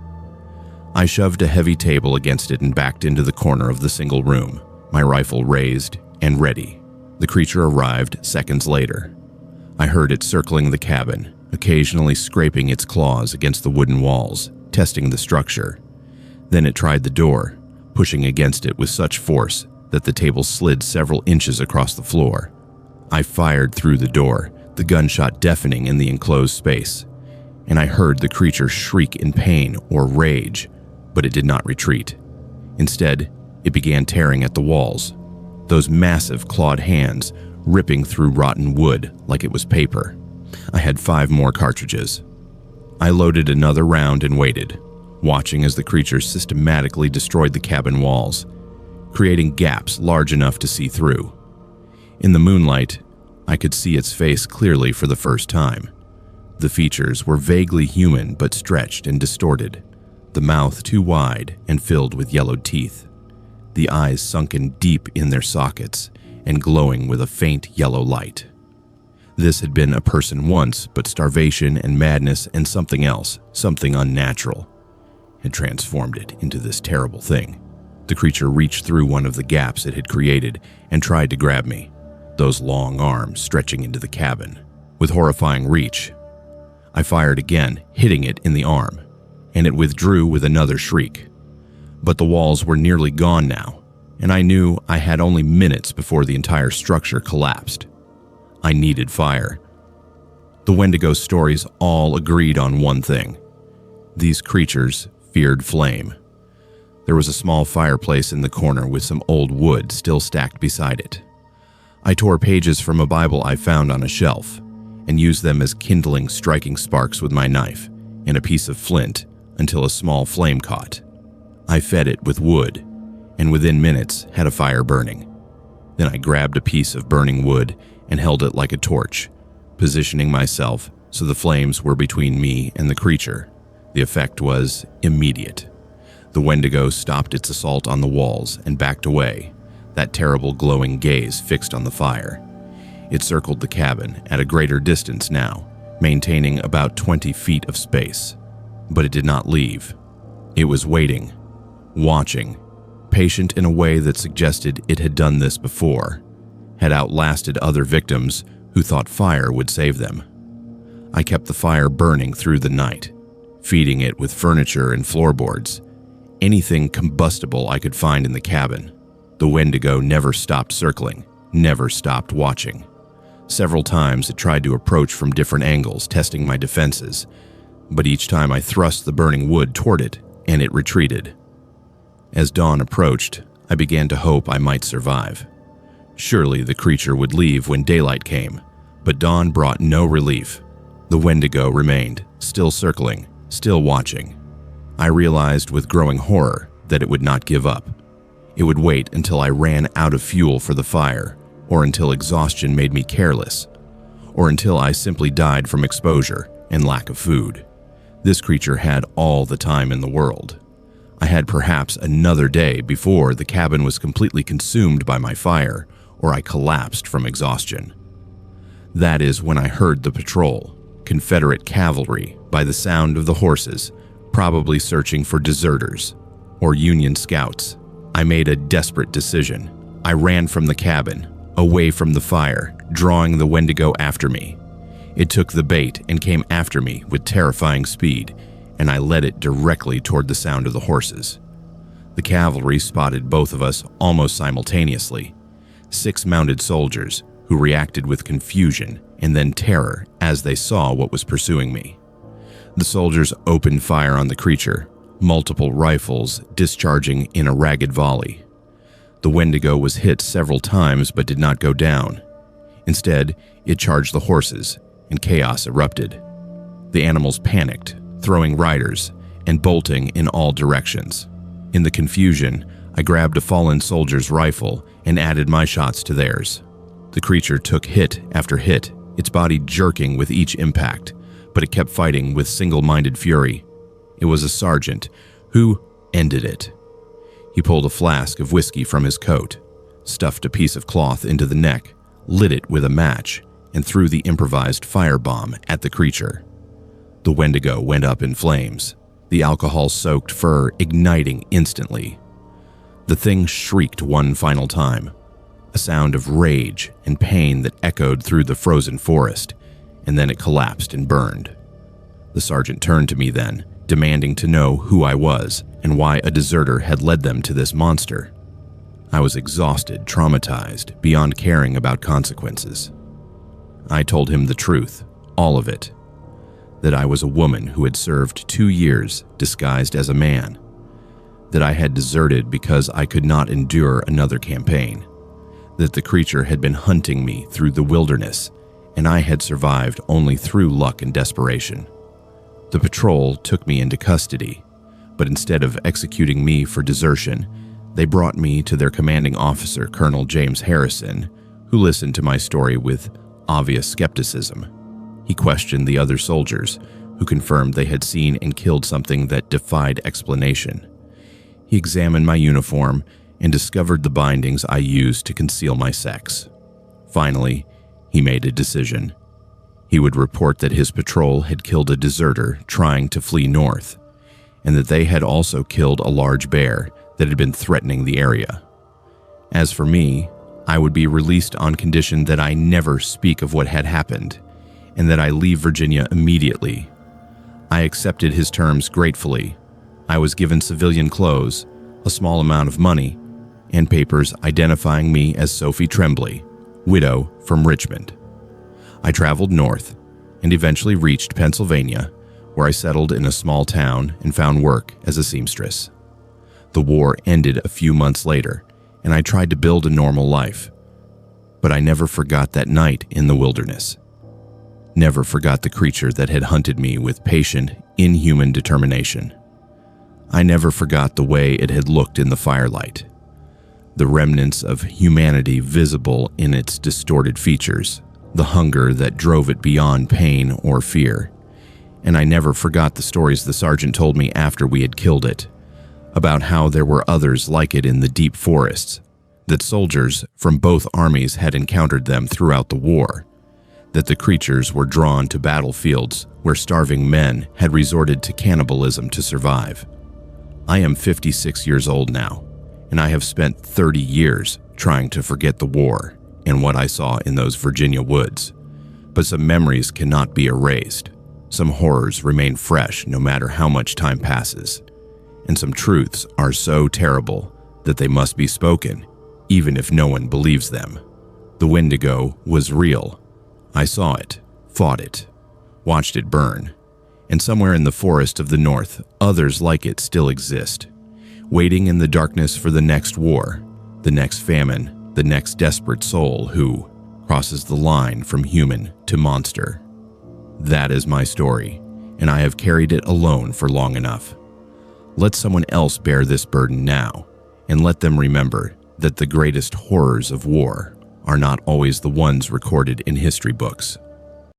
I shoved a heavy table against it and backed into the corner of the single room, my rifle raised and ready. The creature arrived seconds later. I heard it circling the cabin, occasionally scraping its claws against the wooden walls, testing the structure. Then it tried the door, pushing against it with such force that the table slid several inches across the floor. I fired through the door, the gunshot deafening in the enclosed space, and I heard the creature shriek in pain or rage, but it did not retreat. Instead, it began tearing at the walls, those massive clawed hands ripping through rotten wood like it was paper. I had 5 more cartridges. I loaded another round and waited, watching as the creature systematically destroyed the cabin walls, creating gaps large enough to see through. In the moonlight, I could see its face clearly for the first time. The features were vaguely human but stretched and distorted, the mouth too wide and filled with yellowed teeth, the eyes sunken deep in their sockets and glowing with a faint yellow light. This had been a person once, but starvation and madness and something else, something unnatural, had transformed it into this terrible thing. The creature reached through one of the gaps it had created and tried to grab me, those long arms stretching into the cabin. With horrifying reach, I fired again, hitting it in the arm, and it withdrew with another shriek. But the walls were nearly gone now, and I knew I had only minutes before the entire structure collapsed. I needed fire. The Wendigo stories all agreed on one thing. These creatures feared flame. There was a small fireplace in the corner with some old wood still stacked beside it. I tore pages from a Bible I found on a shelf and used them as kindling, striking sparks with my knife and a piece of flint until a small flame caught. I fed it with wood, and within minutes had a fire burning. Then I grabbed a piece of burning wood and held it like a torch, positioning myself so the flames were between me and the creature. The effect was immediate. The Wendigo stopped its assault on the walls and backed away, that terrible glowing gaze fixed on the fire. It circled the cabin at a greater distance now, maintaining about 20 feet of space. But it did not leave. It was waiting, watching, patient in a way that suggested it had done this before, had outlasted other victims who thought fire would save them. I kept the fire burning through the night, feeding it with furniture and floorboards, anything combustible I could find in the cabin. The Wendigo never stopped circling, never stopped watching. Several times it tried to approach from different angles, testing my defenses, but each time I thrust the burning wood toward it, and it retreated. As dawn approached, I began to hope I might survive. Surely the creature would leave when daylight came, but dawn brought no relief. The Wendigo remained, still circling, still watching. I realized with growing horror that it would not give up. It would wait until I ran out of fuel for the fire, or until exhaustion made me careless, or until I simply died from exposure and lack of food. This creature had all the time in the world. I had perhaps another day before the cabin was completely consumed by my fire, or I collapsed from exhaustion. That is when I heard the patrol, Confederate cavalry, by the sound of the horses, probably searching for deserters or Union scouts. I made a desperate decision. I ran from the cabin, away from the fire, drawing the Wendigo after me. It took the bait and came after me with terrifying speed, and I led it directly toward the sound of the horses. The cavalry spotted both of us almost simultaneously. 6 mounted soldiers who reacted with confusion and then terror as they saw what was pursuing me. The soldiers opened fire on the creature, multiple rifles discharging in a ragged volley. The Wendigo was hit several times but did not go down. Instead, it charged the horses, and chaos erupted. The animals panicked, throwing riders and bolting in all directions. In the confusion, I grabbed a fallen soldier's rifle and added my shots to theirs. The creature took hit after hit, its body jerking with each impact, but it kept fighting with single-minded fury. It was a sergeant who ended it. He pulled a flask of whiskey from his coat, stuffed a piece of cloth into the neck, lit it with a match, and threw the improvised firebomb at the creature. The Wendigo went up in flames, the alcohol-soaked fur igniting instantly. The thing shrieked one final time, a sound of rage and pain that echoed through the frozen forest, and then it collapsed and burned. The sergeant turned to me then, demanding to know who I was and why a deserter had led them to this monster. I was exhausted, traumatized, beyond caring about consequences. I told him the truth, all of it, that I was a woman who had served 2 years disguised as a man, that I had deserted because I could not endure another campaign, that the creature had been hunting me through the wilderness, and I had survived only through luck and desperation. The patrol took me into custody, but instead of executing me for desertion, they brought me to their commanding officer, Colonel James Harrison, who listened to my story with obvious skepticism. He questioned the other soldiers, who confirmed they had seen and killed something that defied explanation. He examined my uniform and discovered the bindings I used to conceal my sex. Finally, he made a decision. He would report that his patrol had killed a deserter trying to flee north, and that they had also killed a large bear that had been threatening the area. As for me, I would be released on condition that I never speak of what had happened, and that I leave Virginia immediately. I accepted his terms gratefully. I was given civilian clothes, a small amount of money, and papers identifying me as Sophie Tremblay, widow from Richmond. I traveled north and eventually reached Pennsylvania, where I settled in a small town and found work as a seamstress. The war ended a few months later, and I tried to build a normal life. But I never forgot that night in the wilderness. Never forgot the creature that had hunted me with patient, inhuman determination. I never forgot the way it had looked in the firelight. The remnants of humanity visible in its distorted features, the hunger that drove it beyond pain or fear. And I never forgot the stories the sergeant told me after we had killed it, about how there were others like it in the deep forests, that soldiers from both armies had encountered them throughout the war, that the creatures were drawn to battlefields where starving men had resorted to cannibalism to survive. I am 56 years old now, and I have spent 30 years trying to forget the war and what I saw in those Virginia woods. But some memories cannot be erased. Some horrors remain fresh no matter how much time passes. And some truths are so terrible that they must be spoken, even if no one believes them. The Wendigo was real. I saw it, fought it, watched it burn. And somewhere in the forest of the north, others like it still exist, waiting in the darkness for the next war, the next famine, the next desperate soul who crosses the line from human to monster. That is my story, and I have carried it alone for long enough. Let someone else bear this burden now, and let them remember that the greatest horrors of war are not always the ones recorded in history books.